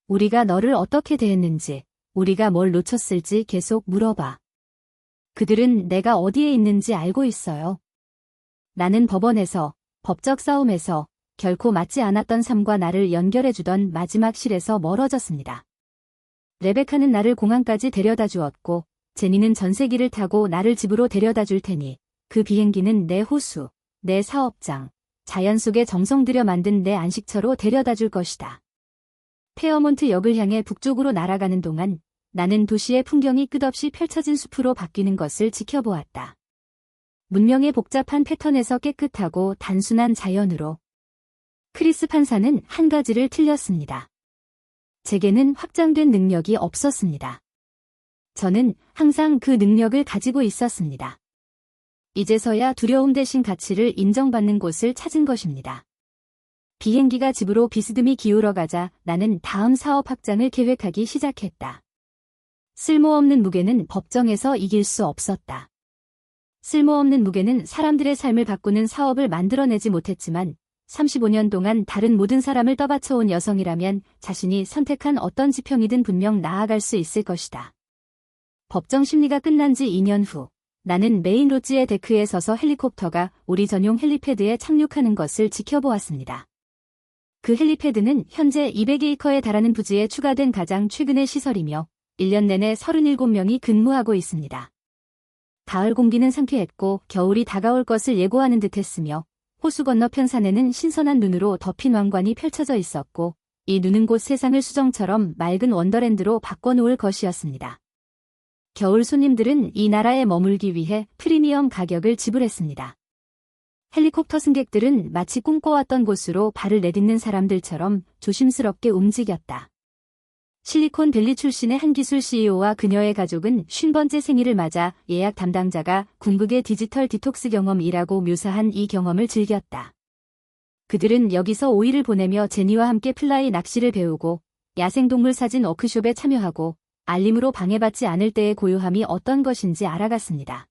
우리가 너를 어떻게 대했는지, 우리가 뭘 놓쳤을지 계속 물어봐. 그들은 내가 어디에 있는지 알고 있어요. 나는 법원에서, 법적 싸움에서, 결코 맞지 않았던 삶과 나를 연결해주던 마지막 실에서 멀어졌습니다. 레베카는 나를 공항까지 데려다 주었고 제니는 전세기를 타고 나를 집으로 데려다 줄 테니 그 비행기는 내 호수, 내 사업장, 자연 속에 정성 들여 만든 내 안식처로 데려다 줄 것이다. 페어몬트 역을 향해 북쪽으로 날아가는 동안 나는 도시의 풍경이 끝없이 펼쳐진 숲으로 바뀌는 것을 지켜보았다. 문명의 복잡한 패턴에서 깨끗하고 단순한 자연으로. 크리스 판사는 한 가지를 틀렸습니다. 제게는 확장된 능력이 없었습니다. 저는 항상 그 능력을 가지고 있었습니다. 이제서야 두려움 대신 가치를 인정받는 곳을 찾은 것입니다. 비행기가 집으로 비스듬히 기울어가자 나는 다음 사업 확장을 계획하기 시작했다. 쓸모없는 무게는 법정에서 이길 수 없었다. 쓸모없는 무게는 사람들의 삶을 바꾸는 사업을 만들어내지 못했지만 35년 동안 다른 모든 사람을 떠받쳐온 여성이라면 자신이 선택한 어떤 지평이든 분명 나아갈 수 있을 것이다. 법정 심리가 끝난 지 2년 후 나는 메인 로지의 데크에 서서 헬리콥터가 우리 전용 헬리패드에 착륙하는 것을 지켜보았습니다. 그 헬리패드는 현재 200에이커에 달하는 부지에 추가된 가장 최근의 시설이며 1년 내내 37명이 근무하고 있습니다. 가을 공기는 상쾌했고 겨울이 다가올 것을 예고하는 듯했으며 호수 건너편 산에는 신선한 눈으로 덮인 왕관이 펼쳐져 있었고 이 눈은 곧 세상을 수정처럼 맑은 원더랜드로 바꿔놓을 것이었습니다. 겨울 손님들은 이 나라에 머물기 위해 프리미엄 가격을 지불했습니다. 헬리콥터 승객들은 마치 꿈꿔왔던 곳으로 발을 내딛는 사람들처럼 조심스럽게 움직였다. 실리콘밸리 출신의 한 기술 CEO와 그녀의 가족은 50번째 생일을 맞아 예약 담당자가 궁극의 디지털 디톡스 경험이라고 묘사한 이 경험을 즐겼다. 그들은 여기서 5일을 보내며 제니와 함께 플라이 낚시를 배우고 야생동물 사진 워크숍에 참여하고 알림으로 방해받지 않을 때의 고요함이 어떤 것인지 알아갔습니다.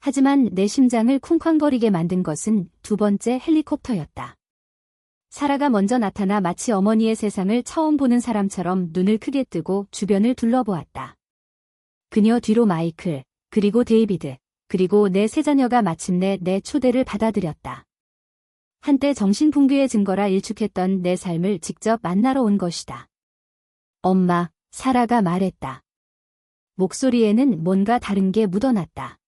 하지만 내 심장을 쿵쾅거리게 만든 것은 두 번째 헬리콥터였다. 사라가 먼저 나타나 마치 어머니의 세상을 처음 보는 사람처럼 눈을 크게 뜨고 주변을 둘러보았다. 그녀 뒤로 마이클, 그리고 데이비드, 그리고 내 세 자녀가 마침내 내 초대를 받아들였다. 한때 정신붕괴의 증거라 일축했던 내 삶을 직접 만나러 온 것이다. 엄마, 사라가 말했다. 목소리에는 뭔가 다른 게 묻어났다.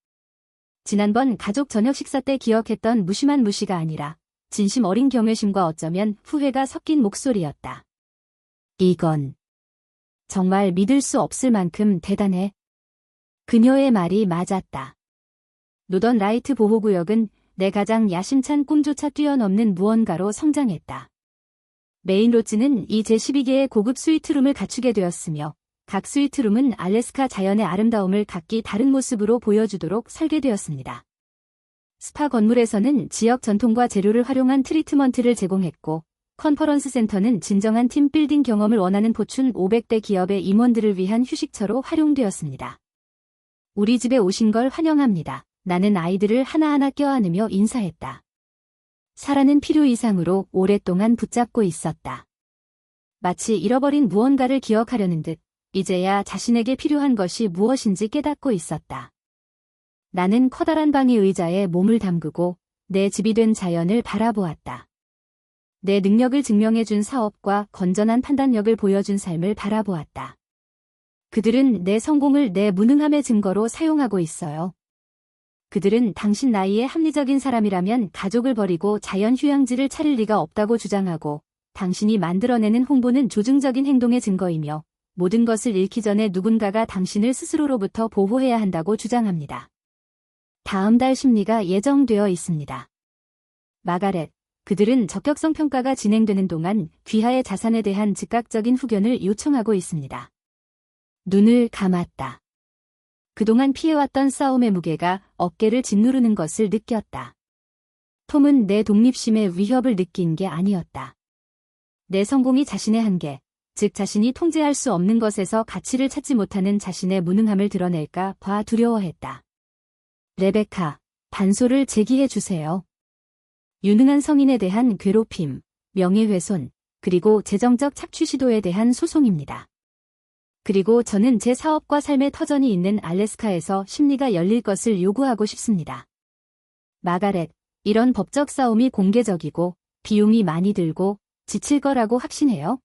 지난번 가족 저녁 식사 때 기억했던 무심한 무시가 아니라 진심 어린 경외심과 어쩌면 후회가 섞인 목소리였다. 이건 정말 믿을 수 없을 만큼 대단해. 그녀의 말이 맞았다. 노던 라이트 보호구역은 내 가장 야심찬 꿈조차 뛰어넘는 무언가로 성장했다. 메인 로지는 이 제12개의 고급 스위트룸을 갖추게 되었으며 각 스위트룸은 알래스카 자연의 아름다움을 각기 다른 모습으로 보여주도록 설계되었습니다. 스파 건물에서는 지역 전통과 재료를 활용한 트리트먼트를 제공했고 컨퍼런스 센터는 진정한 팀 빌딩 경험을 원하는 포춘 500대 기업의 임원들을 위한 휴식처로 활용되었습니다. 우리 집에 오신 걸 환영합니다. 나는 아이들을 하나하나 껴안으며 인사했다. 사라는 필요 이상으로 오랫동안 붙잡고 있었다. 마치 잃어버린 무언가를 기억하려는 듯 이제야 자신에게 필요한 것이 무엇인지 깨닫고 있었다. 나는 커다란 방의 의자에 몸을 담그고 내 집이 된 자연을 바라보았다. 내 능력을 증명해준 사업과 건전한 판단력을 보여준 삶을 바라보았다. 그들은 내 성공을 내 무능함의 증거로 사용하고 있어요. 그들은 당신 나이에 합리적인 사람이라면 가족을 버리고 자연 휴양지를 차릴 리가 없다고 주장하고 당신이 만들어내는 홍보는 조증적인 행동의 증거이며 모든 것을 잃기 전에 누군가가 당신을 스스로로부터 보호해야 한다고 주장합니다. 다음 달 심리가 예정되어 있습니다. 마가렛, 그들은 적격성 평가가 진행되는 동안 귀하의 자산에 대한 즉각적인 후견을 요청하고 있습니다. 눈을 감았다. 그동안 피해왔던 싸움의 무게가 어깨를 짓누르는 것을 느꼈다. 톰은 내 독립심의 위협을 느낀 게 아니었다. 내 성공이 자신의 한계, 즉 자신이 통제할 수 없는 것에서 가치를 찾지 못하는 자신의 무능함을 드러낼까 봐 두려워했다. 레베카, 반소를 제기해 주세요. 유능한 성인에 대한 괴롭힘, 명예훼손, 그리고 재정적 착취 시도에 대한 소송입니다. 그리고 저는 제 사업과 삶의 터전이 있는 알래스카에서 심리가 열릴 것을 요구하고 싶습니다. 마가렛, 이런 법적 싸움이 공개적이고 비용이 많이 들고 지칠 거라고 확신해요?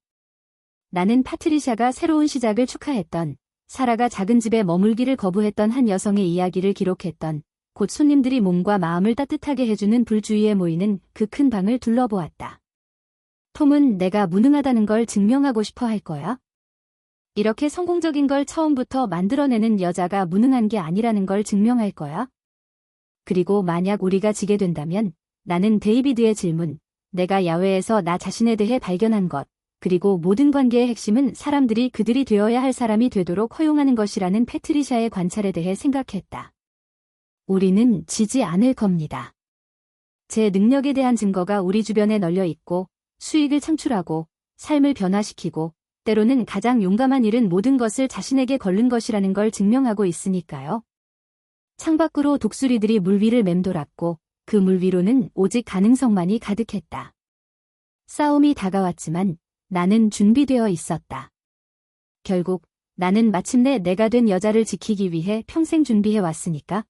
나는 파트리샤가 새로운 시작을 축하했던, 사라가 작은 집에 머물기를 거부했던 한 여성의 이야기를 기록했던, 곧 손님들이 몸과 마음을 따뜻하게 해주는 불 주위에 모이는 그 큰 방을 둘러보았다. 톰은 내가 무능하다는 걸 증명하고 싶어 할 거야? 이렇게 성공적인 걸 처음부터 만들어내는 여자가 무능한 게 아니라는 걸 증명할 거야? 그리고 만약 우리가 지게 된다면 나는 데이비드의 질문, 내가 야외에서 나 자신에 대해 발견한 것, 그리고 모든 관계의 핵심은 사람들이 그들이 되어야 할 사람이 되도록 허용하는 것이라는 패트리샤의 관찰에 대해 생각했다. 우리는 지지 않을 겁니다. 제 능력에 대한 증거가 우리 주변에 널려 있고 수익을 창출하고 삶을 변화시키고 때로는 가장 용감한 일은 모든 것을 자신에게 걸른 것이라는 걸 증명하고 있으니까요. 창밖으로 독수리들이 물 위를 맴돌았고 그 물 위로는 오직 가능성만이 가득했다. 싸움이 다가왔지만 나는 준비되어 있었다. 결국 나는 마침내 내가 된 여자를 지키기 위해 평생 준비해 왔으니까.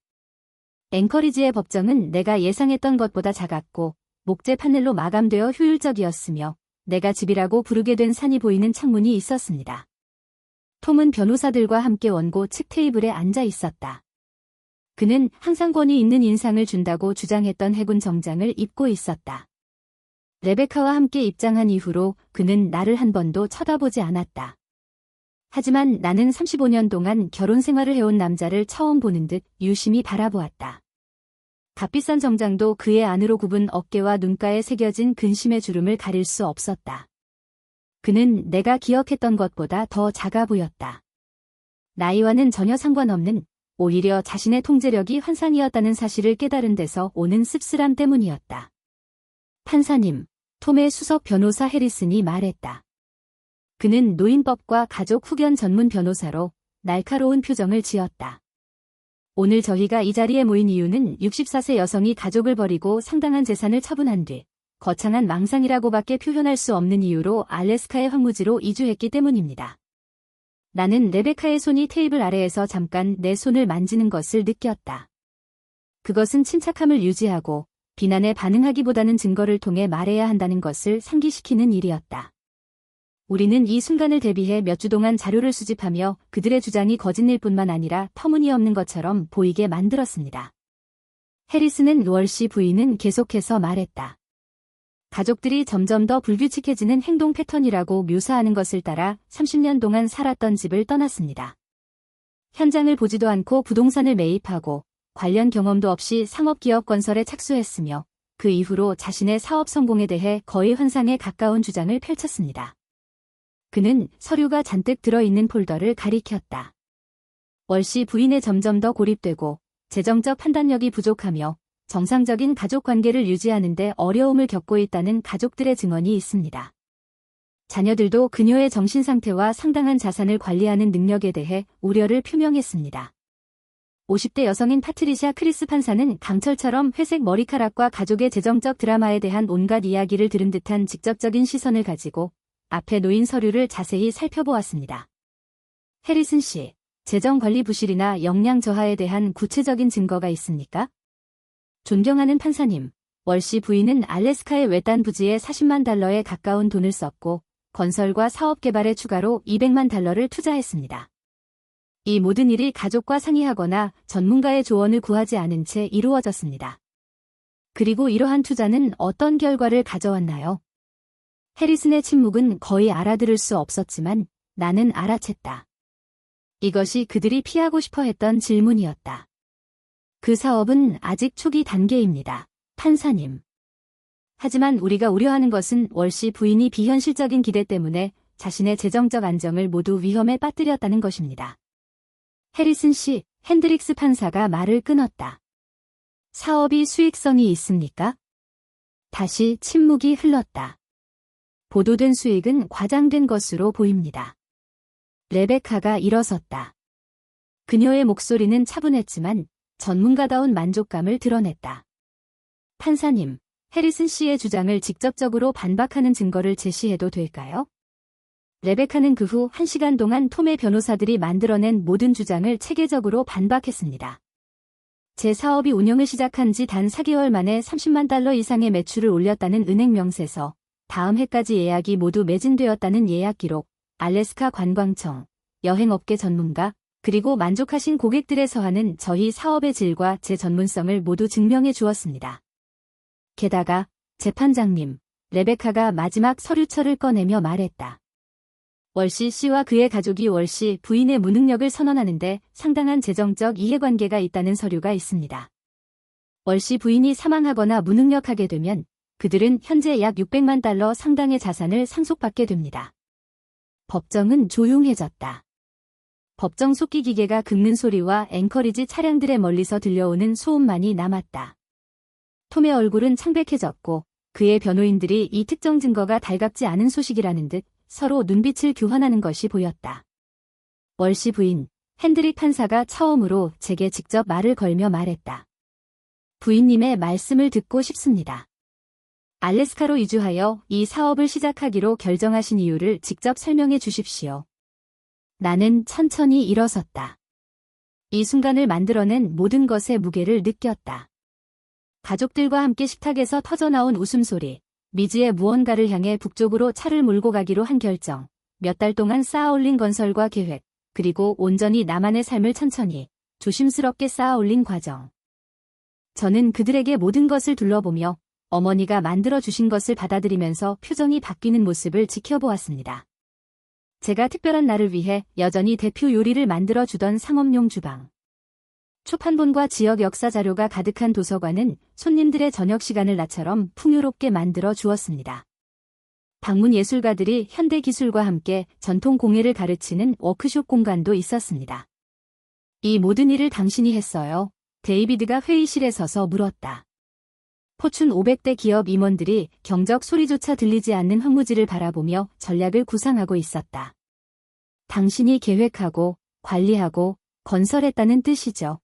앵커리지의 법정은 내가 예상했던 것보다 작았고 목재 파넬로 마감되어 효율적이었으며 내가 집이라고 부르게 된 산이 보이는 창문이 있었습니다. 톰은 변호사들과 함께 원고 측 테이블에 앉아 있었다. 그는 항상 권위 있는 인상을 준다고 주장했던 해군 정장을 입고 있었다. 레베카와 함께 입장한 이후로 그는 나를 한 번도 쳐다보지 않았다. 하지만 나는 35년 동안 결혼 생활을 해온 남자를 처음 보는 듯 유심히 바라보았다. 값비싼 정장도 그의 안으로 굽은 어깨와 눈가에 새겨진 근심의 주름을 가릴 수 없었다. 그는 내가 기억했던 것보다 더 작아 보였다. 나이와는 전혀 상관없는, 오히려 자신의 통제력이 환상이었다는 사실을 깨달은 데서 오는 씁쓸함 때문이었다. 판사님, 톰의 수석 변호사 해리슨이 말했다. 그는 노인법과 가족 후견 전문 변호사로 날카로운 표정을 지었다. 오늘 저희가 이 자리에 모인 이유는 64세 여성이 가족을 버리고 상당한 재산을 처분한 뒤 거창한 망상이라고밖에 표현할 수 없는 이유로 알래스카의 황무지로 이주했기 때문입니다. 나는 레베카의 손이 테이블 아래에서 잠깐 내 손을 만지는 것을 느꼈다. 그것은 침착함을 유지하고 비난에 반응하기보다는 증거를 통해 말해야 한다는 것을 상기시키는 일이었다. 우리는 이 순간을 대비해 몇 주 동안 자료를 수집하며 그들의 주장이 거짓일 뿐만 아니라 터무니없는 것처럼 보이게 만들었습니다. 해리슨은 월시 부인은 계속해서 말했다. 가족들이 점점 더 불규칙해지는 행동 패턴이라고 묘사하는 것을 따라 30년 동안 살았던 집을 떠났습니다. 현장을 보지도 않고 부동산을 매입하고 관련 경험도 없이 상업기업 건설에 착수했으며 그 이후로 자신의 사업 성공에 대해 거의 환상에 가까운 주장을 펼쳤습니다. 그는 서류가 잔뜩 들어있는 폴더를 가리켰다. 월시 부인에 점점 더 고립되고 재정적 판단력이 부족하며 정상적인 가족 관계를 유지하는 데 어려움을 겪고 있다는 가족들의 증언이 있습니다. 자녀들도 그녀의 정신 상태와 상당한 자산을 관리하는 능력에 대해 우려를 표명했습니다. 50대 여성인 파트리샤 크리스 판사는 강철처럼 회색 머리카락과 가족의 재정적 드라마에 대한 온갖 이야기를 들은 듯한 직접적인 시선을 가지고 앞에 놓인 서류를 자세히 살펴보았습니다. 해리슨 씨, 재정관리 부실이나 역량 저하에 대한 구체적인 증거가 있습니까? 존경하는 판사님, 월시 부인은 알래스카의 외딴 부지에 40만 달러에 가까운 돈을 썼고 건설과 사업 개발에 추가로 200만 달러를 투자했습니다. 이 모든 일이 가족과 상의하거나 전문가의 조언을 구하지 않은 채 이루어졌습니다. 그리고 이러한 투자는 어떤 결과를 가져왔나요? 해리슨의 침묵은 거의 알아들을 수 없었지만 나는 알아챘다. 이것이 그들이 피하고 싶어 했던 질문이었다. 그 사업은 아직 초기 단계입니다. 판사님. 하지만 우리가 우려하는 것은 월시 부인이 비현실적인 기대 때문에 자신의 재정적 안정을 모두 위험에 빠뜨렸다는 것입니다. 해리슨 씨, 핸드릭스 판사가 말을 끊었다. 사업이 수익성이 있습니까? 다시 침묵이 흘렀다. 보도된 수익은 과장된 것으로 보입니다. 레베카가 일어섰다. 그녀의 목소리는 차분했지만 전문가다운 만족감을 드러냈다. 판사님, 해리슨 씨의 주장을 직접적으로 반박하는 증거를 제시해도 될까요? 레베카는 그 후 1시간 동안 톰의 변호사들이 만들어낸 모든 주장을 체계적으로 반박했습니다. 제 사업이 운영을 시작한 지 단 4개월 만에 30만 달러 이상의 매출을 올렸다는 은행 명세서, 다음 해까지 예약이 모두 매진되었다는 예약 기록, 알래스카 관광청, 여행업계 전문가, 그리고 만족하신 고객들의 서한은 저희 사업의 질과 제 전문성을 모두 증명해 주었습니다. 게다가 재판장님, 레베카가 마지막 서류철을 꺼내며 말했다. 월시 씨와 그의 가족이 월시 부인의 무능력을 선언하는데 상당한 재정적 이해관계가 있다는 서류가 있습니다. 월시 부인이 사망하거나 무능력하게 되면 그들은 현재 약 600만 달러 상당의 자산을 상속받게 됩니다. 법정은 조용해졌다. 법정 속기 기계가 긁는 소리와 앵커리지 차량들의 멀리서 들려오는 소음만이 남았다. 톰의 얼굴은 창백해졌고 그의 변호인들이 이 특정 증거가 달갑지 않은 소식이라는 듯 서로 눈빛을 교환하는 것이 보였다. 월시 부인, 핸드릭 판사가 처음으로 제게 직접 말을 걸며 말했다. 부인님의 말씀을 듣고 싶습니다. 알래스카로 이주하여 이 사업을 시작하기로 결정하신 이유를 직접 설명해 주십시오. 나는 천천히 일어섰다. 이 순간을 만들어낸 모든 것의 무게를 느꼈다. 가족들과 함께 식탁에서 터져나온 웃음소리, 미지의 무언가를 향해 북쪽으로 차를 몰고 가기로 한 결정, 몇 달 동안 쌓아올린 건설과 계획, 그리고 온전히 나만의 삶을 천천히, 조심스럽게 쌓아올린 과정. 저는 그들에게 모든 것을 둘러보며 어머니가 만들어주신 것을 받아들이면서 표정이 바뀌는 모습을 지켜보았습니다. 제가 특별한 날을 위해 여전히 대표 요리를 만들어주던 상업용 주방. 초판본과 지역 역사 자료가 가득한 도서관은 손님들의 저녁 시간을 나처럼 풍요롭게 만들어 주었습니다. 방문 예술가들이 현대 기술과 함께 전통 공예를 가르치는 워크숍 공간도 있었습니다. 이 모든 일을 당신이 했어요. 데이비드가 회의실에 서서 물었다. 포춘 500대 기업 임원들이 경적 소리조차 들리지 않는 황무지를 바라보며 전략을 구상하고 있었다. 당신이 계획하고 관리하고 건설했다는 뜻이죠.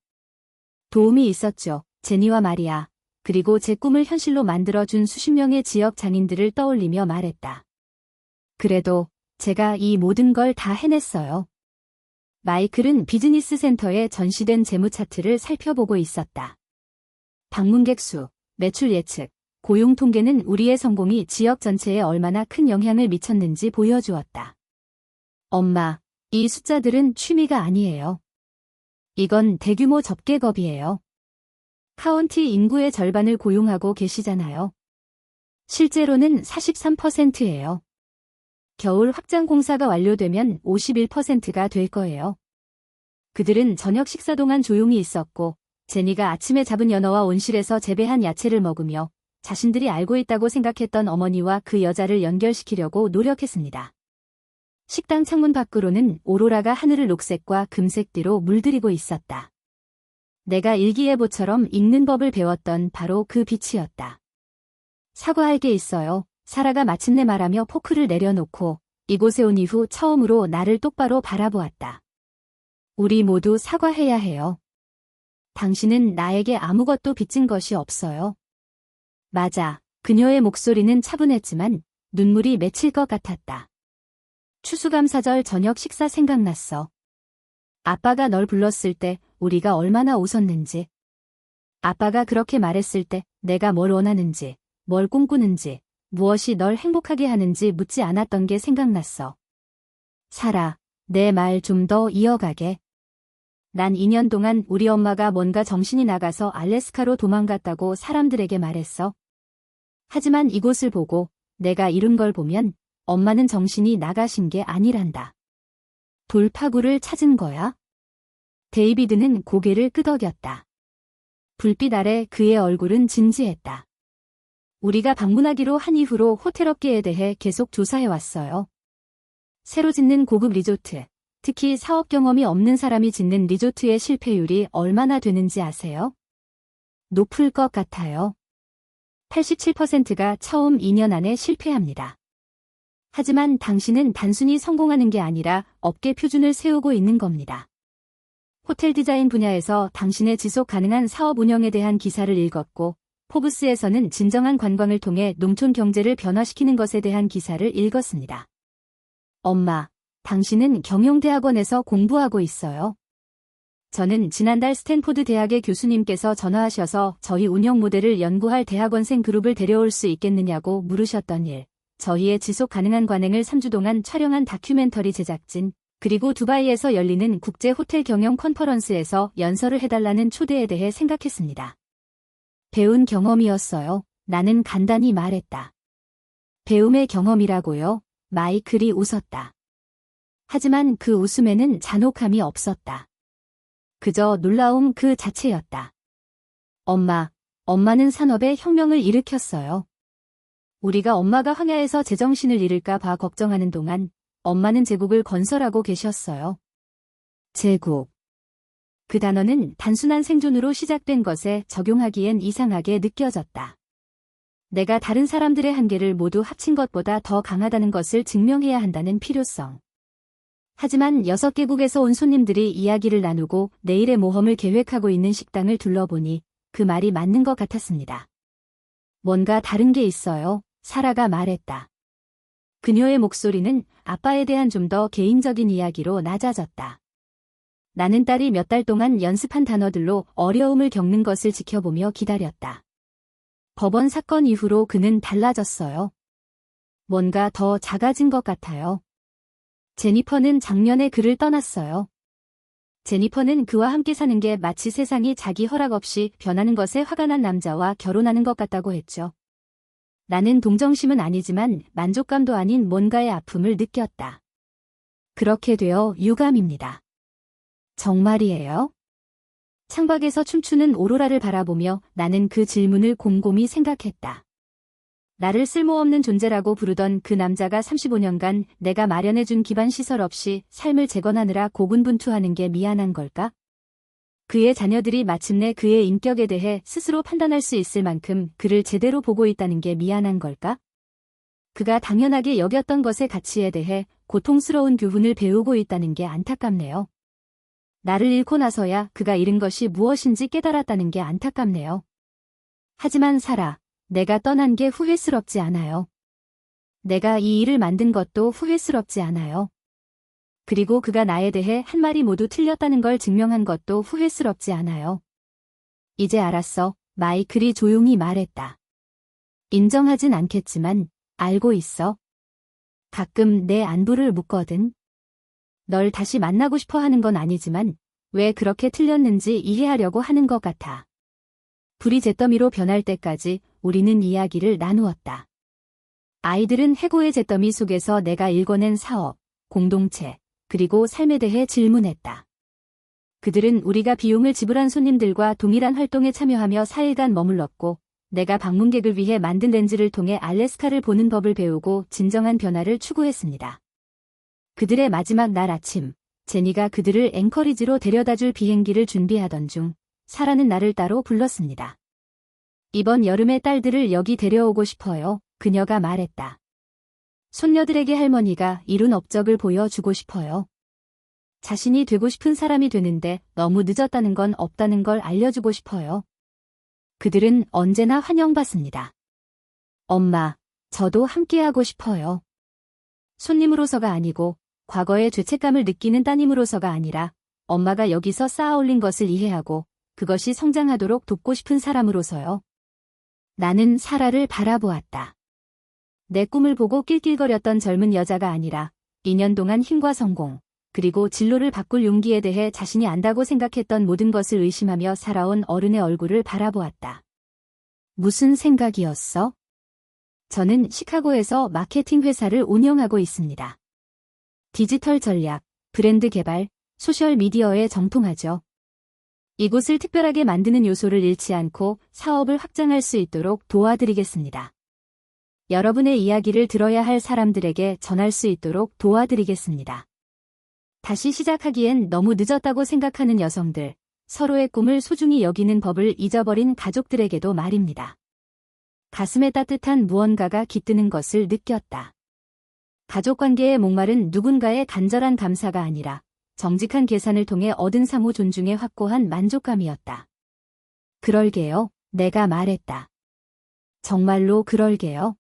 도움이 있었죠. 제니와 마리아, 그리고 제 꿈을 현실로 만들어준 수십 명의 지역 장인들을 떠올리며 말했다. 그래도 제가 이 모든 걸 다 해냈어요. 마이클은 비즈니스 센터에 전시된 재무 차트를 살펴보고 있었다. 방문객 수, 매출 예측, 고용 통계는 우리의 성공이 지역 전체에 얼마나 큰 영향을 미쳤는지 보여주었다. 엄마, 이 숫자들은 취미가 아니에요. 이건 대규모 접객업이에요. 카운티 인구의 절반을 고용하고 계시잖아요. 실제로는 43%예요. 겨울 확장 공사가 완료되면 51%가 될 거예요. 그들은 저녁 식사 동안 조용히 있었고 제니가 아침에 잡은 연어와 온실에서 재배한 야채를 먹으며 자신들이 알고 있다고 생각했던 어머니와 그 여자를 연결시키려고 노력했습니다. 식당 창문 밖으로는 오로라가 하늘을 녹색과 금색띠로 물들이고 있었다. 내가 일기예보처럼 읽는 법을 배웠던 바로 그 빛이었다. 사과할 게 있어요. 사라가 마침내 말하며 포크를 내려놓고 이곳에 온 이후 처음으로 나를 똑바로 바라보았다. 우리 모두 사과해야 해요. 당신은 나에게 아무것도 빚진 것이 없어요. 맞아. 그녀의 목소리는 차분했지만 눈물이 맺힐 것 같았다. 추수감사절 저녁 식사 생각났어. 아빠가 널 불렀을 때 우리가 얼마나 웃었는지. 아빠가 그렇게 말했을 때 내가 뭘 원하는지, 뭘 꿈꾸는지, 무엇이 널 행복하게 하는지 묻지 않았던 게 생각났어. 사라, 내 말 좀 더 이어가게. 난 2년 동안 우리 엄마가 뭔가 정신이 나가서 알래스카로 도망갔다고 사람들에게 말했어. 하지만 이곳을 보고 내가 이룬 걸 보면 엄마는 정신이 나가신 게 아니란다. 돌파구를 찾은 거야? 데이비드는 고개를 끄덕였다. 불빛 아래 그의 얼굴은 진지했다. 우리가 방문하기로 한 이후로 호텔 업계에 대해 계속 조사해왔어요. 새로 짓는 고급 리조트, 특히 사업 경험이 없는 사람이 짓는 리조트의 실패율이 얼마나 되는지 아세요? 높을 것 같아요. 87%가 처음 2년 안에 실패합니다. 하지만 당신은 단순히 성공하는 게 아니라 업계 표준을 세우고 있는 겁니다. 호텔 디자인 분야에서 당신의 지속 가능한 사업 운영에 대한 기사를 읽었고, 포브스에서는 진정한 관광을 통해 농촌 경제를 변화시키는 것에 대한 기사를 읽었습니다. 엄마, 당신은 경영대학원에서 공부하고 있어요. 저는 지난달 스탠포드 대학의 교수님께서 전화하셔서 저희 운영 모델을 연구할 대학원생 그룹을 데려올 수 있겠느냐고 물으셨던 일, 저희의 지속 가능한 관행을 3주 동안 촬영한 다큐멘터리 제작진, 그리고 두바이에서 열리는 국제 호텔 경영 컨퍼런스에서 연설을 해달라는 초대에 대해 생각했습니다. 배운 경험이었어요. 나는 간단히 말했다. 배움의 경험이라고요? 마이클이 웃었다. 하지만 그 웃음에는 잔혹함이 없었다. 그저 놀라움 그 자체였다. 엄마는 산업의 혁명을 일으켰어요. 우리가 엄마가 황야에서 제정신을 잃을까 봐 걱정하는 동안 엄마는 제국을 건설하고 계셨어요. 제국. 그 단어는 단순한 생존으로 시작된 것에 적용하기엔 이상하게 느껴졌다. 내가 다른 사람들의 한계를 모두 합친 것보다 더 강하다는 것을 증명해야 한다는 필요성. 하지만 6개국에서 온 손님들이 이야기를 나누고 내일의 모험을 계획하고 있는 식당을 둘러보니 그 말이 맞는 것 같았습니다. 뭔가 다른 게 있어요. 사라가 말했다. 그녀의 목소리는 아빠에 대한 좀 더 개인적인 이야기로 낮아졌다. 나는 딸이 몇 달 동안 연습한 단어들로 어려움을 겪는 것을 지켜보며 기다렸다. 법원 사건 이후로 그는 달라졌어요. 뭔가 더 작아진 것 같아요. 제니퍼는 작년에 그를 떠났어요. 제니퍼는 그와 함께 사는 게 마치 세상이 자기 허락 없이 변하는 것에 화가 난 남자와 결혼하는 것 같다고 했죠. 나는 동정심은 아니지만 만족감도 아닌 뭔가의 아픔을 느꼈다. 그렇게 되어 유감입니다. 정말이에요? 창밖에서 춤추는 오로라를 바라보며 나는 그 질문을 곰곰이 생각했다. 나를 쓸모없는 존재라고 부르던 그 남자가 35년간 내가 마련해준 기반 시설 없이 삶을 재건하느라 고군분투하는 게 미안한 걸까? 그의 자녀들이 마침내 그의 인격에 대해 스스로 판단할 수 있을 만큼 그를 제대로 보고 있다는 게 미안한 걸까? 그가 당연하게 여겼던 것의 가치에 대해 고통스러운 교훈을 배우고 있다는 게 안타깝네요. 나를 잃고 나서야 그가 잃은 것이 무엇인지 깨달았다는 게 안타깝네요. 하지만 사라, 내가 떠난 게 후회스럽지 않아요. 내가 이 일을 만든 것도 후회스럽지 않아요. 그리고 그가 나에 대해 한 말이 모두 틀렸다는 걸 증명한 것도 후회스럽지 않아요. 이제 알았어, 마이클이 조용히 말했다. 인정하진 않겠지만 알고 있어. 가끔 내 안부를 묻거든. 널 다시 만나고 싶어 하는 건 아니지만 왜 그렇게 틀렸는지 이해하려고 하는 것 같아. 불이 잿더미로 변할 때까지 우리는 이야기를 나누었다. 아이들은 해고의 잿더미 속에서 내가 읽어낸 사업, 공동체, 그리고 삶에 대해 질문했다. 그들은 우리가 비용을 지불한 손님들과 동일한 활동에 참여하며 4일간 머물렀고 내가 방문객을 위해 만든 렌즈를 통해 알래스카를 보는 법을 배우고 진정한 변화를 추구했습니다. 그들의 마지막 날 아침, 제니가 그들을 앵커리지로 데려다줄 비행기를 준비하던 중 사라는 나를 따로 불렀습니다. 이번 여름에 딸들을 여기 데려오고 싶어요. 그녀가 말했다. 손녀들에게 할머니가 이룬 업적을 보여주고 싶어요. 자신이 되고 싶은 사람이 되는데 너무 늦었다는 건 없다는 걸 알려주고 싶어요. 그들은 언제나 환영받습니다. 엄마, 저도 함께하고 싶어요. 손님으로서가 아니고 과거의 죄책감을 느끼는 따님으로서가 아니라 엄마가 여기서 쌓아 올린 것을 이해하고 그것이 성장하도록 돕고 싶은 사람으로서요. 나는 사라를 바라보았다. 내 꿈을 보고 낄낄거렸던 젊은 여자가 아니라 2년 동안 힘과 성공, 그리고 진로를 바꿀 용기에 대해 자신이 안다고 생각했던 모든 것을 의심하며 살아온 어른의 얼굴을 바라보았다. 무슨 생각이었어? 저는 시카고에서 마케팅 회사를 운영하고 있습니다. 디지털 전략, 브랜드 개발, 소셜미디어에 정통하죠. 이곳을 특별하게 만드는 요소를 잃지 않고 사업을 확장할 수 있도록 도와드리겠습니다. 여러분의 이야기를 들어야 할 사람들에게 전할 수 있도록 도와드리겠습니다. 다시 시작하기엔 너무 늦었다고 생각하는 여성들, 서로의 꿈을 소중히 여기는 법을 잊어버린 가족들에게도 말입니다. 가슴에 따뜻한 무언가가 깃드는 것을 느꼈다. 가족관계의 목말은 누군가의 간절한 감사가 아니라 정직한 계산을 통해 얻은 상호 존중의 확고한 만족감이었다. 그럴게요, 내가 말했다. 정말로 그럴게요.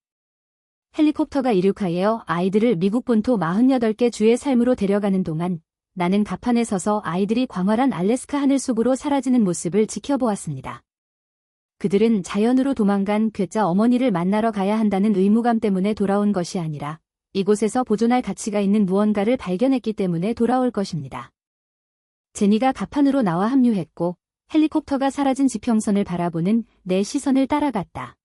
헬리콥터가 이륙하여 아이들을 미국 본토 48개 주의 삶으로 데려가는 동안 나는 갑판에 서서 아이들이 광활한 알래스카 하늘 속으로 사라지는 모습을 지켜보았습니다. 그들은 자연으로 도망간 괴짜 어머니를 만나러 가야 한다는 의무감 때문에 돌아온 것이 아니라 이곳에서 보존할 가치가 있는 무언가를 발견했기 때문에 돌아올 것입니다. 제니가 갑판으로 나와 합류했고 헬리콥터가 사라진 지평선을 바라보는 내 시선을 따라갔다.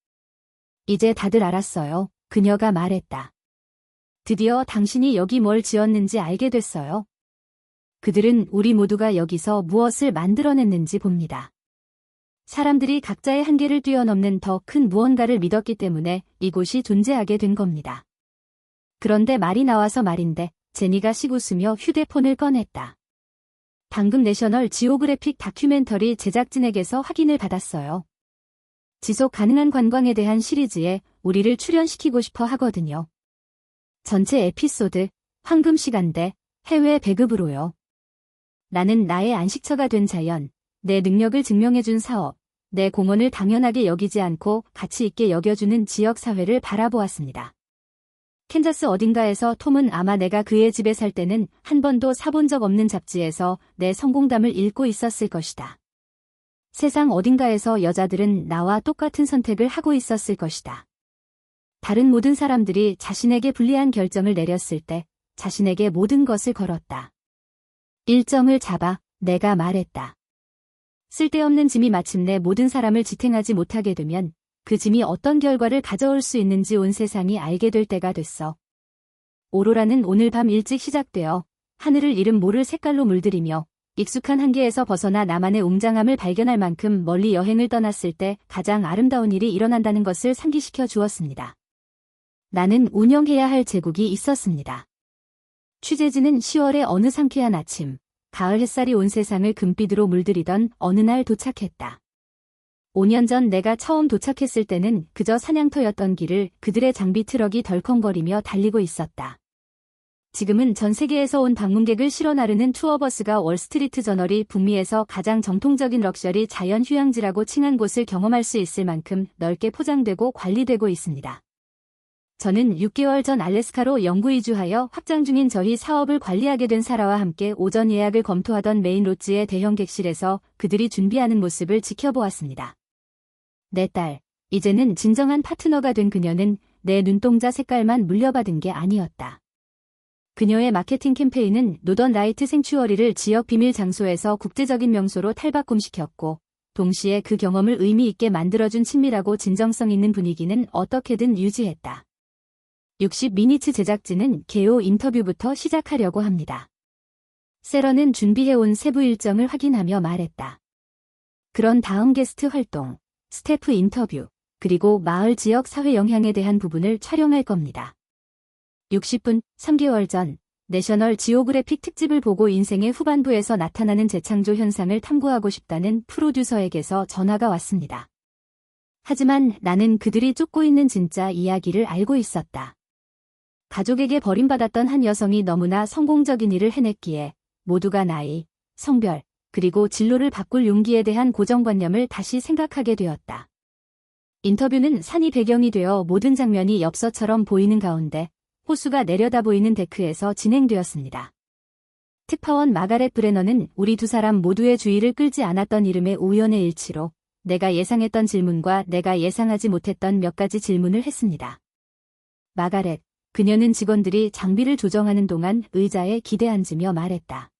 이제 다들 알았어요. 그녀가 말했다. 드디어 당신이 여기 뭘 지었는지 알게 됐어요. 그들은 우리 모두가 여기서 무엇을 만들어냈는지 봅니다. 사람들이 각자의 한계를 뛰어넘는 더 큰 무언가를 믿었기 때문에 이곳이 존재하게 된 겁니다. 그런데 말이 나와서 말인데 제니가 씩웃으며 휴대폰을 꺼냈다. 방금 내셔널 지오그래픽 다큐멘터리 제작진에게서 확인을 받았어요. 지속 가능한 관광에 대한 시리즈에 우리를 출연시키고 싶어 하거든요. 전체 에피소드, 황금 시간대, 해외 배급으로요. 나는 나의 안식처가 된 자연, 내 능력을 증명해준 사업, 내 공헌을 당연하게 여기지 않고 가치 있게 여겨주는 지역사회를 바라보았습니다. 캔자스 어딘가에서 톰은 아마 내가 그의 집에 살 때는 한 번도 사본 적 없는 잡지에서 내 성공담을 읽고 있었을 것이다. 세상 어딘가에서 여자들은 나와 똑같은 선택을 하고 있었을 것이다. 다른 모든 사람들이 자신에게 불리한 결정을 내렸을 때 자신에게 모든 것을 걸었다. 일정을 잡아 내가 말했다. 쓸데없는 짐이 마침내 모든 사람을 지탱하지 못하게 되면 그 짐이 어떤 결과를 가져올 수 있는지 온 세상이 알게 될 때가 됐어. 오로라는 오늘 밤 일찍 시작되어 하늘을 이름 모를 색깔로 물들이며 익숙한 한계에서 벗어나 나만의 웅장함을 발견할 만큼 멀리 여행을 떠났을 때 가장 아름다운 일이 일어난다는 것을 상기시켜 주었습니다. 나는 운영해야 할 제국이 있었습니다. 취재진은 10월의 어느 상쾌한 아침, 가을 햇살이 온 세상을 금빛으로 물들이던 어느 날 도착했다. 5년 전 내가 처음 도착했을 때는 그저 사냥터였던 길을 그들의 장비 트럭이 덜컹거리며 달리고 있었다. 지금은 전 세계에서 온 방문객을 실어 나르는 투어버스가 월스트리트 저널이 북미에서 가장 정통적인 럭셔리 자연 휴양지라고 칭한 곳을 경험할 수 있을 만큼 넓게 포장되고 관리되고 있습니다. 저는 6개월 전 알래스카로 영구 이주하여 확장 중인 저희 사업을 관리하게 된 사라와 함께 오전 예약을 검토하던 메인 롯지의 대형 객실에서 그들이 준비하는 모습을 지켜보았습니다. 내 딸, 이제는 진정한 파트너가 된 그녀는 내 눈동자 색깔만 물려받은 게 아니었다. 그녀의 마케팅 캠페인은 노던 라이트 생추어리를 지역 비밀 장소에서 국제적인 명소로 탈바꿈시켰고 동시에 그 경험을 의미 있게 만들어준 친밀하고 진정성 있는 분위기는 어떻게든 유지했다. 60미니츠 제작진은 개요 인터뷰부터 시작하려고 합니다. 세러는 준비해온 세부 일정을 확인하며 말했다. 그런 다음 게스트 활동, 스태프 인터뷰, 그리고 마을 지역 사회 영향에 대한 부분을 촬영할 겁니다. 60분, 3개월 전, 내셔널 지오그래픽 특집을 보고 인생의 후반부에서 나타나는 재창조 현상을 탐구하고 싶다는 프로듀서에게서 전화가 왔습니다. 하지만 나는 그들이 쫓고 있는 진짜 이야기를 알고 있었다. 가족에게 버림받았던 한 여성이 너무나 성공적인 일을 해냈기에 모두가 나이, 성별, 그리고 진로를 바꿀 용기에 대한 고정관념을 다시 생각하게 되었다. 인터뷰는 산이 배경이 되어 모든 장면이 엽서처럼 보이는 가운데 호수가 내려다 보이는 데크에서 진행되었습니다. 특파원 마가렛 브레너는 우리 두 사람 모두의 주의를 끌지 않았던 이름의 우연의 일치로 내가 예상했던 질문과 내가 예상하지 못했던 몇 가지 질문을 했습니다. 마가렛, 그녀는 직원들이 장비를 조정하는 동안 의자에 기대앉으며 말했다.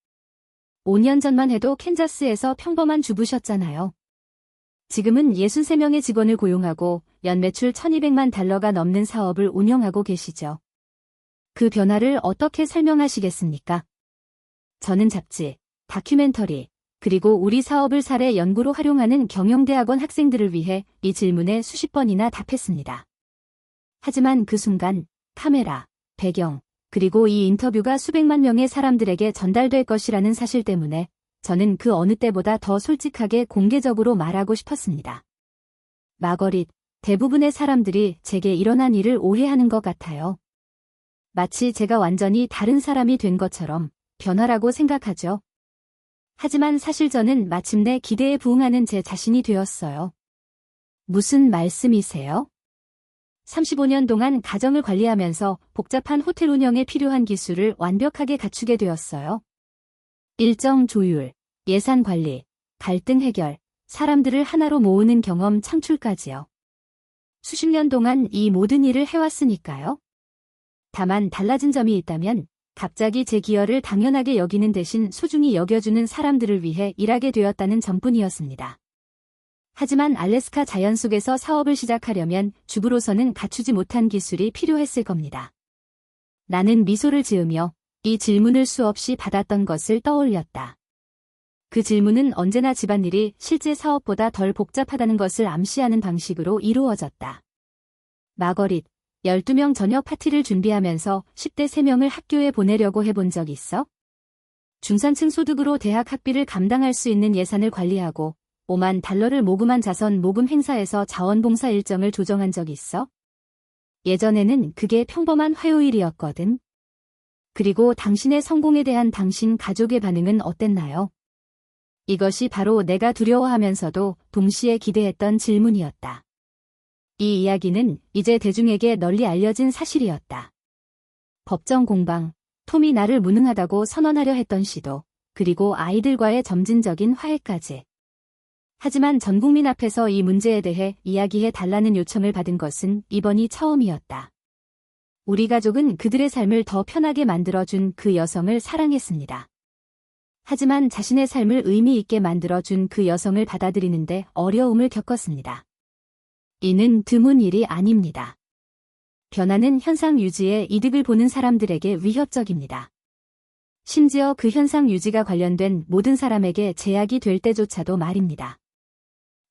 5년 전만 해도 캔자스에서 평범한 주부셨잖아요. 지금은 63명의 직원을 고용하고 연매출 $1200만 넘는 사업을 운영하고 계시죠. 그 변화를 어떻게 설명하시겠습니까? 저는 잡지, 다큐멘터리, 그리고 우리 사업을 사례 연구로 활용하는 경영대학원 학생들을 위해 이 질문에 수십 번이나 답했습니다. 하지만 그 순간 카메라, 배경, 그리고 이 인터뷰가 수백만 명의 사람들에게 전달될 것이라는 사실 때문에 저는 그 어느 때보다 더 솔직하게 공개적으로 말하고 싶었습니다. 마거릿, 대부분의 사람들이 제게 일어난 일을 오해하는 것 같아요. 마치 제가 완전히 다른 사람이 된 것처럼 변화라고 생각하죠. 하지만 사실 저는 마침내 기대에 부응하는 제 자신이 되었어요. 무슨 말씀이세요? 35년 동안 가정을 관리하면서 복잡한 호텔 운영에 필요한 기술을 완벽하게 갖추게 되었어요. 일정 조율, 예산 관리, 갈등 해결, 사람들을 하나로 모으는 경험 창출까지요. 수십 년 동안 이 모든 일을 해왔으니까요. 다만 달라진 점이 있다면 갑자기 제 기여를 당연하게 여기는 대신 소중히 여겨주는 사람들을 위해 일하게 되었다는 점뿐이었습니다. 하지만 알래스카 자연 속에서 사업을 시작하려면 주부로서는 갖추지 못한 기술이 필요했을 겁니다. 나는 미소를 지으며 이 질문을 수없이 받았던 것을 떠올렸다. 그 질문은 언제나 집안일이 실제 사업보다 덜 복잡하다는 것을 암시하는 방식으로 이루어졌다. 마거릿, 12명 저녁 파티를 준비하면서 10대 3명을 학교에 보내려고 해본 적 있어? 중산층 소득으로 대학 학비를 감당할 수 있는 예산을 관리하고 $5만 달러를 모금한 자선 모금 행사에서 자원봉사 일정을 조정한 적 있어? 예전에는 그게 평범한 화요일이었거든. 그리고 당신의 성공에 대한 당신 가족의 반응은 어땠나요? 이것이 바로 내가 두려워하면서도 동시에 기대했던 질문이었다. 이 이야기는 이제 대중에게 널리 알려진 사실이었다. 법정 공방, 톰이 나를 무능하다고 선언하려 했던 시도, 그리고 아이들과의 점진적인 화해까지. 하지만 전 국민 앞에서 이 문제에 대해 이야기해 달라는 요청을 받은 것은 이번이 처음이었다. 우리 가족은 그들의 삶을 더 편하게 만들어준 그 여성을 사랑했습니다. 하지만 자신의 삶을 의미 있게 만들어준 그 여성을 받아들이는데 어려움을 겪었습니다. 이는 드문 일이 아닙니다. 변화는 현상 유지에 이득을 보는 사람들에게 위협적입니다. 심지어 그 현상 유지가 관련된 모든 사람에게 제약이 될 때조차도 말입니다.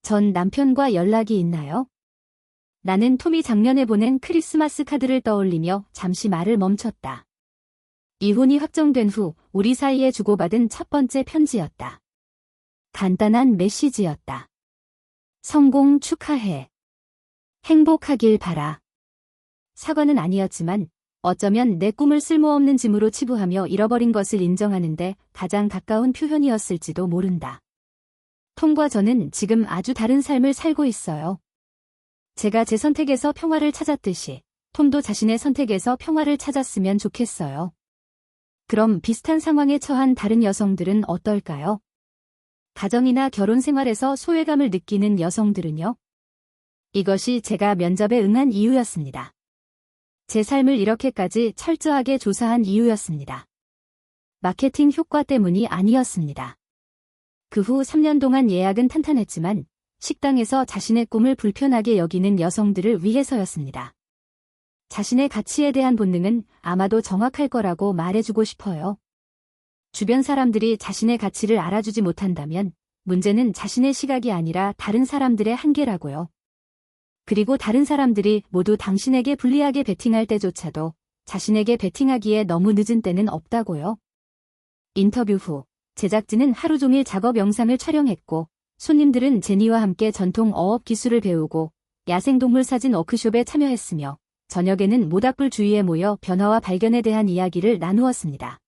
전 남편과 연락이 있나요? 나는 톰이 작년에 보낸 크리스마스 카드를 떠올리며 잠시 말을 멈췄다. 이혼이 확정된 후 우리 사이에 주고받은 첫 번째 편지였다. 간단한 메시지였다. 성공 축하해. 행복하길 바라. 사과는 아니었지만 어쩌면 내 꿈을 쓸모없는 짐으로 치부하며 잃어버린 것을 인정하는데 가장 가까운 표현이었을지도 모른다. 톰과 저는 지금 아주 다른 삶을 살고 있어요. 제가 제 선택에서 평화를 찾았듯이 톰도 자신의 선택에서 평화를 찾았으면 좋겠어요. 그럼 비슷한 상황에 처한 다른 여성들은 어떨까요? 가정이나 결혼 생활에서 소외감을 느끼는 여성들은요? 이것이 제가 면접에 응한 이유였습니다. 제 삶을 이렇게까지 철저하게 조사한 이유였습니다. 마케팅 효과 때문이 아니었습니다. 그 후 3년 동안 예약은 탄탄했지만 식당에서 자신의 꿈을 불편하게 여기는 여성들을 위해서였습니다. 자신의 가치에 대한 본능은 아마도 정확할 거라고 말해주고 싶어요. 주변 사람들이 자신의 가치를 알아주지 못한다면 문제는 자신의 시각이 아니라 다른 사람들의 한계라고요. 그리고 다른 사람들이 모두 당신에게 불리하게 베팅할 때조차도 자신에게 베팅하기에 너무 늦은 때는 없다고요. 인터뷰 후 제작진은 하루 종일 작업 영상을 촬영했고 손님들은 제니와 함께 전통 어업 기술을 배우고 야생동물 사진 워크숍에 참여했으며 저녁에는 모닥불 주위에 모여 변화와 발견에 대한 이야기를 나누었습니다.